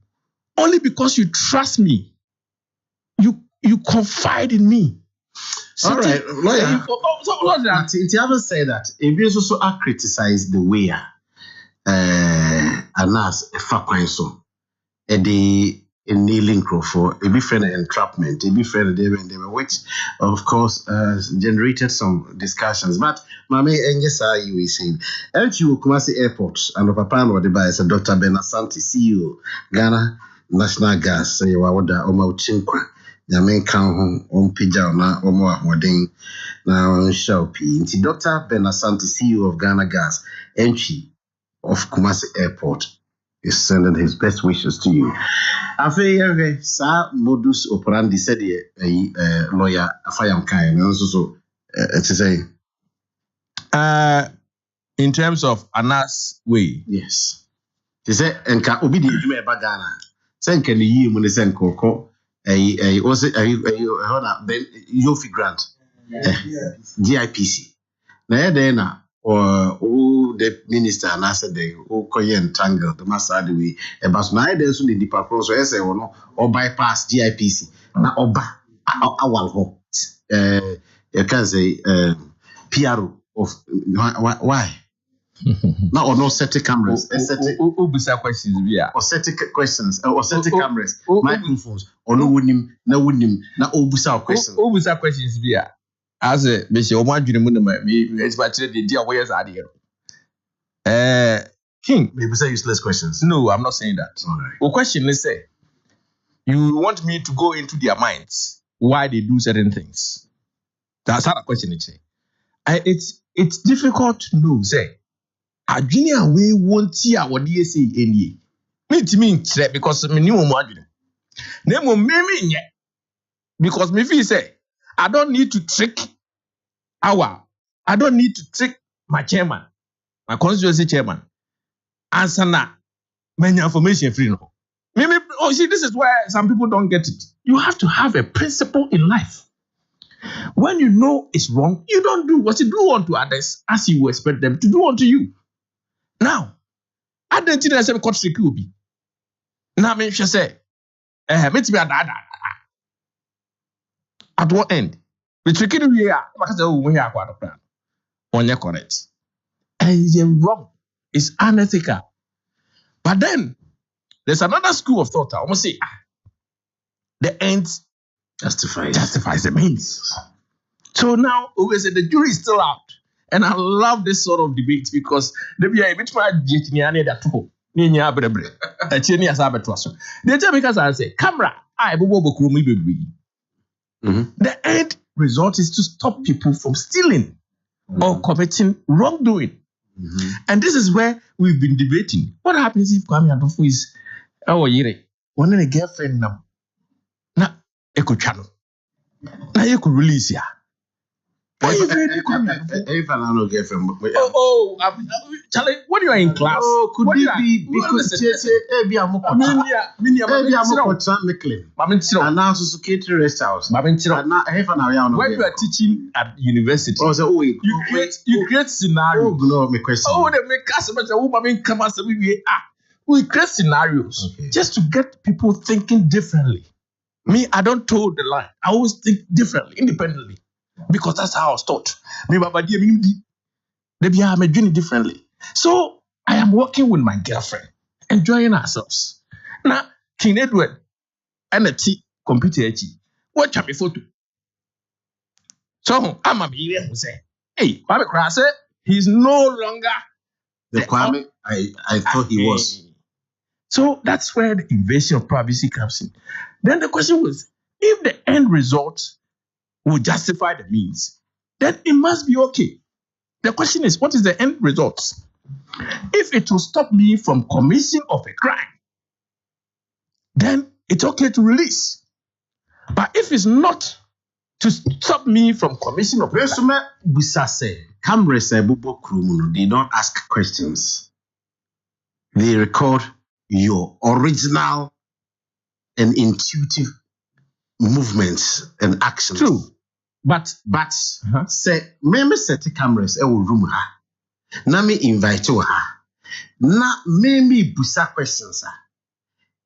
only because you trust me. You confide in me. All right, lawyer. You haven't said that. If you also criticize the way Anas Fakwan so, the kneeling for a different entrapment, a different which of course generated some discussions. But Mame Engesa, you is saying, LTU Kumasi Airport and Papa no the is a Dr. Ben Asante, CEO, Ghana National Gas, say you are Oma Chinkwa. Yamen kan on pija na omo ahoden na on shopi nti Dr. Ben Asante, CEO of Ghana Gas, entry of Kumasi Airport, is sending his best wishes to you. Afe sa modus operandi said lawyer Afayam Kai and also to say in terms of Anas way. Yes. He said enka obi di adwuma e ba Ghana. Say enka ni yi mu ne sen kokko also then Yofi Grant GIPC na na or the minister and I said they koyen tangle the master the way but na there so the department so say or bypass GIPC na oba awal ho you can say PRO of why now or no set cameras questions or set questions or set cameras microphones or no wunim na obusa questions bia as a be say o ma dwene mu na me expect the dia where is ade King maybe say useless questions. No, I'm not saying that. All right. The question is say you want me to go into their minds why they do certain things. That's how the question is. It's difficult to know say adwene we won't see what they say any. Me because me new mo adwene. Na mo me nye because me feel say I don't need to trick my chairman, my constituency chairman. Answer na many information free no. Maybe see this is where some people don't get it. You have to have a principle in life. When you know it's wrong, you don't do what you do unto others as you expect them to do unto you. Now, I don't think I say court trick will be. Now me say, meet me at what end? We trick it we are because we are quite a plan. On your correct. And it's wrong. It's unethical. But then there's another school of thought. I almost say the end justifies the means. So now we say the jury is still out. And I love this sort of debate because they be a bit more that too. They tell me because I say, camera, the end result is to stop people from stealing or committing wrongdoing. And this is where we've been debating. What happens if Kwame Adolfo is one a girlfriend now? Na eko channel. Na you could release ya. If I don't girlfriend, Charlie, when you are in class, could it be because rest house. When you are teaching at university, you create scenarios. We create scenarios just to get people thinking differently. Me, I don't toe the line. I always think differently, independently. Because that's how I was taught. Maybe I'm doing differently. So I am working with my girlfriend, enjoying ourselves. Now, King Edward and a T computer, watch me photo. So I'm a million who say, hey, Bobby Crasser, he's no longer The Kwame, I thought he was. So that's where the invasion of privacy comes in. Then the question was, if the end result will justify the means, then it must be okay. The question is, what is the end result? If it will stop me from commission of a crime, then it's okay to release. But if it's not to stop me from commission of a crime, Cameras they don't ask questions. They record your original and intuitive movements and actions. True. But say me set cameras e wo room ha. Na me invite you ha. Na me busa questions ha.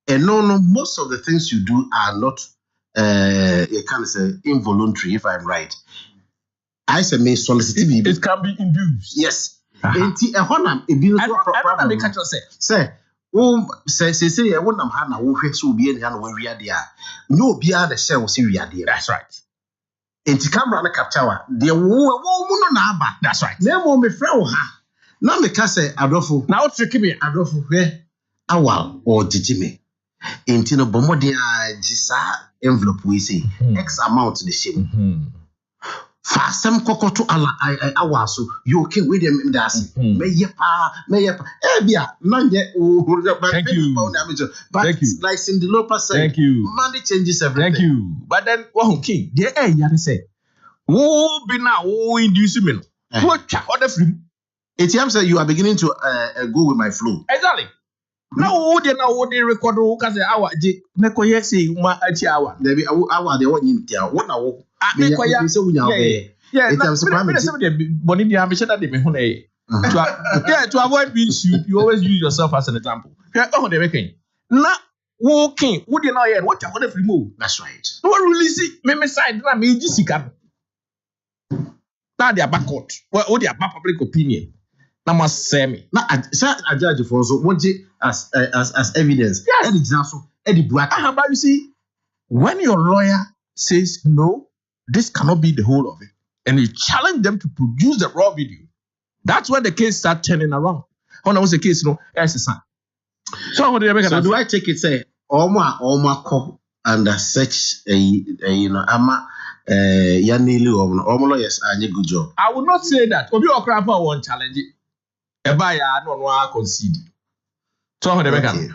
And no, most of the things you do are not you can say involuntary, if I'm right. I say me solicit it can be induced. Yes. Enti e honam e bi no problem. Make catch say. Say e wonam ha na wo hwe so obi eni ha na wo wiade a. No obi a the share wo se wiade. That's right. Enti camera na capture wa de wo mu no na aba. That's right. Na mo me frɛ wo ha. Na me ka say adofo. Na o trick me adofo hwe awal or jijime. Enti no bomode a gisa envelope we say X amount the shame. Fa sem kokoto ala awa so you okay with them that's meyepa bia nanye thank you but like Cindy Lopa said thank you money changes everything. Thank you. But then what king there ya say wo be na wo induce me no what other free it seems that you are beginning to go with my flow. Exactly. Now wo dey record wo ka say awa je me ko ye say uma achi awa there be awa dey won yin tia what na wo me ko ya yeah it seems boni dia me sheda dey me hu na to avoid being sued you always use yourself as an example. Oh dey making na wo king wo dey na here what you want free move. That's right. No release me side na me ji sika na dia back court what dia public opinion. Na must say me. Na a judge for so what as evidence. Yes. But you see, when your lawyer says no, this cannot be the whole of it, and you challenge them to produce the raw video, that's when the case starts turning around. When I was the case, as a son. So do I take it say Oma call under such ama yanili or lawyers are a good job? I would not say that. Obi Okrapa won't challenge it. Ebaya no concede. So okay.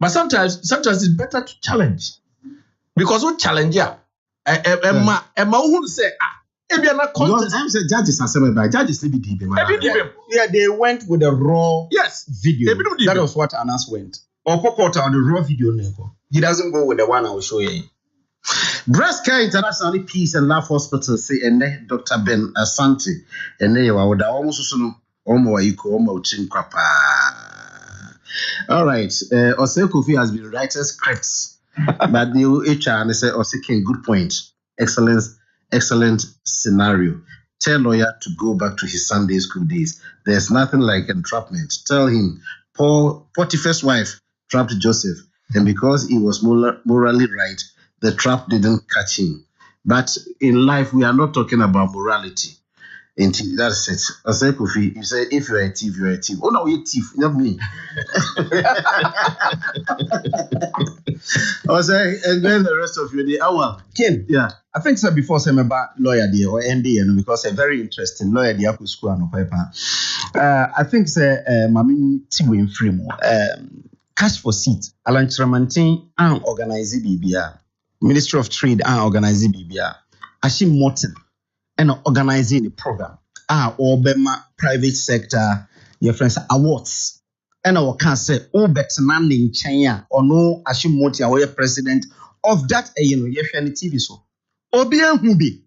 But sometimes it's better to challenge. Because what challenge ya? Emma who say ebiana contest. I'm saying judges are saying by judges they be deep. Yeah, they went with the raw video. That was what Anas went. Or pop out the raw video neko. He doesn't go with the one I will show you. Breast Care International Peace and Love Hospital say and Dr. Ben Asante and they were almost all right. Ose Kofi has been writing scripts, but the HR and they say Ose King, good point. Excellent scenario. Tell lawyer to go back to his Sunday school days. There's nothing like entrapment. Tell him Potiphar's wife trapped Joseph, and because he was morally right, the trap didn't catch him. But in life, we are not talking about morality. That's it. I say, Kofi, you say if you're a thief, you're a thief. Oh no, you're a thief, not me. I say, and then the rest of your day. Ken, yeah. I think so before saying about lawyer there or ND, because a very interesting lawyer there who school no paper. I think say Mami Tiwin Fremo, cash for seat. Alan Tramantin and organize BBA. Ministry of Trade and organize BBA. Ashim Morton. And organizing the program. Or Bema private sector, your friends awards. And I can say, better man in China or no Ashimoti away president of that your TV so. Obian Hubi,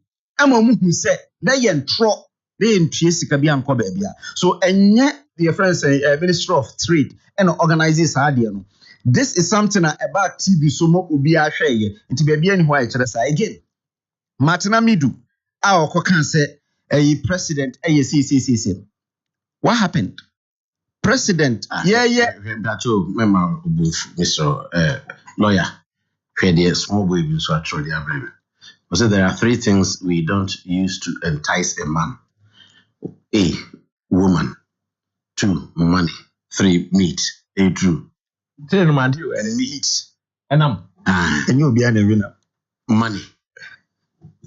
who said they entro, they in Triesika and Kobebia. So and yet your friends Ministry of Trade and organizes Hadiano. This is something about TV so much will be a share into baby and white again. Martina Midu. Akoko can say a president CCCC. What happened? President. That's member Mr. Lawyer. Small boy so actually So there are 3 things we don't use to entice a man. A, woman. 2, money. 3, meat. A, true. Tell man you And meat. and And you'll be a winner. Money.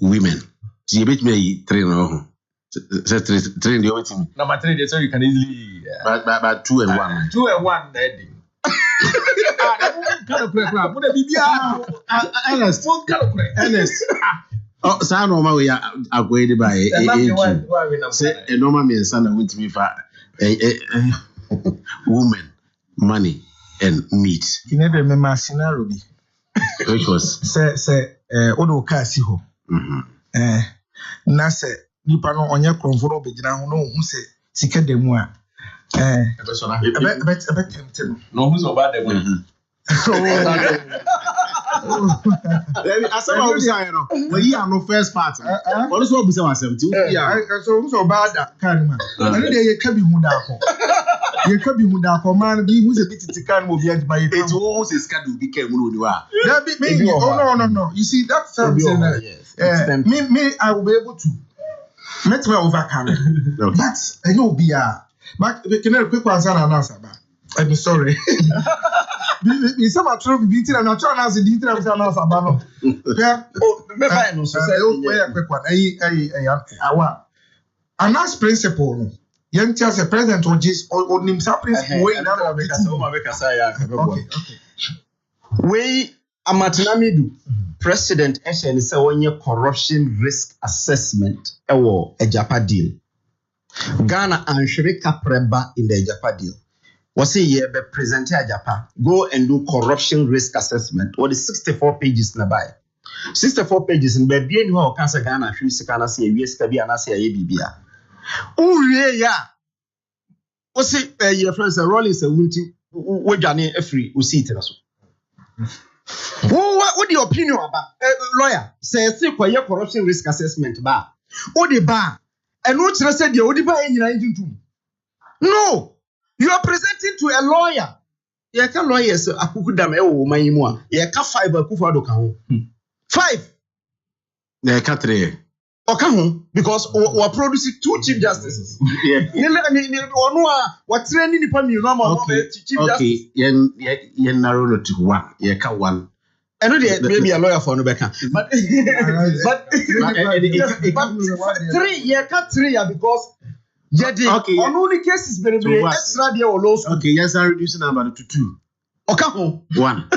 Women. So you bet me 3 no. So 3 the only thing. number 3 so you can easily But 2 and 1. 2 and 1 daddy. Ernest. Oh, so I know my way I'm going to buy a say a normal man son with me for woman, money, and meat. You never remember scenario be. Which was Say odo ka si ho. Na say nipa no onye kronfo no begina ho no hu say sika demu a bet tempted. No who's about them. as I was saying, well, you are no first part. What is what we say ourselves? Yeah, so bad that kind man. And then you can be mudako. You can be mudako man. Be who's a bit to can move yet by it. Almost a schedule became Munua. That be me. Oh no. You see that's something. Me, I will be able to make me overcome it. But I know be a. But can I quick answer and answer? I'm sorry. Be some true be tin na try na say di tin na say na sabano. Yeah. Oh, me fine no so say quick one. Awa. Anas principle no. Yen tia say president on just on him sa principle wey na na make say ya. Okay. We amatinamidu president ehye ni say wonye corruption risk assessment ewo Ejapa deal. Ghana anhwere kapreba in the Ejapa deal. Was a year be present Ejapa go and do corruption risk assessment. What is 64 pages na buy? 64 pages in baby any ho can say Ghana hwe sika na say we sika bia na say ye bibia. Uwie ya. Was your friends are rolling say wunti we dwane afri o seat na so. What the opinion about lawyer say kwaye corruption risk assessment ba. O de ba and what say the o de ba enyina into. No. You are presenting to a lawyer. You can lawyers Akoko dam ewo man yimu a. You can 5 Akufo Addo ka ho. 5. Yeah, 3. Oka ho because we produce 2 chief justices. Yeah. Onu a what training nipa mi no ma chief justice. Okay, yen narrow to 1. You can 1. I know there maybe a lawyer for no beka. But 3 you can 3 because okay. On only cases very extra there or low. Okay, yes, I'm reducing number to 2. Okay, 1.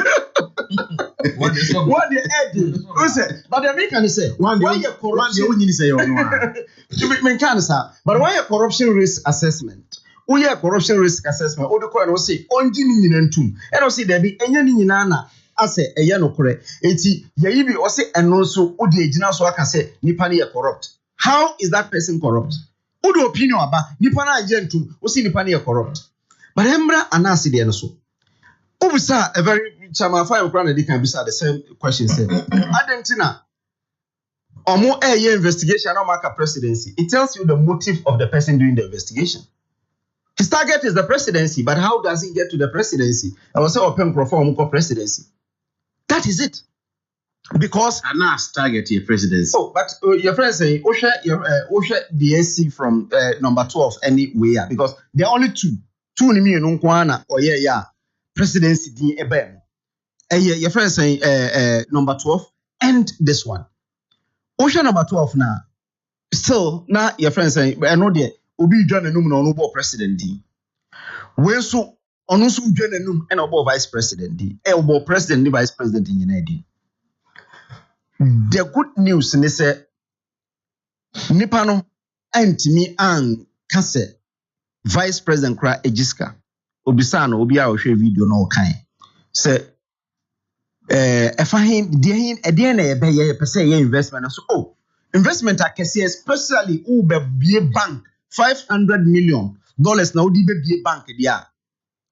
What the head? Who say? But the American say why you corruption? One you say you know. Me can say, but why a corruption risk assessment? We a corruption risk assessment. O de ko no say onji ni nyina ntum. E no say there be enya ni nyina na ase eye no kore. Eti ye yi bi o say eno so o de agina so aka say nipa na corrupt. How is that person corrupt? Who do opinion about nipa na agentum o see nipa na corrupt. But embra anasi de no so. Obisa a very chama fine crown they can be the same question said. Adentina omo investigation no mark presidency. It tells you the motive of the person doing the investigation. His target is the presidency, but how does he get to the presidency? I was say open perform presidency. That is it. Because Anas target your presidency. Oh, but your friend say Osha DSC from number 12 anywhere because there are only 2 ni me no kwana or yeah presidency di ebem. Your friend say number 12 and this one. Osha number 12 now. Still now your friend say I know there obi dwan enum na ono bo president di. We so ono so dwan enum and obo vice president di. Obo president di vice president nyina di. The good news ni say nipa no antimi an kase vice president kra ejiska obisa no obi a ohwe video no kan say efahin de na ebe ye pese ye investment so investment akese especially ube bie bank $500 million na odi be bie bank dia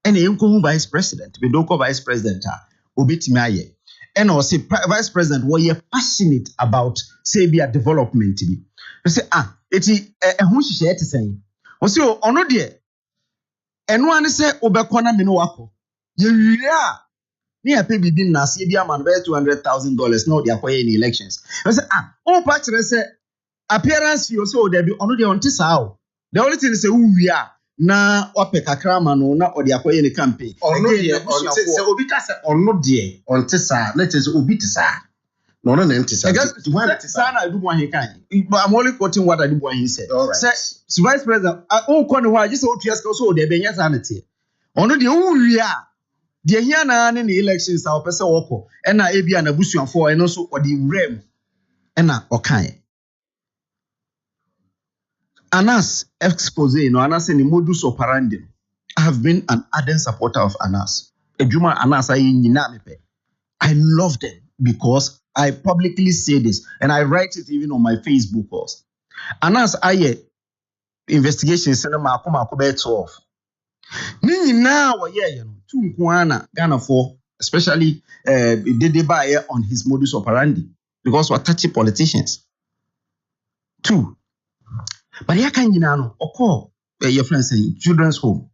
ene enko vice president be do ko vice president a obetimi aye. And also vice president were passionate about say be a development be. You say eti ehun hihye eti sen. O say ono de eno an say obekona me no wako. Ye wi a Ni a pay bibi na se bi ama no $200,000 no dey akoye in elections. I say patch say appearance fee so there be ono dey onte saa o. The only thing is say wi a na ope kakra ma no na odi akoye ni campaign. Ono dey onte say obi ka say ono dey onte saa, let us obi te saa. No na enti saa. Saa na do one kan. I'm only quoting what Adubuahin said. Right. Say vice president o ko ne ho just o tuas so dey be nya saa na tie. Ono dey wi a de hia na ne elections a opese woko e na ebia na busuanfo e no so odi wrem e na okan. Anas expose no Anas ni modus operandi. I have been an ardent supporter of Anas. Ejuma Anas ayi nyina mepe. I love them because I publicly say this and I write it even on my Facebook post. Anas aye investigation cinema akoma be 12. Ni nyina wo ye no tu nkoana Ghana for especially dede buy on his modus operandi because we touchy politicians. 2. But ya kan nyina no okọ your friend saying children's home.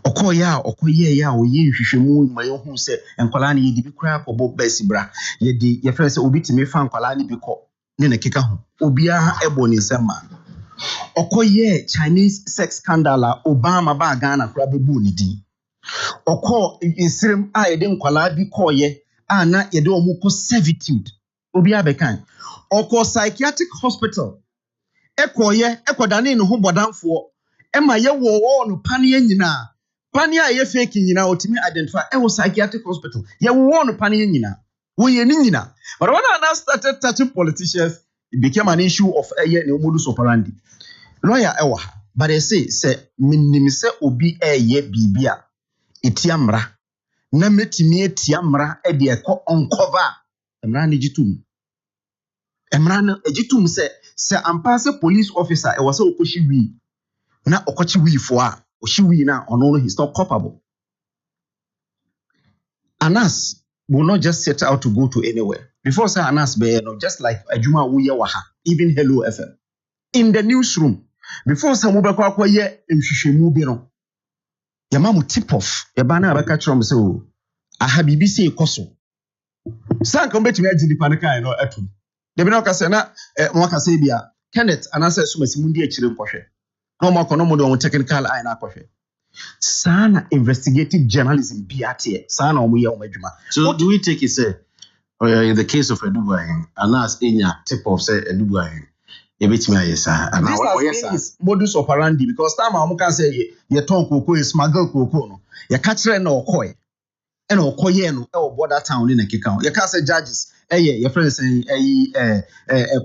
Okọ ya okoye ya oye hwehwemu ma ye hu se enkwala na ye di bi kura ko bo basibra ye di your friend say obi timi fa enkwala na bi ko ne na keka ho obi a ebo ni sema. Okoye Chinese sex scandal Obama ba Ghana kura bebu ni di. Okọ insirem a ye de enkwala bi koye a na ye de omu ko servitude obi abekan. Okọ psychiatric hospital ekodane no ho bodanfo ema ye wo no pane nyina pane a ye fake nyina otimi identify psychiatric hospital ye wo no pane nyina wo ye ni nyina. But when I now started touching politicians, it became an issue of ye ne modus operandi. Lawyer but they say minim se obi ye bibia etiamra na metimi etiamra e de ekọ uncover emra ne gitum emra no egitum se ampase police officer e was okoshi wi na okochi wi fo a oshi wi na ono he's not culpable. Anas will not just set out to go to anywhere. Before say Anas be no just like Ajuma Wuye Waha, even Hello FM. In the newsroom, before say mo be kwa ye nhwehwemu bi no. Ya mamu tip off, ya bana abaka chrom say o aha bibi say ekoso. Sanka mbetimi agini panika no atum. Debi na kase na mo kase bia Kenneth anasa sumasi mundi akire nkwohwe. No mo kono mo do technical eye na akwohwe. Sana investigative journalism biate sana omo ye omadwuma. So what do we take it say in the case of Edubuahin Anas enya tip of say Edubuahin e betimi ayesa and what is modus operandi because time omo kan say ye ton koko e smuggle koko no ye ka kire na okoye e na okoye no e o border town ni na keka ye ka say judges your friends saying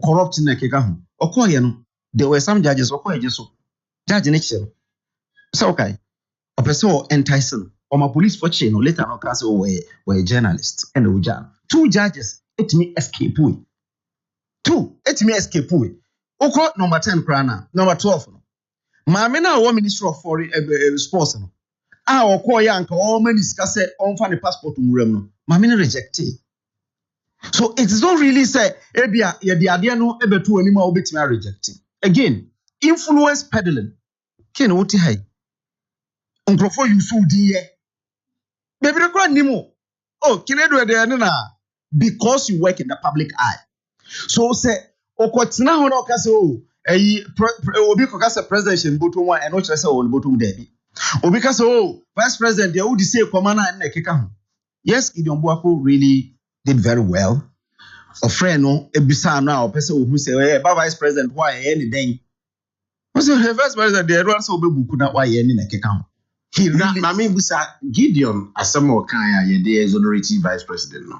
corrupt na keka ho okoye no there were some judges okoye jeso judge ne kire so okay a person enticing or my police for chain later no can say we journalist and ojan 2 judges it me escape we 2 it me escape we oko number 10 krana number 12 no maame na wo minister of foreign sports no okoye anka o mani sika say on fa ne passport nwuram no maame na reject it. So it is not really say ebia ye de ade no ebetu anima obetimi reject again influence peddling ken woti hai Unkrofo yusu diye. Baby rekwa nimo. Oh, kinedo de na because you work in the public eye. So say okotina ho na okase obi ko kase president botum wa eno kire say o botum debi. Obi kase vice president dey would say komana na keka ho. Yes, Gideon Buako really did very well. O friend no ebisa no a opese ohun say vice president why any den. Was the vice president dey run so obebuku na why any na keka ho. Mami busa Gideon asemo kan ya ye dey exonerating vice president no.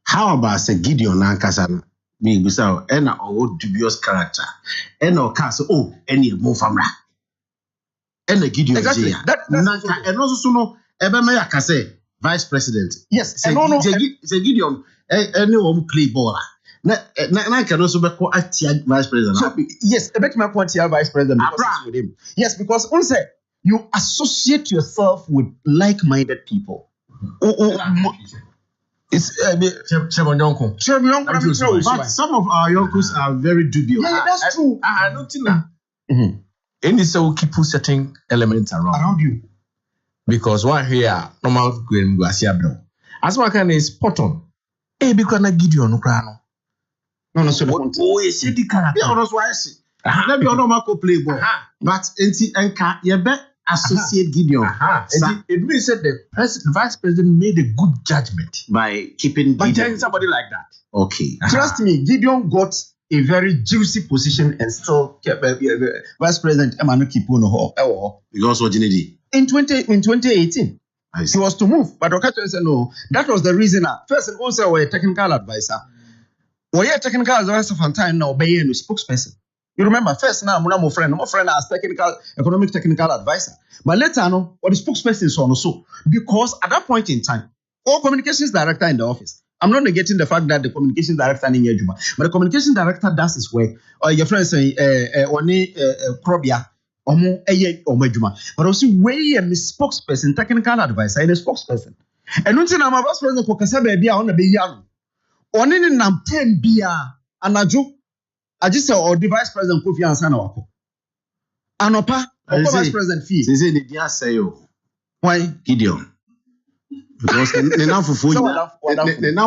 How about say Gideon na nkasa na me busa e na o dubious character. E na o ka say any mo famra. E na Gideon exactly. And also no ebe me yaka say vice president. Yes, say Gideon any one play ball. Na can also be called vice president. So, yes, I bet my point here vice president with him. Yes, because on say you associate yourself with like-minded people. It's but some of our yonkos are very dubious. Yeah, that's true. I don't think that. And it's so keep certain elements around you. Because one here, normal going to As one can is spot on. Because na Gideon no kra no. No, so Is the character. Yeah, that's why I see. Let me know Marco play ball. But enti enka you bet associate Gideon. It means that the vice president made a good judgment By keeping by Gideon. telling somebody like that. Okay. trust me, Gideon got a very juicy position and still kept Vice President Emmanuel Kipo Because what you need. in 2018. I He see. was to move, but Okacho said no. That was the reason. First, and also we're a technical advisor. We're a technical advisor for time now, be a spokesperson. You remember, first now, my friend as economic technical advisor. But later, no, what the spokesperson is on also. Because at that point in time, all communications director in the office. I'm not negating the fact that the communications director in Yejuma, but the communications director does his work. Or your friend say, Krobia, but also way a spokesperson, technical advisor, and a spokesperson. And until I'm a vice president, Kokasa be on a be young. On in nam 10 bia, anaju. I just saw the vice president Kofi Ansana. Anopa, vice president fee. Say the dia say you. Why? Gideon. Because the now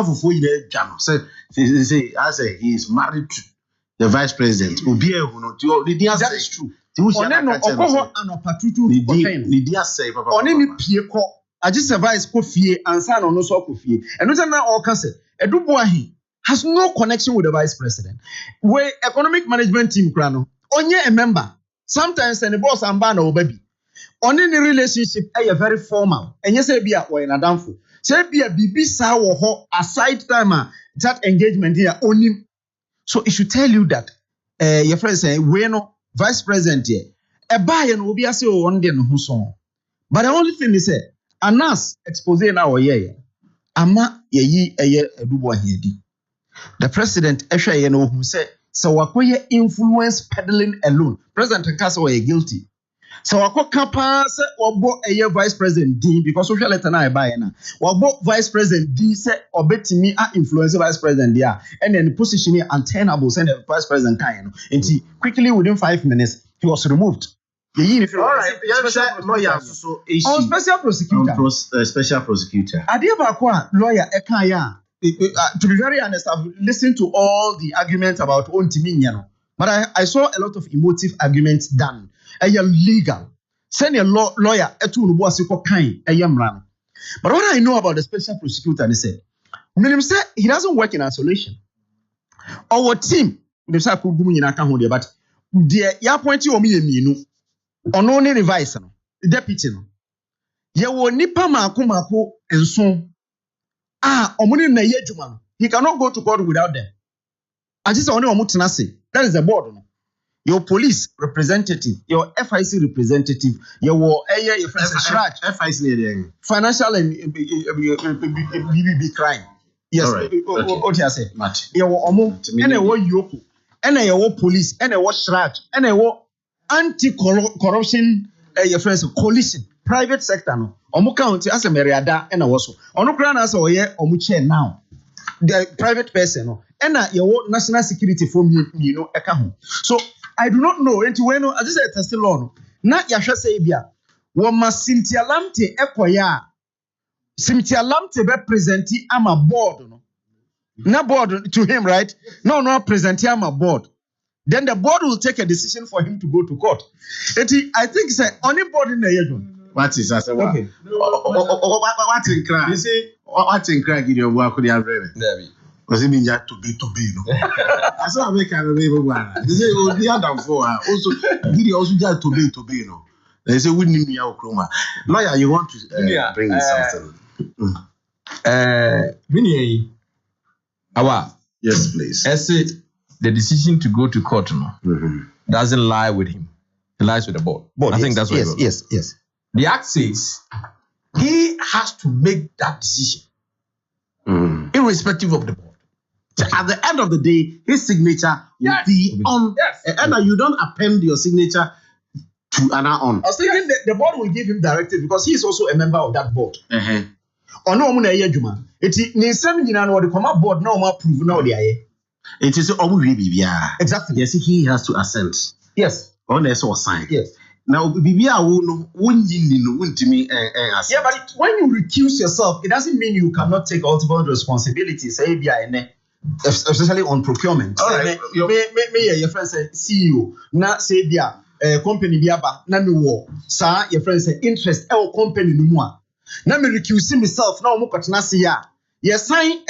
for you jam. Say I say he is married to the vice president. Obi ehunu ti o the dia say That is true. One no okoho anopatutu kofen. the dia say papa. Oni ni pie ko. Aji survive ko fie ansa no no so ko fie. Eno tell na all can say Edubo ahi has no connection with the vice president. We economic management team kra no. Onye a member. Sometimes the boss amba na obabi. Oni ni relationship is very formal. Enye say bia we na danfo. Say bia bibi sa wo ho aside time that engagement here onim. So it should tell you that your friend say we no vice president here. Eba ye no obi ase o on de no ho so. But the only thing is say anas expose na wo ye. Ama ye eye Edubo ahedi. The president ehwe ye no hu say wakoye influence peddling alone. President Nkasa was guilty. So wakoka pa say obo eye vice president din because social letter na e buy na. Obo vice president din say obetimi a influence vice president dia and then the position here untenable send the vice president kan no. Enti quickly within 5 minutes he was removed. All right, lawyer so issue. Special prosecutor. Special prosecutor. Adiaba kwa lawyer ekaya. To be very honest, I've listened to all the arguments about Ontiminyano, but I saw a lot of emotive arguments done. Legal. Send a lawyer etu nubuasiko kain mran. But what I know about the special prosecutor, they say, he doesn't work in isolation. Our team, they say but the ya point you omi on only revise no deputy no. Ye wo nipa mako enso. Omuni na ye adwuma no. He cannot go to court without them. I just only omutena say. That is the board no. Your police representative, your FIC representative, your FIC financial and BBB crime. Yes, what you say? Your omo and a yoku and a police and a shraj and a anti-corruption your friends coalition. Private sector no omu county as a meriada and a waso onu kra na so ye omu chair now the private person no and your national security for me eka ho. So I do not know enti we no I just say test law no na ya hwe say bia wo ma Cynthia Lamte ekoya Cynthia Lamte be presenti ama board no na board to him, right? No presenti ama board. Then the board will take a decision for him to go to court. I think say only board in the year. What is that? Okay. What in cry? You see, what in cry? Give you work with the umbrella. Because it means you have to be no. I saw make a baby one. They say the other four also give you also just to be no. They say we need your chroma. Lawyer, you want to bring in something? Vinny, yes, please. I said the decision to go to court doesn't lie with him. It lies with the board. I think that's what yes. The act says he has to make that decision, irrespective of the board. So at the end of the day, his signature will be on. And you don't append your signature to another on. I was thinking the board will give him directive because he is also a member of that board. No one juma. It is the board now approve now the It is exactly. Yes, he has to assent. Yes. Unless or sign. Yes. Now, Bibia won't me Yeah, but when you recuse yourself, it doesn't mean you cannot take ultimate responsibility. Say, especially on procurement. All right. Me, your friend say CEO. Na say company biaba. Na me wo. Sa your friend say interest our company no more. Na me recuse myself. Na omo kwatena say ya. You sign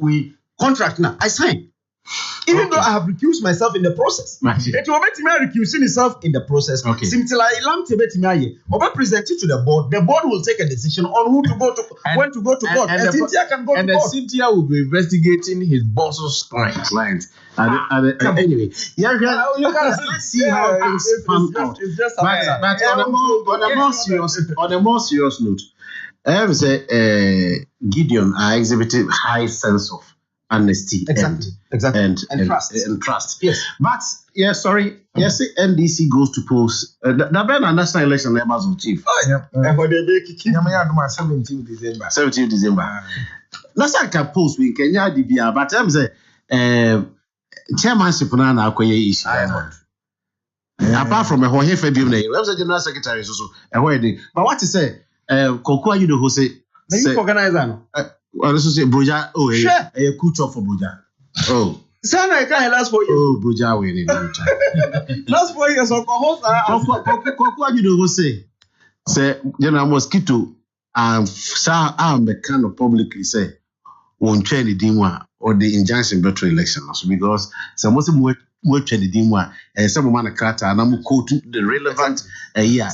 we contract na. I sign. Even though I have recused myself in the process. It will make me recusing itself in the process. Simply like present it to the board. The board will take a decision on who to go to, when to go to court. And Cynthia can go to court. And Cynthia will be investigating his boss's client. Anyway, let's see how things pan out. But on a more serious note, I have say Gideon exhibited high sense of honesty and trust. Yes. But NDC goes to post the national election members of chief. And for the 17th December. 17th December. That's like a post we Kenya DBA, but I'm say chairmanship na akoye issue. Apart from a whole February, we have the general secretary so but what to say Kokua you know who say the organizer also say Broja a culture for Broja. Oh. Sana I can't last 4 years. Oh, Broja we need last 4 years of host Kokua you know who say General Mosquito I'm the kind of publicly say won't train the Dimwa or the injunction better election because some most more train the Dimwa and some man a crater and I'm quote the relevant yeah.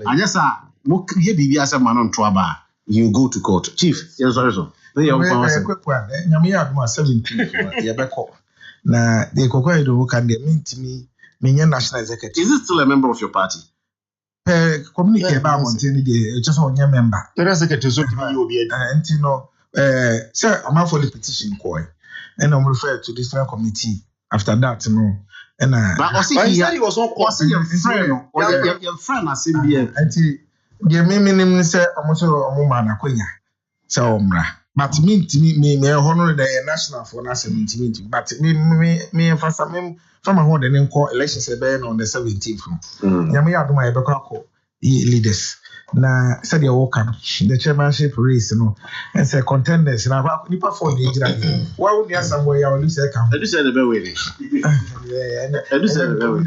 I just you be as a man on trouble. You go to court. Chief, yes, sorry, so. Quick one. Nyame aduma 17th. Yebeko. Na the Akoko do can they mean to me national executive. Is it still a member of your party? Communicate about Montini just on your member. The secretary so to be and you know sir, I'm out for the petition coy. And I'm referred to this committee after that, you know. And but he was on your friend or your friend as in the minimum say almost a woman akwenya say omra but me honor the national for na 17th but me fast me from a hold and call elections on the 17th nyame adoma e beka ko leaders na said the work the chairmanship race no and say contenders na nipa for the ejira why would you somewhere you will say come I just said the way I just said the way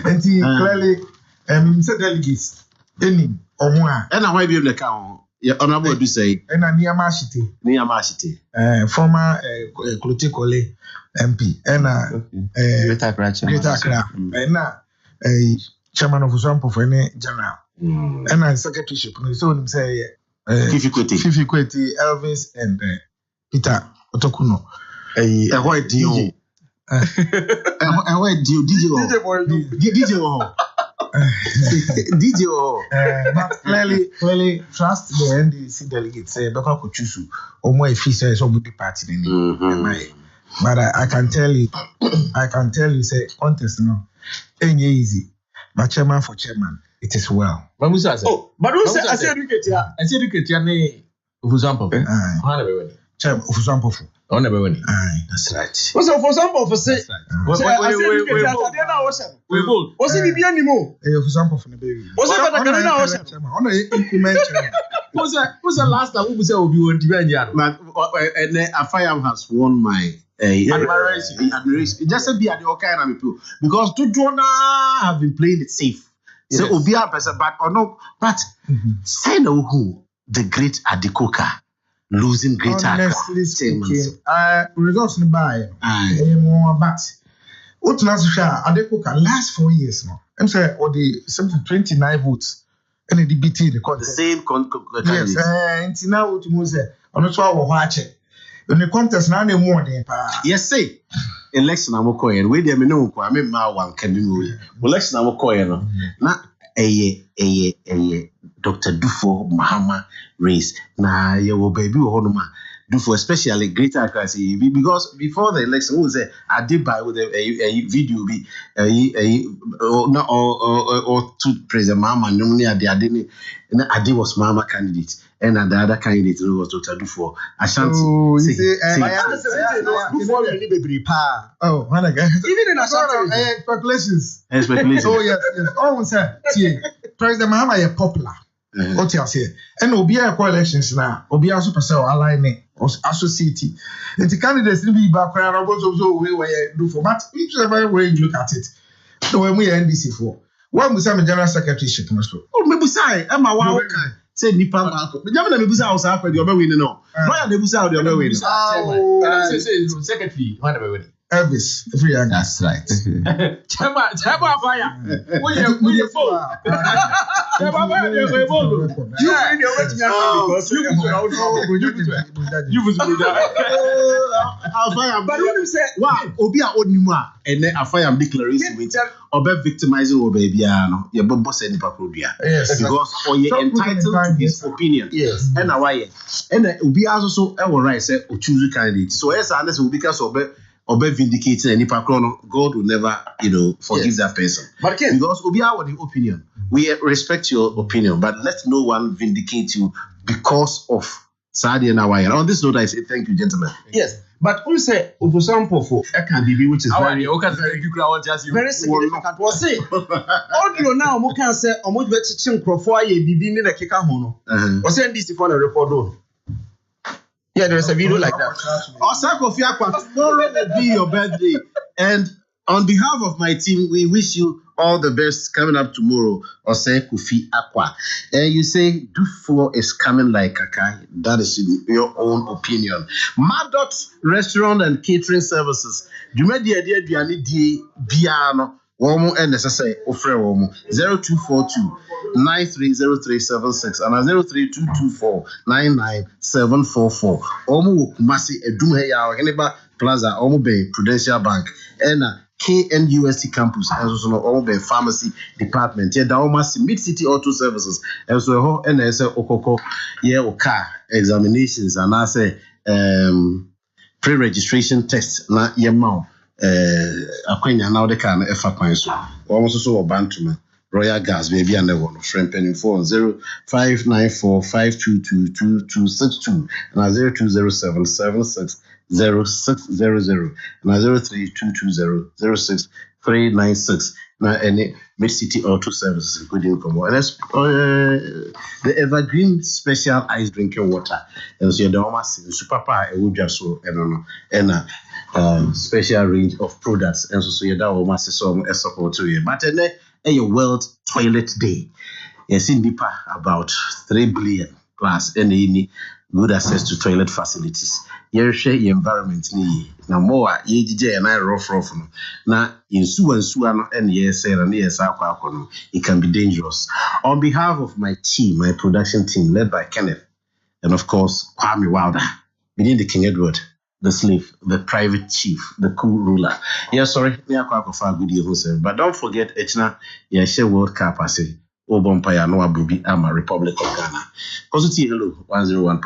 and clearly say delegates any omwa and why be the count your honorable do say and Niyama Ashite former Klotikole MP and Greater Accra and chairman of Usampo for any general and secretaryship so him say Fifi Kweti Elvis and Peter Otokuno white deal DJ but clearly trust the NDC delegates say Beka Kuchusu or more if he says somebody party but I can tell you say contest no ain't easy but chairman for chairman it is well but who say I say educate ya ne Usampo chairman Usampo on never win. That's right. What's up for example for say? What's it be anymore? For example for the baby. What's the last time we say will be on the and a fire has won my admiration. It just be at the Okayana people because Tudrona have been playing it safe. So Obia person, but or no, but say no who the great Adikoka. Losing greater. Honestly speaking, results in the buy. But what last Adekoka last 4 years now. I'm saying or the 29 votes and the DBT the contest. The same yes, and now what you say on the 12 watch it. In the contest now they more than yes, say election I'm going. We dey me no kwa me ma wan can do. Election I'm going no. Na a Dr. Dufo Mahama race. Na your baby honoma Dufo, especially Greater Accra because before the election, who say I did buy with a video be or to President Mahama nominee I did was Mahama candidate and the other candidate was Dr. Dufo. Ashanti. Oh, you Say- Oh, man, again. Even in Ashanti, Speculations. speculation. Oh, yes. Oh, sir. President Mahama is popular. What you say? And Obia coalitions now. Obia super cell align or associate. And the candidates will be background. I was also where do for, but each way you look at it. So when we NDC for one was some general secretary ship. Oh, maybe say, Emma, wow, say Nipa Marco. But you never was out after you're winning. No, why they was out you're winning? Secretary, one of the Elvis, free and That's right. Chama fire. Will you phone? Chama fire. You was But when you say, wow, Obia Odnima, and then I find declaration with Obe victimizing or baby, your boss and Paprodia. Yes. Because for you're entitled to his opinion. Yes. And why? And Obi also, I will write, say, or choose a candidate. So, as Anders will because Obe vindicated any Patrono, God will never, forgive that person. But Ken, Because Obi our opinion. We respect your opinion, but let no one vindicate you because of Sadi and Hawaii. On this note, I say thank you, gentlemen. yes, but who say Obusampo for Ekabibi, which is very very significant. Was say audio now mo can say omo be chichim krofo aye bibi ni na keka ho no. Was say this for the record on. Yeah, there's a video like that. Osako Fiakwa, tomorrow will be your birthday. And on behalf of my team, we wish you all the best coming up tomorrow. Osei Kofi Akwa. And you say, Dufo is coming like Kakai. That is your own opinion. Madot Restaurant and Catering Services. Do you idea Biani Di Biano? Womo and necessary offer womo 0242 930376 and 03224 99744. Omo Kumasi Edumhe ya Heneba Plaza Omo Bay Prudential Bank and KNUST campus and also Omo Bay Pharmacy Department. Yeah, Daomasi Mid City Auto Services and so and Okoko Oka examinations and I say pre-registration test na yemao. Akwenya now the can efa kwan so almost so Bantuma Royal Gas baby and the one friend penny 0594522262 and 0207760600 and 0322006396 na any Mid City Auto Services including Como and that's the Evergreen Special Ice Drinking Water and so the almost super power e would just so and special range of products and so you that almost so support to you but then a World Toilet Day yes in deeper about 3 billion plus any good access to toilet facilities. You share your environment ni na more ye DJ and I rough no na insu and yes and yes no it can be dangerous. On behalf of my team, my production team led by Kenneth and of course Kwame Wilder, being the King Edward, the slave, the private chief, the cool ruler. Yeah, sorry, me akwa for good year but don't forget Echna yeah share World Cup I say Obompaya no Abubi Ama Republic of Ghana. Positive hello 101.